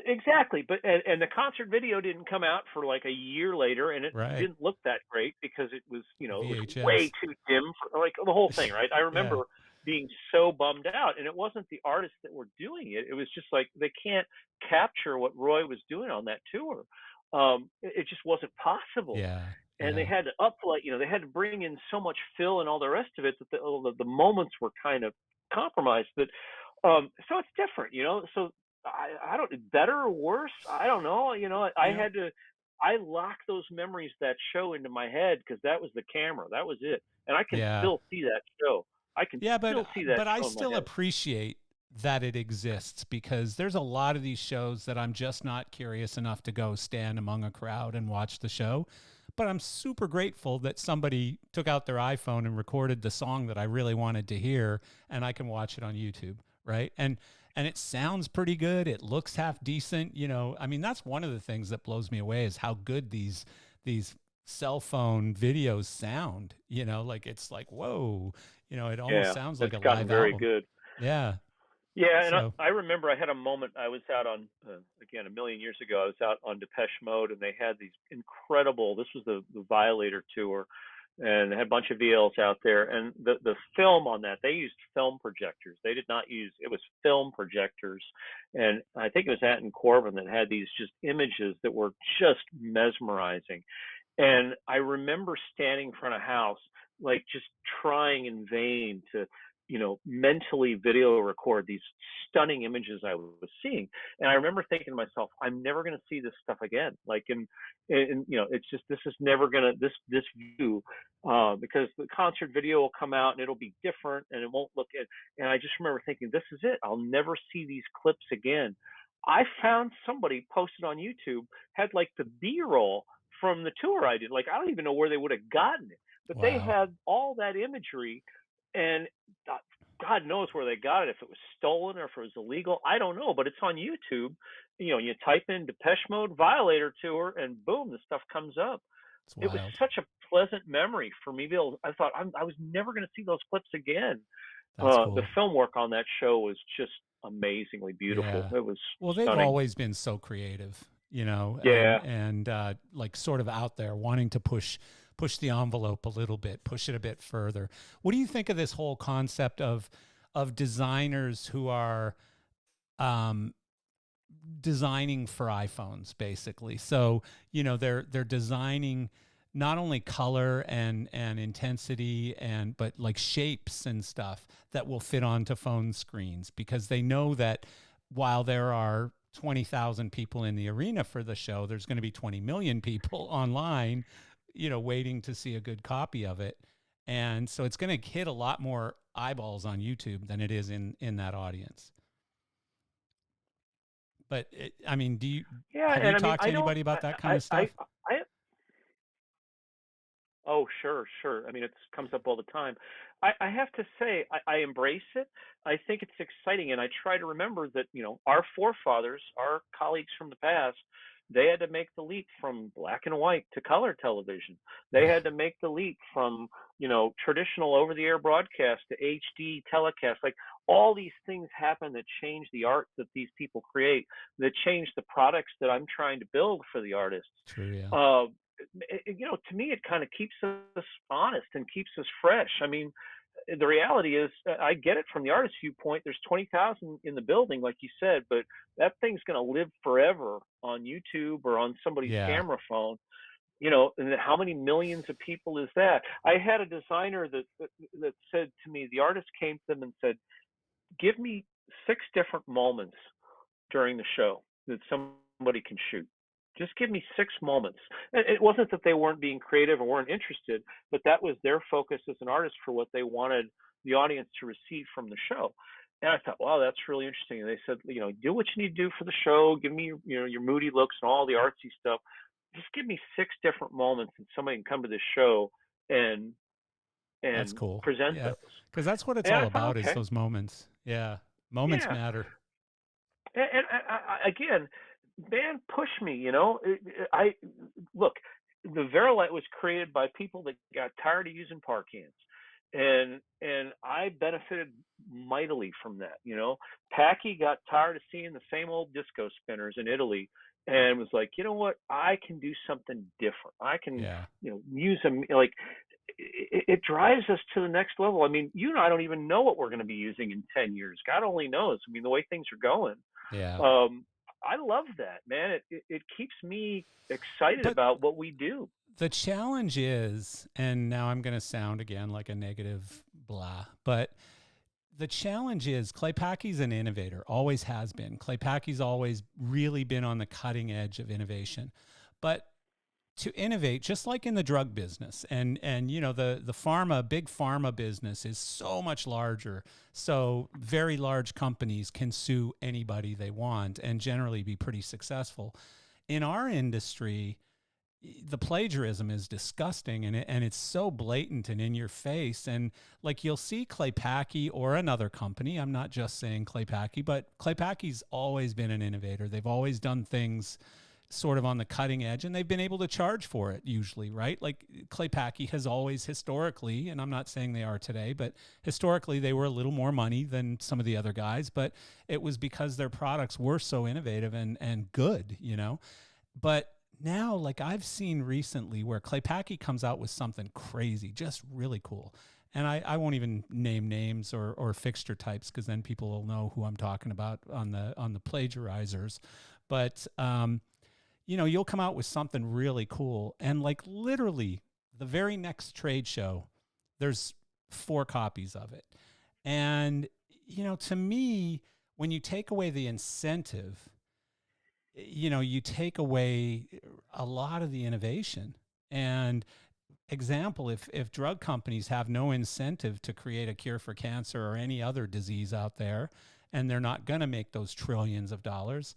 exactly, but and the concert video didn't come out for like a year later, and it
Right.
didn't look that great because it was way
VHS.
too dim for like the whole thing, right? I
Yeah.
remember being so bummed out, and it wasn't the artists that were doing it. It was just like they can't capture what Roy was doing on that tour. It just wasn't possible,
Yeah.
and they
Yeah.
had to uplight. They had to bring in so much fill and all the rest of it that the moments were kind of compromised. But so it's different. So I don't better or worse. I don't know. I
You know,
had to. I locked those memories of that show into my head because that was the camera. That was it, and I can
yeah.
still see that show. I can
Yeah,
still see that
I
show in my
still
head.
appreciate that it exists because there's a lot of these shows that I'm just not curious enough to go stand among a crowd and watch the show. But I'm super grateful that somebody took out their iPhone and recorded the song that I really wanted to hear and I can watch it on YouTube, right? And it sounds pretty good. It looks half decent, I mean, that's one of the things that blows me away is how good these cell phone videos sound, like it's like, whoa, it almost
Yeah,
sounds like
it's
a
gotten
live
very
album.
good.
Yeah.
Yeah, and
So,
I remember I had a moment. I was out on again a million years ago. I was out on Depeche Mode, and they had these incredible. This was the Violator tour, and they had a bunch of VLs out there. And the film on that, they used film projectors. They did not use, it was film projectors. And I think it was that in Corbin that had these just images that were just mesmerizing. And I remember standing in front of house, like just trying in vain to, mentally video record these stunning images I was seeing. And I remember thinking to myself, I'm never going to see this stuff again. Like, it's just, this is never going to, this view, because the concert video will come out and it'll be different and it won't look at, and I just remember thinking, this is it. I'll never see these clips again. I found somebody posted on YouTube, had like the B-roll from the tour I did. Like, I don't even know where they would have gotten it, but they
Wow.
had all that imagery, and God knows where they got it. If it was stolen or if it was illegal, I don't know. But it's on YouTube. You type in Depeche Mode Violator tour, and boom, the stuff comes up.
It's
It was
wild.
such a pleasant memory for me. I thought I was never going to see those clips again.
That's
The
cool.
film work on that show was just amazingly beautiful.
Yeah.
It was
Well, they've
stunning.
always been so creative,
Yeah.
and like sort of out there wanting to push the envelope a little bit, push it a bit further. What do you think of this whole concept of designers who are um, designing for iPhones, basically? So they're designing not only color and intensity but like shapes and stuff that will fit onto phone screens, because they know that while there are 20,000 people in the arena for the show, there's going to be 20 million people online, waiting to see a good copy of it. And so it's going to hit a lot more eyeballs on YouTube than it is in that audience. But I mean,
Yeah,
have you
and I mean,
talked to anybody about that kind of stuff?
I oh, sure, sure. I mean, it comes up all the time. I have to say, I embrace it. I think it's exciting, and I try to remember that, our forefathers, our colleagues from the past, they had to make the leap from black and white to color television. They
Yeah,
had to make the leap from, traditional over-the-air broadcast to HD telecast. Like, all these things happen that change the art that these people create, that change the products that I'm trying to build for the artists.
true. Yeah,
uh, to me, it kind of keeps us honest and keeps us fresh. I mean, the reality is, I get it from the artist's viewpoint. There's 20,000 in the building, like you said, but that thing's going to live forever on YouTube or on somebody's
yeah,
camera phone. And how many millions of people is that? I had a designer that said to me, the artist came to them and said, "Give me 6 different moments during the show that somebody can shoot. Just give me 6 moments." And it wasn't that they weren't being creative or weren't interested, but that was their focus as an artist for what they wanted the audience to receive from the show. And I thought, wow, that's really interesting. And they said, do what you need to do for the show. Give me, your moody looks and all the artsy stuff. Just give me 6 different moments, and somebody can come to this show and
that's
and
cool.
present
Yeah,
those.
because that's what it's
And
all
I thought,
about, is
okay,
those moments. Yeah, moments
yeah.
matter.
And again, man, push me. I look. The Verilight was created by people that got tired of using park hands, and I benefited mightily from that. Packy got tired of seeing the same old disco spinners in Italy, and was like, you know what? I can do something different. I can,
Yeah,
use them. Like, it drives us to the next level. I mean, you and I don't even know what we're going to be using in 10 years. God only knows. I mean, the way things are going.
yeah.
Um, I love that, man. It keeps me excited
But
about what we do.
the challenge is, and now I'm going to sound again like a negative blah, but the challenge is Clay Packey's an innovator, always has been. Clay Packey's always really been on the cutting edge of innovation. But to innovate, just like in the drug business, and the big pharma business is so much larger. So very large companies can sue anybody they want and generally be pretty successful. In our industry, the plagiarism is disgusting, and it's so blatant and in your face. And like, you'll see Clay Packey or another company, I'm not just saying Clay Packey, but Clay Packey's always been an innovator. They've always done things sort of on the cutting edge, and they've been able to charge for it usually, right? Like, Clay Packey has always historically, and I'm not saying they are today, but historically they were a little more money than some of the other guys, but it was because their products were so innovative and good. But now, like I've seen recently where Claypaky comes out with something crazy, just really cool. And I won't even name names or fixture types because then people will know who I'm talking about on the plagiarizers. But you'll come out with something really cool, and like literally the very next trade show, there's 4 copies of it. And to me, when you take away the incentive, you take away a lot of the innovation. And example, if drug companies have no incentive to create a cure for cancer or any other disease out there, and they're not going to make those trillions of dollars,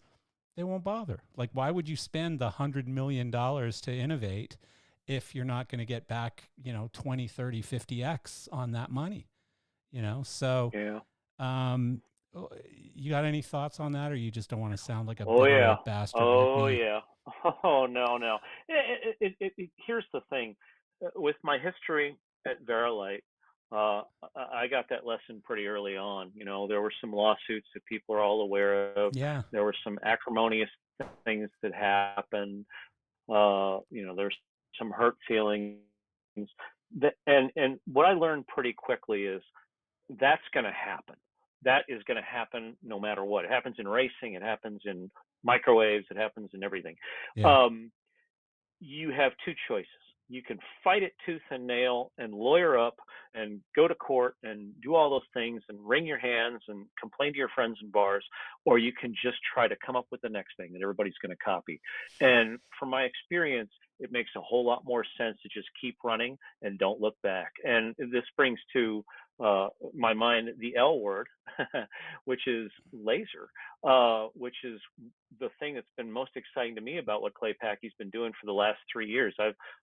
they won't bother. Like, why would you spend the $100 million to innovate if you're not going to get back 20, 30, 50x on that money? So
Yeah.
um, you got any thoughts on that, or you just don't want to sound like a
Oh
bitter
yeah.
old bastard like
Oh
me?
yeah. Oh no, no. Here's the thing. With my history at Verilight, I got that lesson pretty early on. There were some lawsuits that people are all aware of.
Yeah.
There were some acrimonious things that happened. There's some hurt feelings. And what I learned pretty quickly is that's going to happen. That is going to happen no matter what. It happens in racing. It happens in microwaves. It happens in everything.
Yeah.
Um, you have two choices. You can fight it tooth and nail and lawyer up and go to court and do all those things and wring your hands and complain to your friends in bars, or you can just try to come up with the next thing that everybody's going to copy. And from my experience, it makes a whole lot more sense to just keep running and don't look back. And this brings to my mind the L word, which is laser, which is the thing that's been most exciting to me about what Claypacky's been doing for the last 3 years.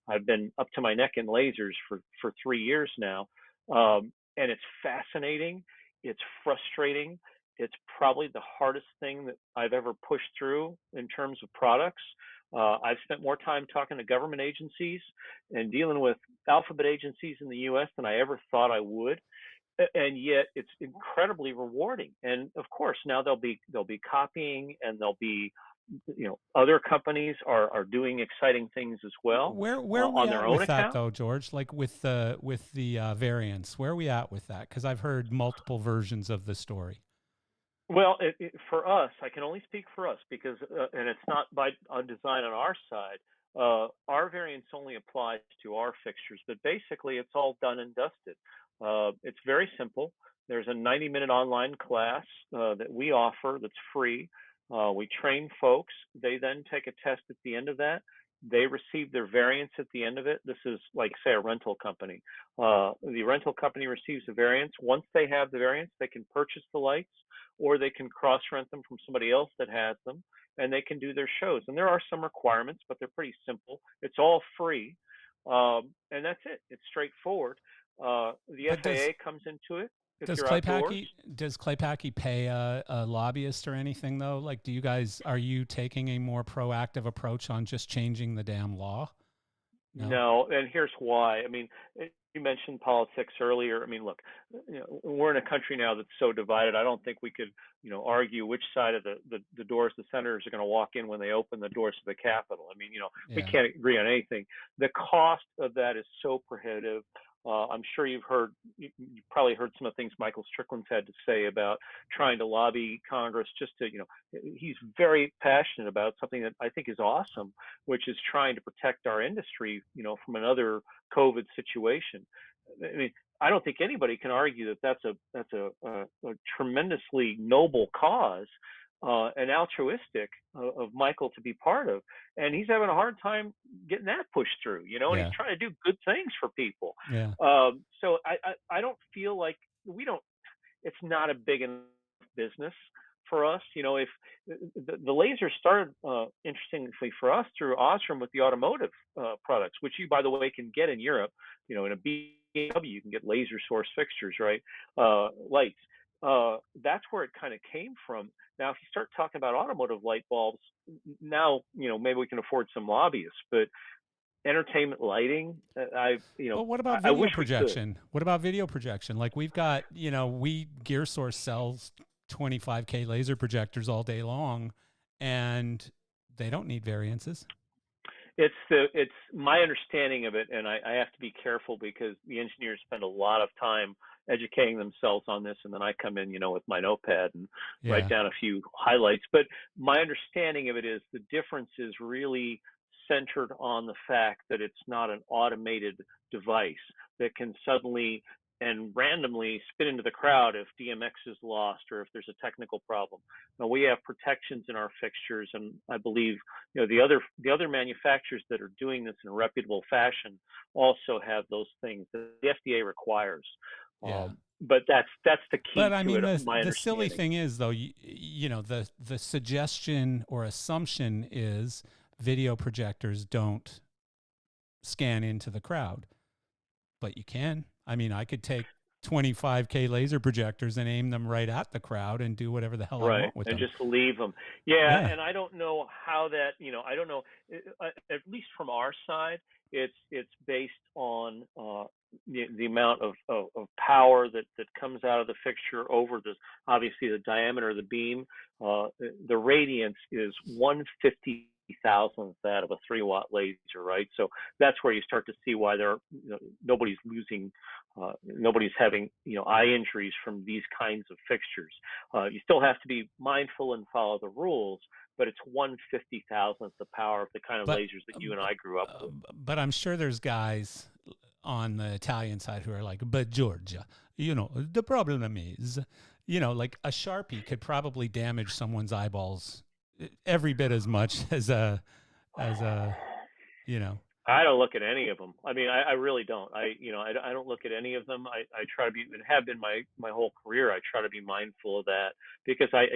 I've been up to my neck in lasers for 3 years now, and it's fascinating. It's frustrating. It's probably the hardest thing that I've ever pushed through in terms of products. I've spent more time talking to government agencies and dealing with alphabet agencies in the U.S. than I ever thought I would, and yet it's incredibly rewarding. And of course, now they'll be copying, and there'll be other companies are doing exciting things as well
Where are we
on their
at
own
with that
account.
though, George? Like with the variants, where are we at with that? Because I've heard multiple versions of the story.
Well, for us, I can only speak for us because, and it's not by design on our side. Our variance only applies to our fixtures, but basically, it's all done and dusted. It's very simple. There's a 90-minute online class that we offer that's free. We train folks. They then take a test at the end of that. They receive their variance at the end of it. This is like, say, a rental company. The rental company receives the variance. Once they have the variance, they can purchase the lights, or they can cross rent them from somebody else that has them, and they can do their shows. And there are some requirements, but they're pretty simple. It's all free, and that's it. It's straightforward. The
But
FAA comes into it if
does
you're outdoors.
Claypaky pay a lobbyist or anything though? Like, are you taking a more proactive approach on just changing the damn law? No.
No, and here's why. I mean, you mentioned politics earlier. I mean, look, we're in a country now that's so divided. I don't think we could, argue which side of the doors the senators are going to walk in when they open the doors to the Capitol. I mean, we
Yeah.
can't agree on anything. The cost of that is so prohibitive. I'm sure you probably heard some of the things Michael Strickland's had to say about trying to lobby Congress just to, he's very passionate about something that I think is awesome, which is trying to protect our industry, from another COVID situation. I mean, I don't think anybody can argue that that's a tremendously noble cause, and altruistic of Michael to be part of, and he's having a hard time getting that pushed through, and he's
Yeah.
trying to do good things for people.
Yeah.
So I don't feel like we don't. It's not a big enough business for us. If the laser started, interestingly for us, through Osram with the automotive products, which you, by the way, can get in Europe. In a BMW, you can get laser source fixtures, right? Lights. That's where it kind of came from. Now, if you start talking about automotive light bulbs, now maybe we can afford some lobbyists, but entertainment lighting,
But what about
I wish
video
we could.
projection? What about video projection? Like we've got, we Gear Source sells 25K laser projectors all day long, and they don't need variances.
it's my understanding of it, and I have to be careful because the engineers spend a lot of time educating themselves on this, and then I come in, with my notepad and write
Yeah.
down a few highlights. But my understanding of it is the difference is really centered on the fact that it's not an automated device that can suddenly and randomly spit into the crowd if DMX is lost or if there's a technical problem. Now we have protections in our fixtures, and I believe the other manufacturers that are doing this in a reputable fashion also have those things that the FDA requires.
Yeah.
But that's the
But
key
I
to
mean,
it,
the
my
the silly
understanding.
thing is, though, the suggestion or assumption is video projectors don't scan into the crowd, but you can. I mean, I could take 25K laser projectors and aim them right at the crowd and do whatever the hell I
Right,
want with
and
them.
just leave them. Yeah,
Yeah.
and I don't know how that, I don't know. At least from our side, it's based on the amount of power that comes out of the fixture over the obviously the diameter of the beam. The radiance is 1/50,000th that of a 3-watt laser, right? So that's where you start to see why nobody's losing, nobody's having eye injuries from these kinds of fixtures. You still have to be mindful and follow the rules, but it's 1/50,000th the power of the kind of
But
lasers that you and I grew up with.
but I'm sure there's guys on the Italian side who are like, but Georgia, the problem is, like a Sharpie could probably damage someone's eyeballs every bit as much as a, you know,
I don't look at any of them. I mean, I really don't. I don't look at any of them. I try to be, and have been my whole career. I try to be mindful of that because I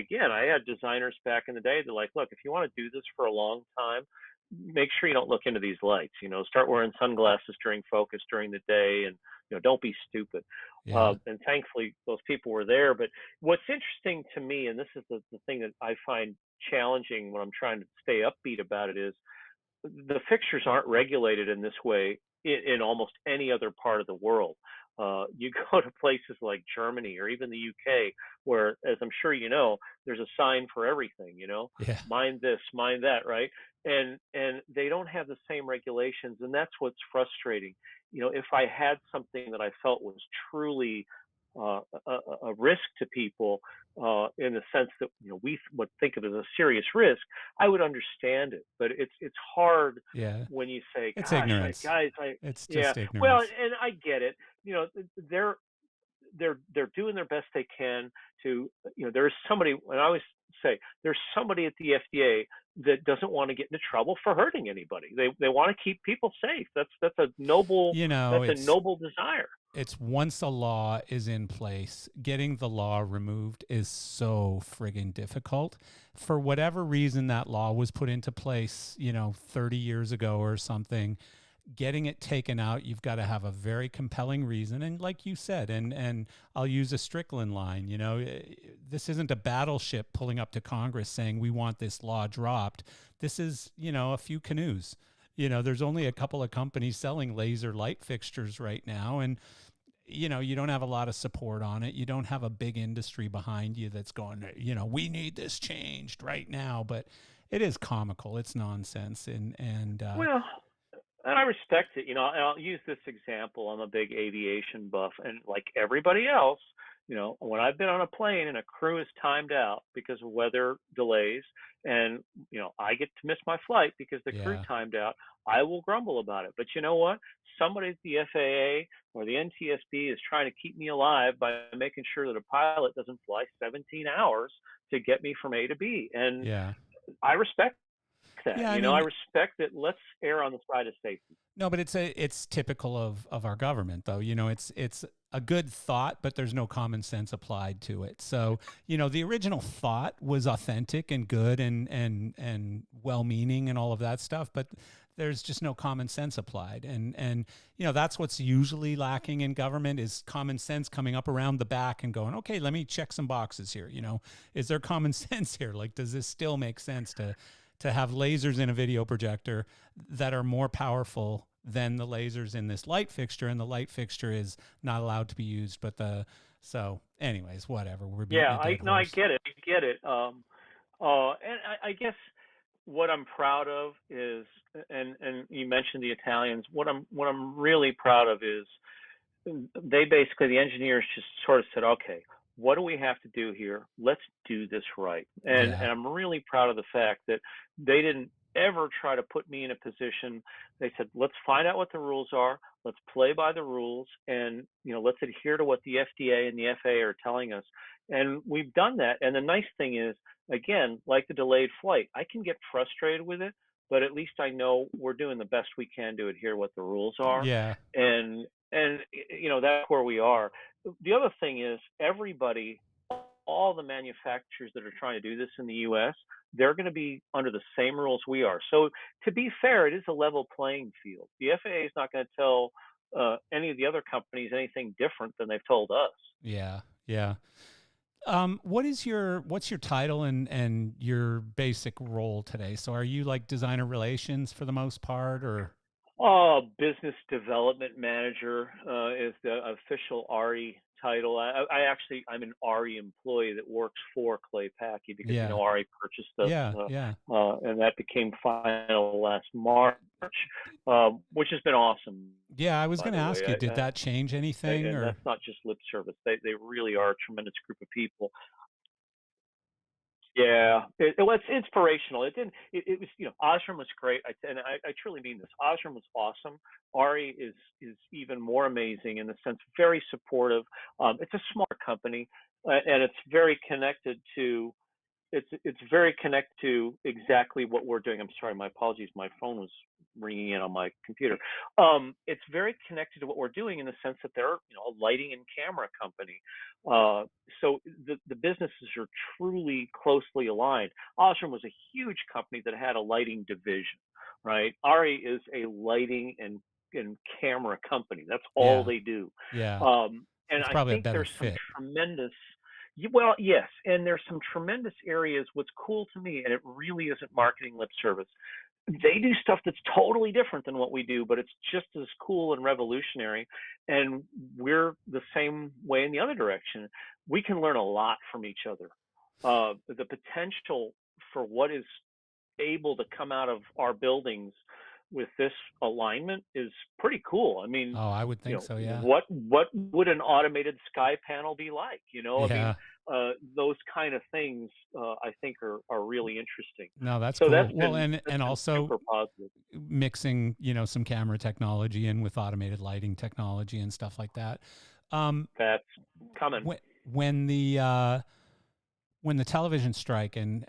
had designers back in the day that like, look, if you want to do this for a long time, make sure you don't look into these lights. Start wearing sunglasses during focus during the day, and don't be stupid.
yeah,
And thankfully, those people were there. But what's interesting to me, and this is the thing that I find challenging when I'm trying to stay upbeat about it, is the fixtures aren't regulated in this way in almost any other part of the world. You go to places like Germany or even the UK, where, as I'm sure you know, there's a sign for everything.
yeah,
Mind this, mind that, right? And they don't have the same regulations, and that's what's frustrating. If I had something that I felt was truly a risk to people, in the sense that we would think of as a serious risk, I would understand it. But it's hard
yeah.
when you say,
It's
"Gosh,
ignorance.
I
It's
yeah."
just
Well,
ignorance.
and I get it. They're they're doing their best they can to. There's somebody, and I always say there's somebody at the FDA that doesn't want to get into trouble for hurting anybody. They want to keep people safe. That's a noble
You know,
that's a
it's
noble desire.
it's once a law is in place, getting the law removed is so friggin' difficult. For whatever reason that law was put into place, 30 years ago or something, getting it taken out, you've got to have a very compelling reason. And like you said, and I'll use a Strickland line, this isn't a battleship pulling up to Congress saying we want this law dropped. This is, a few canoes. There's only a couple of companies selling laser light fixtures right now, and you don't have a lot of support on it. You don't have a big industry behind you that's going, we need this changed right now. But it is comical. It's nonsense. And
Well, and I respect it. I'll use this example. I'm a big aviation buff, and like everybody else, when I've been on a plane and a crew is timed out because of weather delays, and I get to miss my flight because the crew
yeah,
timed out, I will grumble about it. But you know what? Somebody at the FAA or the NTSB is trying to keep me alive by making sure that a pilot doesn't fly 17 hours to get me from A to B, and
yeah.
I respect that.
Yeah, I
I
mean,
respect that. Let's err on the side of safety.
no, but it's typical of our government though. It's a good thought, but there's no common sense applied to it. So, the original thought was authentic and good and well-meaning and all of that stuff, but there's just no common sense applied. And that's what's usually lacking in government is common sense coming up around the back and going, "Okay, let me check some boxes here, Is there common sense here? Like, does this still make sense to have lasers in a video projector that are more powerful than the lasers in this light fixture, and the light fixture is not allowed to be used, but so anyways, whatever, we're beating
Yeah,
a dead
I
horse."
get it. I get it. And I guess what I'm proud of is, and you mentioned the Italians. What I'm really proud of is they basically, the engineers just sort of said, okay, what do we have to do here? Let's do this right. And
Yeah.
I'm really proud of the fact that they didn't ever try to put me in a position. They said, let's find out what the rules are. Let's play by the rules, and let's adhere to what the FDA and the FAA are telling us. And we've done that. And the nice thing is, again, like the delayed flight, I can get frustrated with it, but at least I know we're doing the best we can to adhere to what the rules are.
Yeah.
And that's where we are. The other thing is, everybody, all the manufacturers that are trying to do this in the US, they're going to be under the same rules we are. So to be fair, it is a level playing field. The FAA is not going to tell any of the other companies anything different than they've told us.
Yeah. Yeah. What's your title and your basic role today? So are you like designer relations for the most part, or?
Oh, business development manager is the official RE title. I'm an RE employee that works for Clay Packey because
Yeah.
RE purchased us,
Yeah. Yeah.
and that became final last March, which has been awesome,
Yeah. I was
by
going to
the
ask
way.
you, did that change anything
And
or?
that's not just lip service. They really are a tremendous group of people. Yeah, well, it's inspirational. It didn't. It was, Osram was great. And I truly mean this. Osram was awesome. Ari is even more amazing in the sense, very supportive. It's a smaller company, and it's very connected to exactly what we're doing. I'm sorry, my apologies. My phone was ringing in on my computer. It's very connected to what we're doing in the sense that they're, a lighting and camera company. Uh, so the businesses are truly closely aligned. Osram was a huge company that had a lighting division, right? Ari is a lighting and camera company. That's all
Yeah.
they do.
Yeah.
And
It's
I
probably a
think
better
there's some
fit.
tremendous well, yes, and there's some tremendous areas. What's cool to me, and it really isn't marketing lip service, they do stuff that's totally different than what we do, but it's just as cool and revolutionary. And we're the same way in the other direction. We can learn a lot from each other. The potential for what is able to come out of our buildings with this alignment is pretty cool. I mean,
Oh, I would think so. Yeah.
what would an automated sky panel be like? I mean,
Yeah.
those kind of things, I think are really interesting.
No, that's
So
cool. Well,
that's
and
been
also
super positive.
mixing, some camera technology in with automated lighting technology and stuff like that. Um,
That's coming.
when when the when the television strike and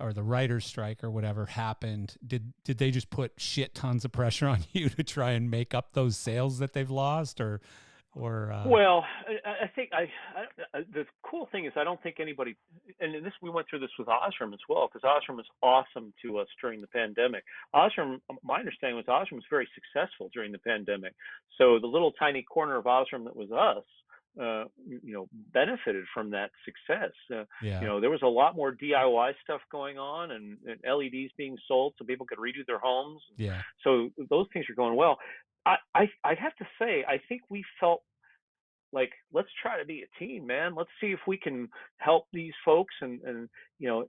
or the writers strike or whatever happened, did they just put shit tons of pressure on you to try and make up those sales that they've lost, or?
Well, I think the cool thing is, I don't think anybody, and this we went through this with Osram as well, because Osram was awesome to us during the pandemic. Osram, my understanding was Osram was very successful during the pandemic. So the little tiny corner of Osram that was us, benefited from that success.
Yeah.
There was a lot more DIY stuff going on, and LEDs being sold so people could redo their homes.
Yeah.
So those things are going well. I'd have to say, I think we felt like, let's try to be a team, man. Let's see if we can help these folks, and you know,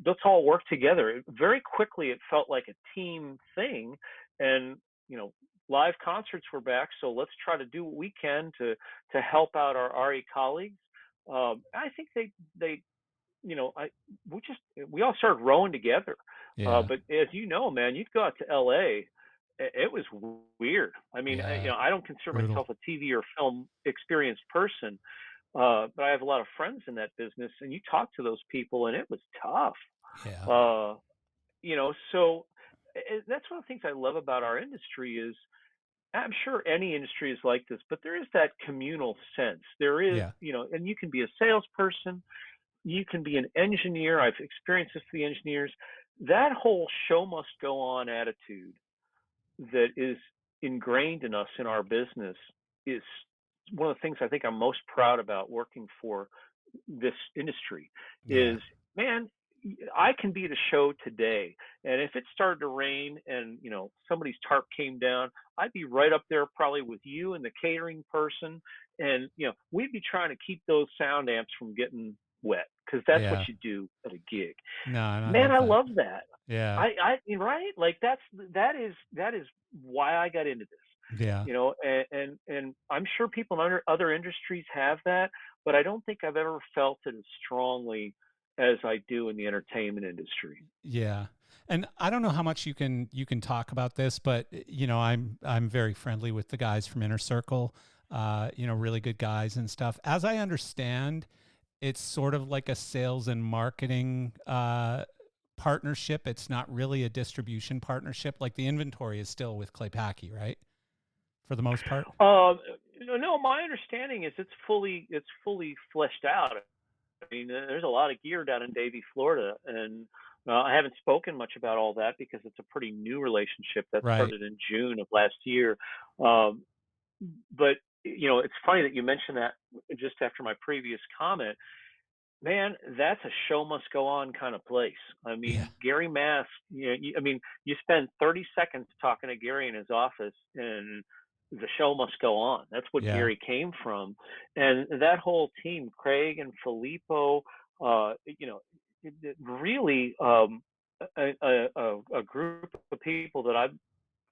let's all work together. Very quickly, it felt like a team thing, and live concerts were back. So let's try to do what we can to help out our RE colleagues. I think they I we all started rowing together.
Yeah.
But as you know, man, you'd go out to LA. It was weird. I mean,
Yeah.
I don't consider
Brutal.
myself a TV or film experienced person, but I have a lot of friends in that business, and you talk to those people, and it was tough.
Yeah.
Uh, so that's one of the things I love about our industry is, I'm sure any industry is like this, but there is that communal sense. There is,
Yeah.
and you can be a salesperson, you can be an engineer. I've experienced this for the engineers. That whole show must go on attitude that is ingrained in us in our business is one of the things I think I'm most proud about working for this industry
Yeah.
is, man, I can be at a show today, and if it started to rain and somebody's tarp came down, I'd be right up there probably with you and the catering person, and we'd be trying to keep those sound amps from getting wet because that's what
Yeah.
you do at a gig.
No, and I
Man,
love
I
that.
love that.
Yeah.
Right? Like that is why I got into this.
Yeah.
And I'm sure people in other industries have that, but I don't think I've ever felt it as strongly as I do in the entertainment industry.
Yeah. And I don't know how much you can talk about this, but I'm very friendly with the guys from Inner Circle. Really good guys and stuff. As I understand, it's sort of like a sales and marketing partnership. It's not really a distribution partnership. Like the inventory is still with Clay Packy, right? For the most part.
Um, no, my understanding is it's fully fleshed out. I mean, there's a lot of gear down in Davie, Florida, and I haven't spoken much about all that because it's a pretty new relationship that
Right.
started in June of last year. Um, but it's funny that you mentioned that just after my previous comment. Man, that's a show must go on kind of place. I
Yeah.
mean, Gary Mask, I mean, you spend 30 seconds talking to Gary in his office and the show must go on. That's what
Yeah.
Gary came from. And that whole team, Craig and Filippo, really a group of people that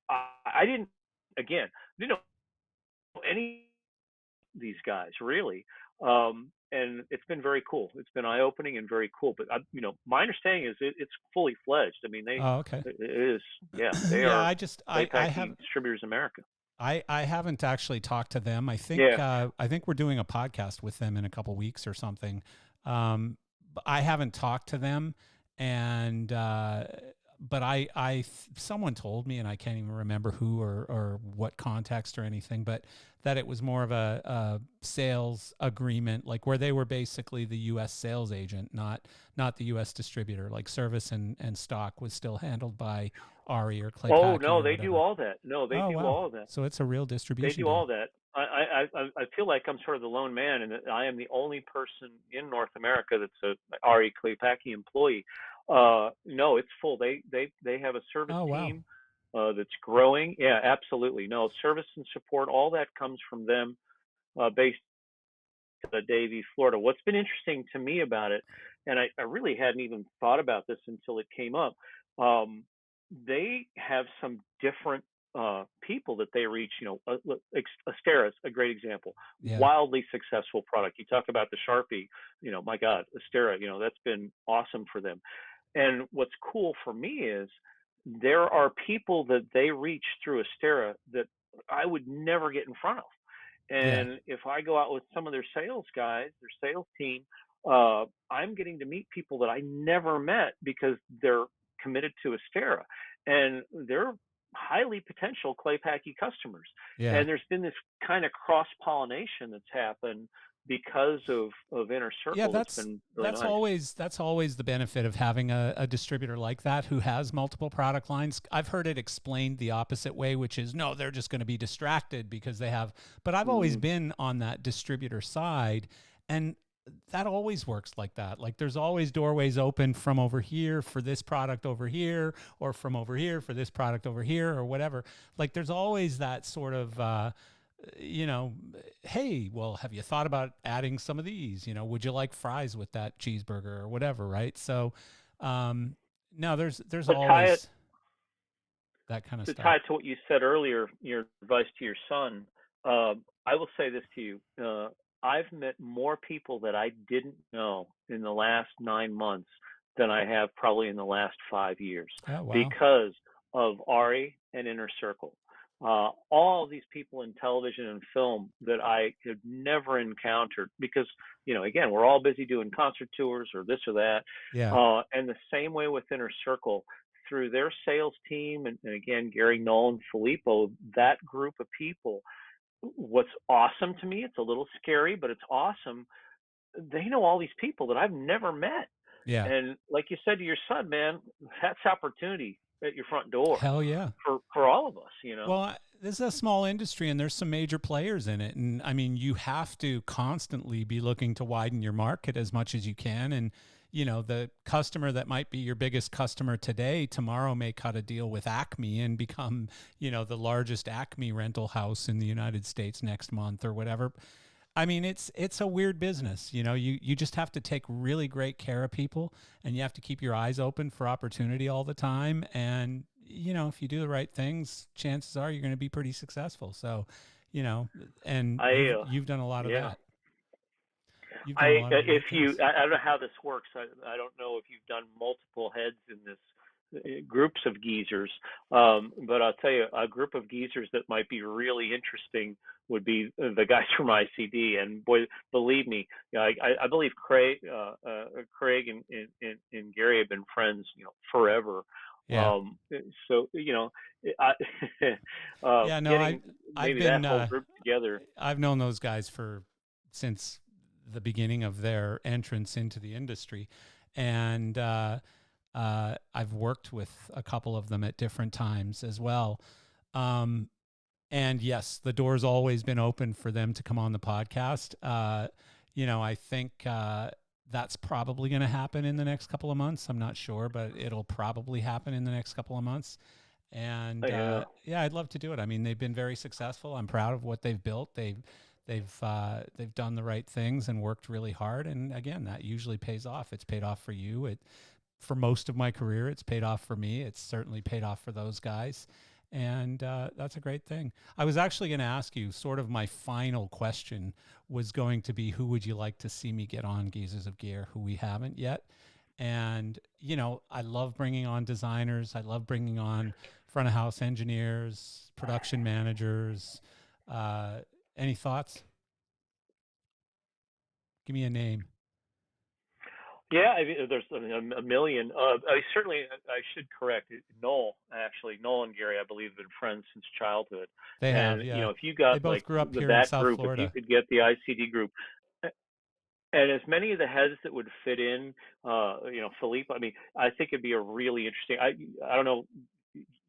I didn't, again, didn't know any these guys really. And it's been very cool. It's been eye opening and very cool. But my understanding is it's fully fledged. I mean,
Oh, okay.
it is, yeah, they
Yeah,
are
I just
Clay
I
Packy
have
Distributors America.
I haven't actually talked to them.
Yeah.
I think we're doing a podcast with them in a couple weeks or something. But I haven't talked to them, and but someone told me, and I can't even remember who or what context or anything, but that it was more of a sales agreement, like where they were basically the U.S. sales agent, not the U.S. distributor. Like service and stock was still handled by Ari or Clay
Oh
Packy
no,
or
they do
whatever.
all that. No, they
Oh,
do
wow.
all that.
So it's a real
They
distribution
do
deal.
all that. I feel like I'm sort of the lone man, and that I am the only person in North America that's a RE Clay Packy employee. No, it's full. They have a service
Oh, wow.
team that's growing. Yeah, absolutely. No, service and support, all that comes from them, based Davie, Florida. What's been interesting to me about it, and I really hadn't even thought about this until it came up. Um, they have some different people that they reach. Look, Astera is a great example.
Yeah.
Wildly successful product. You talk about the Sharpie. My God, Astera. That's been awesome for them. And what's cool for me is there are people that they reach through Astera that I would never get in front of.
Yeah.
And if I go out with some of their sales guys, their sales team, I'm getting to meet people that I never met because they're committed to Astera, and they're highly potential Clay Packy customers.
Yeah.
And there's been this kind of cross pollination that's happened because of Inner
Yeah,
Circle. That's
that's
been really
that's
nice.
always that's always the benefit of having a distributor like that who has multiple product lines. I've heard it explained the opposite way, which is no, they're just going to be distracted because they have. But I've always
Mm.
been on that distributor side, and that always works like that. Like there's always doorways open from over here for this product over here, or from over here for this product over here, or whatever. Like there's always that sort of you know, hey, well, have you thought about adding some of these? Would you like fries with that cheeseburger or whatever, right? So, um, no, there's
To tie it
always that kind of
to
stuff.
tie it to what you said earlier, your advice to your son, I will say this to you. I've met more people that I didn't know in the last 9 months than I have probably in the last 5 years
Oh, wow.
because of Ari and Inner Circle. All these people in television and film that I had never encountered because, again, we're all busy doing concert tours or this or that.
Yeah.
And the same way with Inner Circle, through their sales team, and again, Gary Nolan, Filippo, that group of people, what's awesome to me, it's a little scary, but it's awesome. They know all these people that I've never met.
Yeah.
And like you said to your son, man, that's opportunity at your front door
Hell yeah.
for all of us.
Well, this is a small industry and there's some major players in it. And I mean, you have to constantly be looking to widen your market as much as you can. And, the customer that might be your biggest customer today, tomorrow may cut a deal with Acme and become, the largest Acme rental house in the United States next month or whatever. I mean, it's a weird business. You just have to take really great care of people, and you have to keep your eyes open for opportunity all the time. And if you do the right things, chances are you're going to be pretty successful. So, you know, and
I
you've done a lot of
yeah.
that. You've done a lot of the
If
right
you,
things.
I don't know how this works. I don't know if you've done multiple heads in this groups of geezers, but I'll tell you, a group of geezers that might be really interesting would be the guys from ICD. And boy, believe me, I believe Craig and Gary have been friends, forever.
Yeah.
So I,
Yeah. No,
getting
I've
maybe that
been
whole group together.
I've known those guys since the beginning of their entrance into the industry, and I've worked with a couple of them at different times as well. Um, and yes, the door's always been open for them to come on the podcast. I think that's probably going to happen in the next couple of months. I'm not sure, but it'll probably happen in the next couple of months. And
Yeah.
yeah, I'd love to do it. I mean, they've been very successful. I'm proud of what they've built. They've done the right things and worked really hard. And again, that usually pays off. It's paid off for you. For most of my career, it's paid off for me. It's certainly paid off for those guys. And that's a great thing. I was actually going to ask you, sort of my final question was going to be, who would you like to see me get on Geezers of Gear, who we haven't yet? And, I love bringing on designers. I love bringing on front of house engineers, production managers. Uh, any thoughts? Give me a name.
Yeah, I mean, there's a million. I certainly, I should correct it. Noel and Gary, I believe, have been friends since childhood.
They
And
have, yeah.
if you
They
got
both
like
grew up here in
that
South
group, if you
Florida.
could get the ICD group, and as many of the heads that would fit in, Philippe. I mean, I think it'd be a really interesting. I don't know.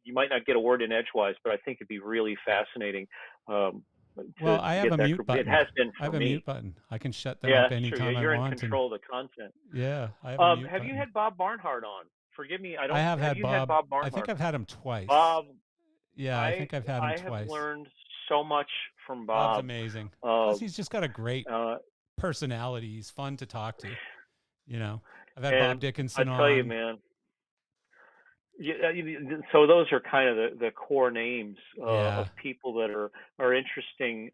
You might not get a word in edgewise, but I think it'd be really fascinating um,
Well,
to
I have
get
a
that
mute
group. It
button.
has been
I
for
have a mute
me.
button. I can shut them
Yeah,
up
that's true. Yeah,
anytime I
you're in
want. And
control of the content.
yeah, I have a mute
Have you
button.
had Bob Barnhart on? Forgive me, I
I
don't.
have
Have
had
you had
Bob.
Bob
I think
Barnhart?
I've had him twice.
Bob,
Yeah, I
I
think I've had him
I have
twice.
learned so much from
Bob's
Bob.
amazing. Plus,
Um,
he's just got a great
uh,
personality. He's fun to talk to. You know, I've had Bob
and I
Dickinson
tell you,
on.
man. Yeah, so those are kind of the core names of
Yeah,
people that are interesting.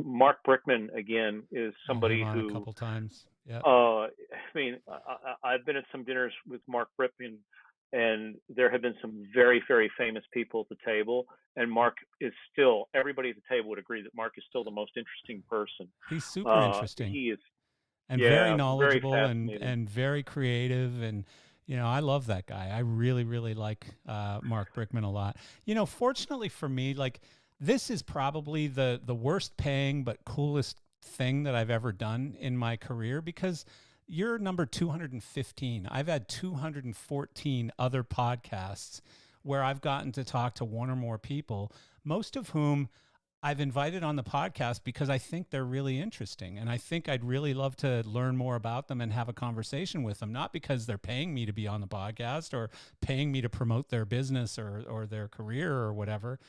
Mark Brickman again is
had him
somebody
on a
who
couple times. Yeah,
I mean, I've been at some dinners with Mark Brickman, and there have been some very, very famous people at the table. And Mark is still, everybody at the table would agree that Mark is still the most interesting person.
he's super interesting
He is,
and very
yeah, very
knowledgeable and
fascinating.
very creative. And I love that guy. I really really like Mark Brickman a lot. Fortunately for me, like, this is probably the worst paying but coolest thing that I've ever done in my career, because you're number 215. I've had 214 other podcasts where I've gotten to talk to one or more people, most of whom I've invited on the podcast because I think they're really interesting. And I think I'd really love to learn more about them and have a conversation with them, not because they're paying me to be on the podcast or paying me to promote their business or their career or whatever.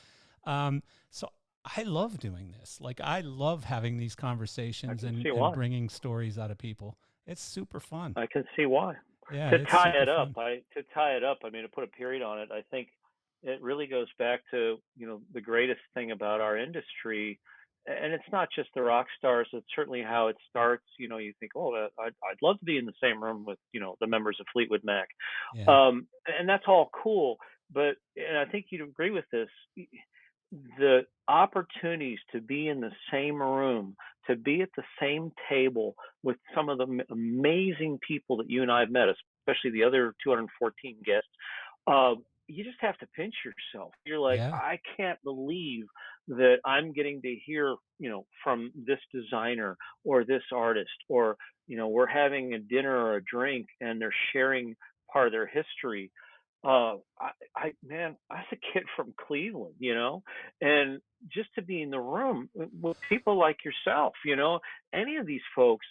So I love doing this. Like, I love having these
I
conversations
can
and,
see
and
why.
bringing stories out of people. It's super fun.
I can see why.
Yeah,
To
it's
tie
super
it up,
fun.
I mean, to put a period on it, I think it really goes back to, the greatest thing about our industry. And it's not just the rock stars. It's certainly how it starts. You think, oh, I'd love to be in the same room with, the members of Fleetwood Mac.
Yeah.
And that's all cool. But, and I think you'd agree with this, the opportunities to be in the same room, to be at the same table with some of the amazing people that you and I have met, especially the other 214 guests, uh, you just have to pinch yourself. You're like,
Yeah.
I can't believe that I'm getting to hear, from this designer or this artist, or, we're having a dinner or a drink and they're sharing part of their history. Man, I was a kid from Cleveland, and just to be in the room with people like yourself, any of these folks,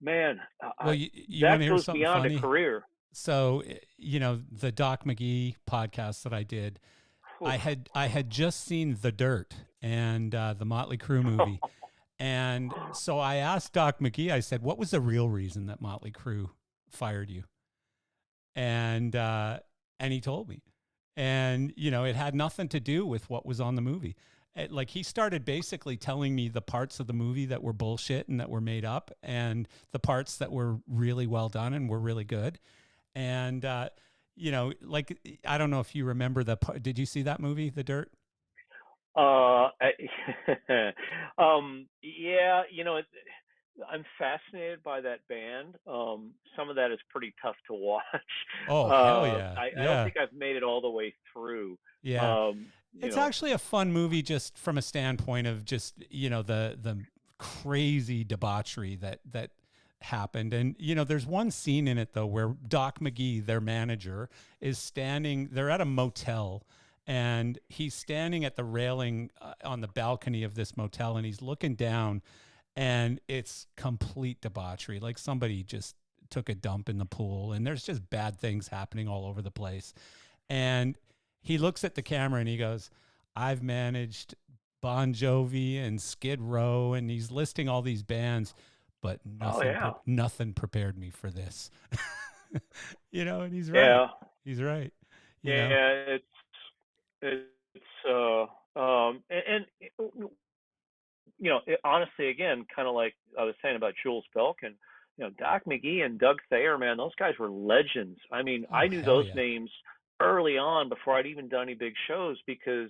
man,
Well, you want
that
to hear
goes
something
beyond a
funny?
career.
So, the Doc McGee podcast that I did, I had just seen The Dirt and the Motley Crue movie, and so I asked Doc McGee. I said, "What was the real reason that Motley Crue fired you?" And and he told me, and it had nothing to do with what was on the movie. Like he started basically telling me the parts of the movie that were bullshit and that were made up, and the parts that were really well done and were really good. And like I don't know if you remember the. Did you see that movie, The Dirt?
Yeah, I'm fascinated by that band. Some of that is pretty tough to watch.
Oh hell yeah,
I don't
yeah,
think I've made it all the way through.
yeah.
Um, you
It's
know,
actually a fun movie, just from a standpoint of just the crazy debauchery that happened. And there's one scene in it though where Doc McGee, their manager, is standing. They're at a motel, and he's standing at the railing on the balcony of this motel, and he's looking down, and it's complete debauchery. Like somebody just took a dump in the pool, and there's just bad things happening all over the place. And he looks at the camera and he goes, "I've managed Bon Jovi and Skid Row," and he's listing all these bands, but
oh yeah,
nothing prepared me for this. And he's right.
yeah,
He's right. You know.
yeah. It's and honestly, again, kind of like I was saying about Jules Belkin, Doc McGee and Doug Thayer, man, those guys were legends. I mean,
Oh
I knew
hell
those
yeah.
names early on before I'd even done any big shows because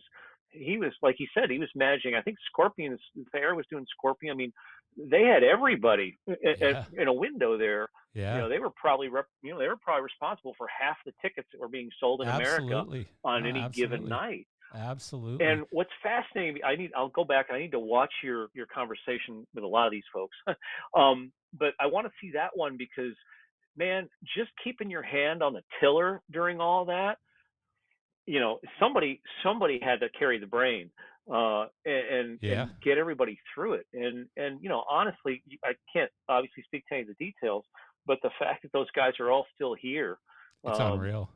he was, like he said, he was managing. I think Scorpions. Thayer was doing Scorpion. I mean, they had everybody
Yeah.
in a window there.
Yeah.
They were probably they were probably responsible for half the tickets that were being sold in America
Absolutely.
on
No,
any given
absolutely.
night.
Absolutely.
And what's fascinating, I'll go back and I need to watch your conversation with a lot of these folks. But I want to see that one because, man, just keeping your hand on the tiller during all that, somebody had to carry the brain, and
Yeah.
get everybody through it. And honestly, I can't obviously speak to any of the details, but the fact that those guys are all still here,
It's unreal.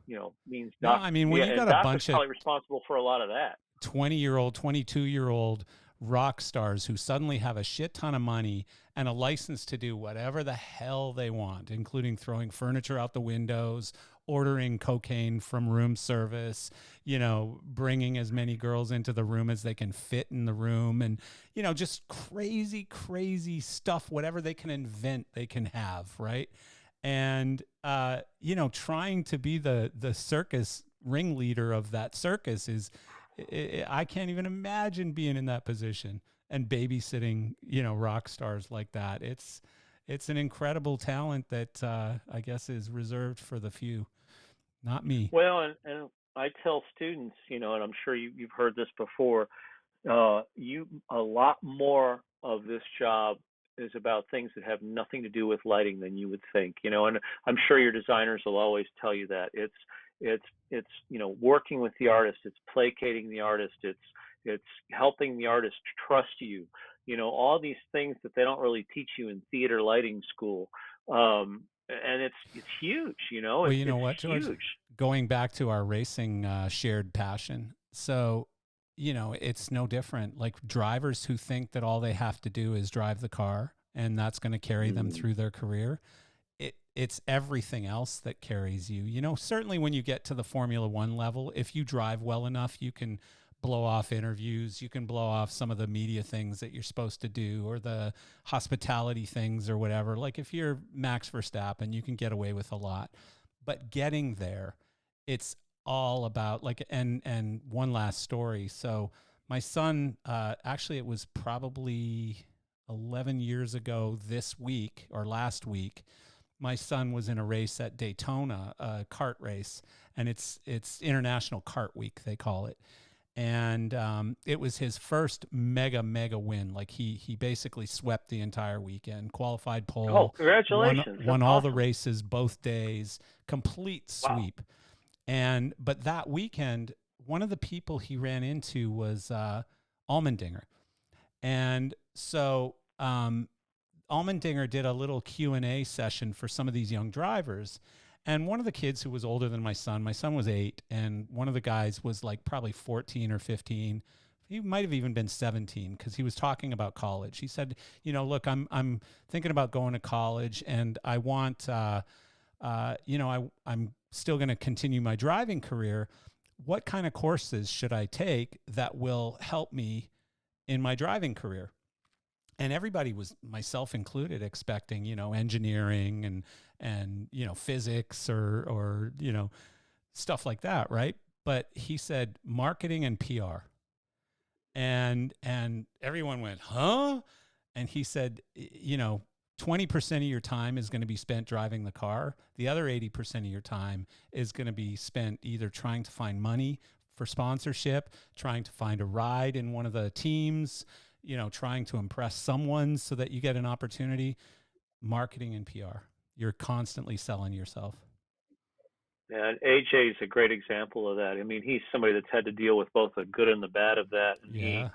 means
No,
Doc,
I mean, when
yeah,
you
and
got a
Doc was
bunch of
probably responsible for a lot of that.
20-year-old, 22-year-old rock stars who suddenly have a shit ton of money and a license to do whatever the hell they want, including throwing furniture out the windows, ordering cocaine from room service, bringing as many girls into the room as they can fit in the room, and, just crazy, crazy stuff, whatever they can invent, they can have, right? And, trying to be the circus ringleader of that circus is, I can't even imagine being in that position and babysitting, rock stars like that. It's an incredible talent that I guess is reserved for the few, not me.
Well, and I tell students, and I'm sure you've heard this before, a lot more of this job is about things that have nothing to do with lighting than you would think, and I'm sure your designers will always tell you that it's working with the artist, it's placating the artist, it's helping the artist trust you, all these things that they don't really teach you in theater lighting school. And it's huge,
Well,
it's
you know
it's
what, George?
huge.
Going back to our racing shared passion. So, it's no different. Like drivers who think that all they have to do is drive the car and that's going to carry them
Mm.
through their career. It's everything else that carries you. Certainly when you get to the Formula One level, if you drive well enough, you can blow off interviews, you can blow off some of the media things that you're supposed to do, or the hospitality things or whatever. Like if you're Max Verstappen, you can get away with a lot. But getting there, it's all about like, and one last story. So my son, actually it was probably 11 years ago this week or last week, my son was in a race at Daytona, a kart race, and it's International Kart Week, they call it. And it was his first mega win. Like he basically swept the entire weekend, qualified
Oh,
pole, won
congratulations. That's
won all the
awesome.
races both days, complete
Wow.
sweep. And but that weekend, one of the people he ran into was Allmendinger, and so Allmendinger did a little Q&A session for some of these young drivers, And one of the kids who was older than my son was 8, and one of the guys was like probably 14 or 15. He might have even been 17 because he was talking about college. He said, look, I'm thinking about going to college, and I want, I'm still going to continue my driving career. What kind of courses should I take that will help me in my driving career? And everybody was, myself included, expecting, engineering and physics or stuff like that, right? But he said marketing and PR. And everyone went, huh? And he said, 20% of your time is going to be spent driving the car. The other 80% of your time is going to be spent either trying to find money for sponsorship, trying to find a ride in one of the teams, trying to impress someone so that you get an opportunity. Marketing and PR. You're constantly selling yourself.
And AJ is a great example of that. I mean, he's somebody that's had to deal with both the good and the bad of that, and
Yeah.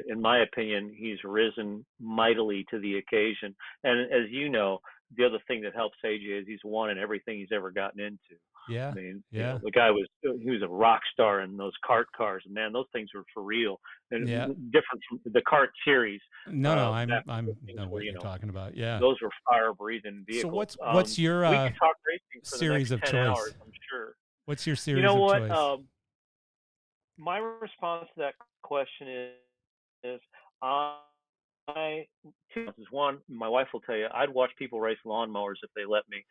in my opinion, he's risen mightily to the occasion. And as you know, the other thing that helps AJ is he's won in everything he's ever gotten into. I
Yeah.
mean,
Yeah.
the guy he was a rock star in those kart cars, and man, those things were for real and
Yeah.
different from the kart series.
No,
Back when
I'm
things
know
were,
what you're talking about. Yeah.
those were fire breathing
So
vehicles.
what's your
We could talk racing for the next
series of
10 hours,
choice?
I'm sure.
What's your
You know
series of
what?
choice?
My response to that question is I two answers. One, my wife will tell you I'd watch people race lawnmowers if they let me.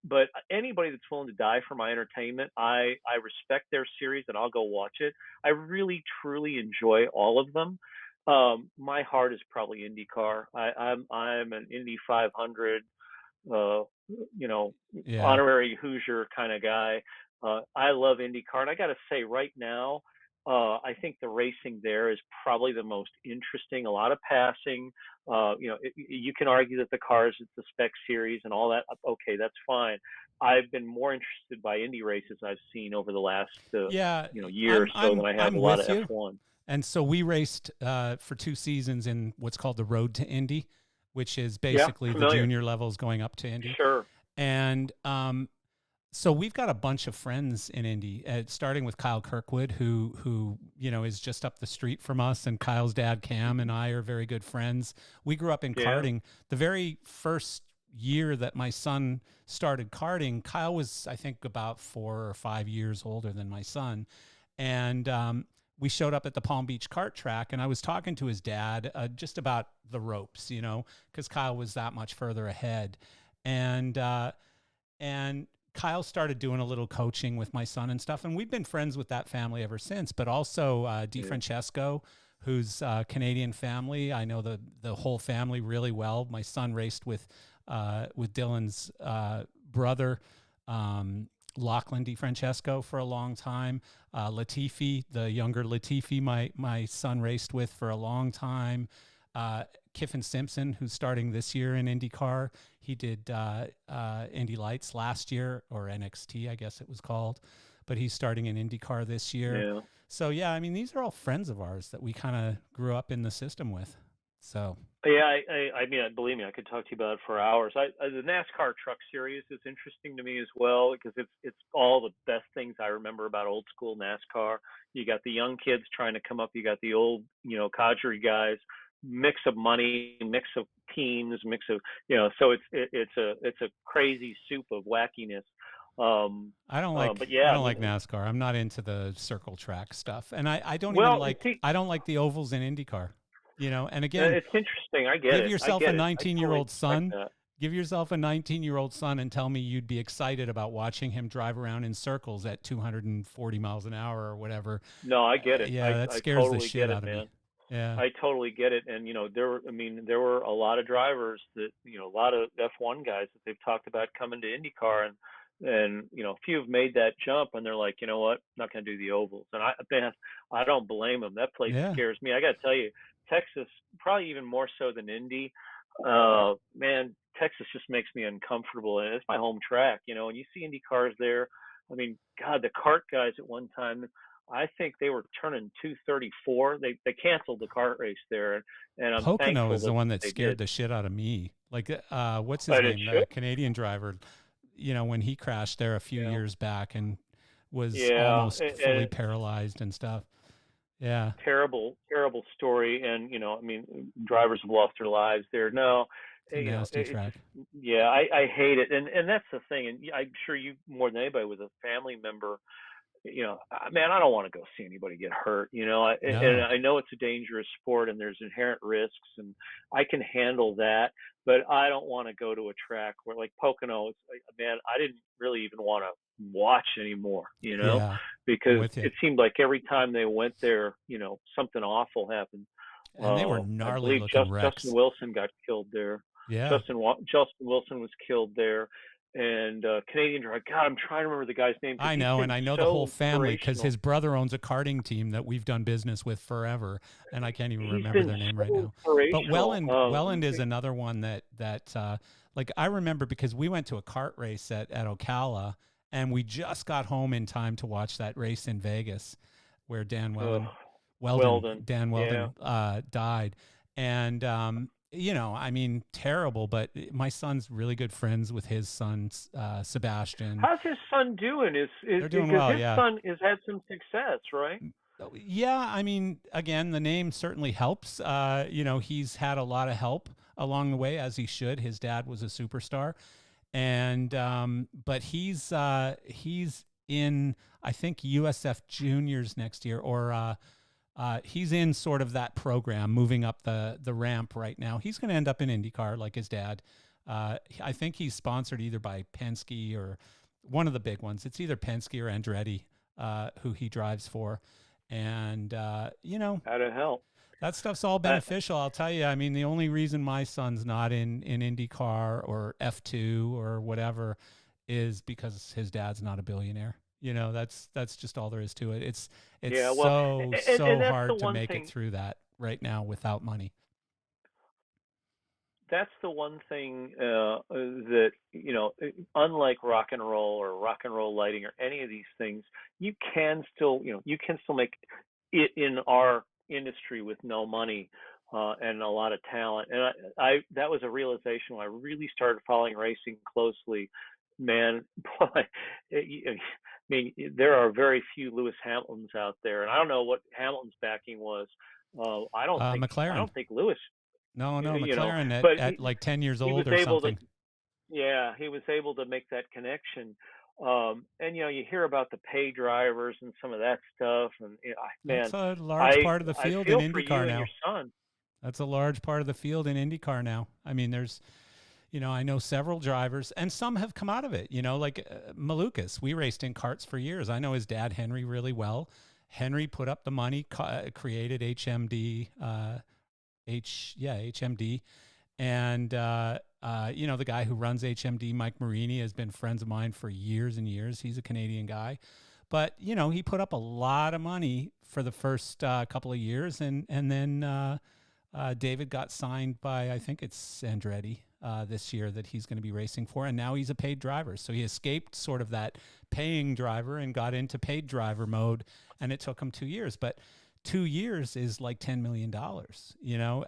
But anybody that's willing to die for my entertainment, I respect their series and I'll go watch it. I really truly enjoy all of them. My heart is probably IndyCar. I'm an Indy 500 uh, you know,
Yeah.
honorary Hoosier kind of guy. I love IndyCar, and I got to say, right now, I think the racing there is probably the most interesting. A lot of passing. You can argue that the cars, it's the spec series and all that. Okay, that's fine. I've been more interested by Indy races I've seen over the last
Yeah,
year or so than I have
I'm
a lot
with
of
you.
F1.
And so we raced for 2 seasons in what's called the Road to Indy, which is
Yeah,
basically the
familiar.
junior levels going up to Indy.
Sure.
And so we've got a bunch of friends in Indy, starting with Kyle Kirkwood, who is just up the street from us, and Kyle's dad Cam and I are very good friends. We grew up in
Yeah.
karting. The very first year that my son started karting, Kyle was, I think, about 4 or 5 years older than my son, and we showed up at the Palm Beach kart track, and I was talking to his dad just about the ropes, because Kyle was that much further ahead, and Kyle started doing a little coaching with my son and stuff, and we've been friends with that family ever since. But also DiFrancesco, who's a Canadian family. I know the whole family really well. My son raced with Dylan's brother, Lachlan DiFrancesco, for a long time. Latifi, the younger Latifi, my son raced with for a long time. Kiffin Simpson, who's starting this year in IndyCar. He did Indy Lights last year, or NXT, I guess it was called. But he's starting in IndyCar this year.
Yeah.
So, yeah, I mean, these are all friends of ours that we kind of grew up in the system with. So.
Yeah, I mean, believe me, I could talk to you about it for hours. The NASCAR Truck Series is interesting to me as well because it's all the best things I remember about old school NASCAR. You got the young kids trying to come up. You got the old, cadre guys. Mix of money, mix of teams, mix of So it's a crazy soup of wackiness.
I don't like
but yeah,
I don't like NASCAR. I'm not into the circle track stuff, and I don't even
well,
like
see,
I don't like the ovals in IndyCar. And again,
it's interesting. I get
give
it. I
yourself
get
a
it. I totally
19-year-old
respect
son.
that.
Give yourself a 19-year-old son and tell me you'd be excited about watching him drive around in circles at 240 miles an hour or whatever.
No, I get it.
Yeah, that
I
scares the
totally
shit
get it,
out of me.
man.
Yeah.
I totally get it. And there were a lot of drivers that, a lot of F1 guys that they've talked about coming to IndyCar, and a few have made that jump, and they're like, you know what, I'm not going to do the ovals. And I don't blame them. That place
Yeah.
scares me. I got to tell you, Texas, probably even more so than Indy. Man, Texas just makes me uncomfortable, and it's my home track, and you see Indy cars there. I mean, God, the kart guys at one time, I think they were turning 234. They canceled the kart race there, and I'm
Pocono
thankful
is the
that
one that
they
scared
did.
the shit out of me. Like, what's his
But it
name?
should.
The Canadian driver. when he crashed there a few
Yeah.
years back and was
Yeah.
almost fully paralyzed and stuff. Yeah,
Terrible, terrible story. And I mean, drivers have lost their lives there. No,
it's a nasty
it
track.
just, yeah, I hate it. And that's the thing. And I'm sure you more than anybody with a family member, man, I don't want to go see anybody get hurt. And
No.
I know it's a dangerous sport and there's inherent risks, and I can handle that. But I don't want to go to a track where, like Pocono, it's like, man, I didn't really even want to watch anymore.
Yeah, I'm
Because
with you.
it seemed like every time they went there, something awful happened.
And they were
I
gnarly
believe
looking
Justin
wrecks.
Wilson got killed there.
Yeah.
Justin Wilson was killed there, and Canadian driver. God, I'm trying to remember the guy's name because
I
he's
know, and
been
I know the whole
so
family because
inspirational.
his brother owns a karting team that we've done business with forever, and I can't even
He's
remember
been
their name right
so
now. But
inspirational.
Welland is another one that like I remember because we went to a kart race at Ocala, and we just got home in time to watch that race in Vegas, where
Uh,
Weldon,
Weldon.
Dan
Yeah.
Weldon, died, and I mean, terrible. But my son's really good friends with his son, Sebastian.
How's his son doing? Is
They're doing
because
well,
his
yeah.
son has had some success, right?
Oh, yeah, I mean, again, the name certainly helps. He's had a lot of help along the way, as he should. His dad was a superstar, and but he's in, I think, USF Juniors next year, or he's in sort of that program, moving up the ramp right now. He's going to end up in IndyCar like his dad. I think he's sponsored either by Penske or one of the big ones. It's either Penske or Andretti, who he drives for. And,
How to help?
that stuff's all
Uh,
beneficial. I'll tell you. I mean, the only reason my son's not in IndyCar or F2 or whatever is because his dad's not a billionaire. That's just all there is to it. It's
yeah. Well,
so
and
so
that's the
hard to
one
make it
thing.
through that right now without money.
That's the one thing that unlike rock and roll or rock and roll lighting or any of these things, you can still make it in our industry with no money and a lot of talent. And I that was a realization when I really started following racing closely. Man, boy, I mean, there are very few Lewis Hamiltons out there, and I don't know what Hamilton's backing was. I
McLaren.
don't think Lewis,
No, no,
you know,
McLaren
but
at like 10 years
he was
old or
able to,
something.
yeah, he was able to make that connection. And you hear about the pay drivers and some of that stuff, and
That's
man,
a large
I
part of the
I
field in
feel for you
IndyCar
and your
now.
son.
That's a large part of the field in IndyCar now. I mean, I know several drivers, and some have come out of it. Like Malukas. We raced in karts for years. I know his dad Henry really well. Henry put up the money, created HMD, HMD, and the guy who runs HMD, Mike Marini, has been friends of mine for years and years. He's a Canadian guy, but he put up a lot of money for the first couple of years, and then David got signed by, I think it's Andretti this year that he's going to be racing for, and now he's a paid driver. So he escaped sort of that paying driver and got into paid driver mode, and it took him 2 years. But 2 years is like $10 million.
Yeah,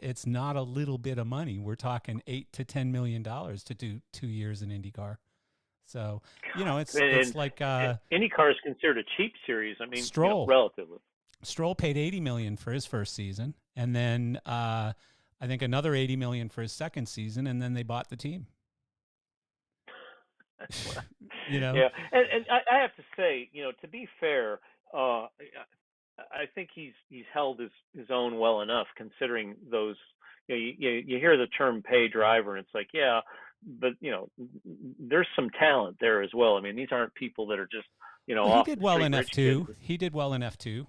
It's not a little bit of money. We're talking $8 to $10 million to do 2 years in IndyCar. So it's
and
like
IndyCar is considered a cheap series. I mean,
Stroll.
relatively.
Stroll paid $80 million for his first season, and then I think another $80 million for his second season, and then they bought the team. you know,
Yeah, and I have to say, to be fair, I think he's held his own well enough considering those. You hear the term pay driver, and it's like, yeah, but there's some talent there as well. I mean, these aren't people that are just
well, he
off
did
the
well
street
in
rich
F
kids.
two. He did well in F2.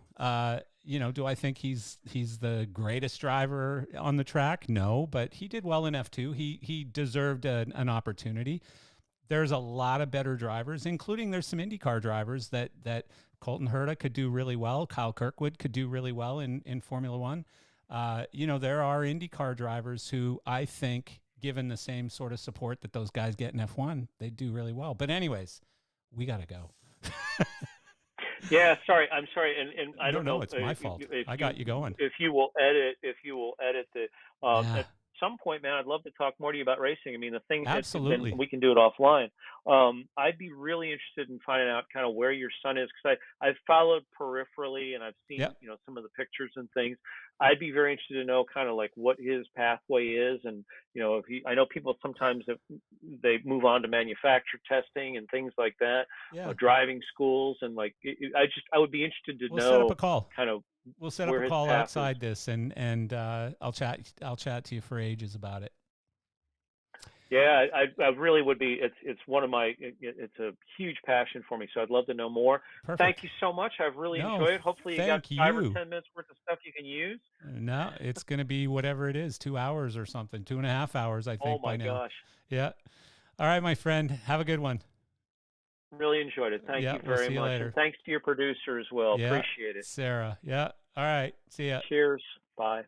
Do I think he's the greatest driver on the track? No, but he did well in F2. He deserved an opportunity. There's a lot of better drivers, including there's some IndyCar drivers that Colton Herta could do really well. Kyle Kirkwood could do really well in Formula One. There are IndyCar drivers who I think, given the same sort of support that those guys get in F1, they do really well. But anyways, we got to go.
Yeah, sorry, I'm sorry, and I
No,
don't
no,
know
it's my fault.
if
I
you
got you going.
if you will edit the at
Yeah.
some point, man, I'd love to talk more to you about racing. I mean, the thing it's been,
Absolutely.
we can do it offline. I'd be really interested in finding out kind of where your son is, because I've followed peripherally and I've seen,
Yep.
some of the pictures and things. I'd be very interested to know kind of like what his pathway is, and if he, I know people sometimes if they move on to manufacturer testing and things like that,
Yeah.
driving schools, and like I would be interested to
We'll set up
know
a call.
kind of
We'll set up
where
a
his
call
path is.
outside this, and I'll chat to you for ages about it.
Yeah, I really would be. It's one of my. It's a huge passion for me. So I'd love to know more. Thank
Perfect.
you so much. I've really
No,
enjoyed it. Hopefully, you got
thank
5 or
you.
10 minutes worth of stuff you can use.
No, it's going to be whatever it is, 2 hours or something, 2.5 hours, I
Oh
think, by
my
now.
gosh,
Yeah. All right, my friend. Have a good one.
really enjoyed it. Thank
Yeah,
you
we'll
very
see you
much, and
later.
thanks to your producer as well.
Yeah,
Appreciate it.
Sarah. Yeah. All right. See ya.
Cheers. Bye.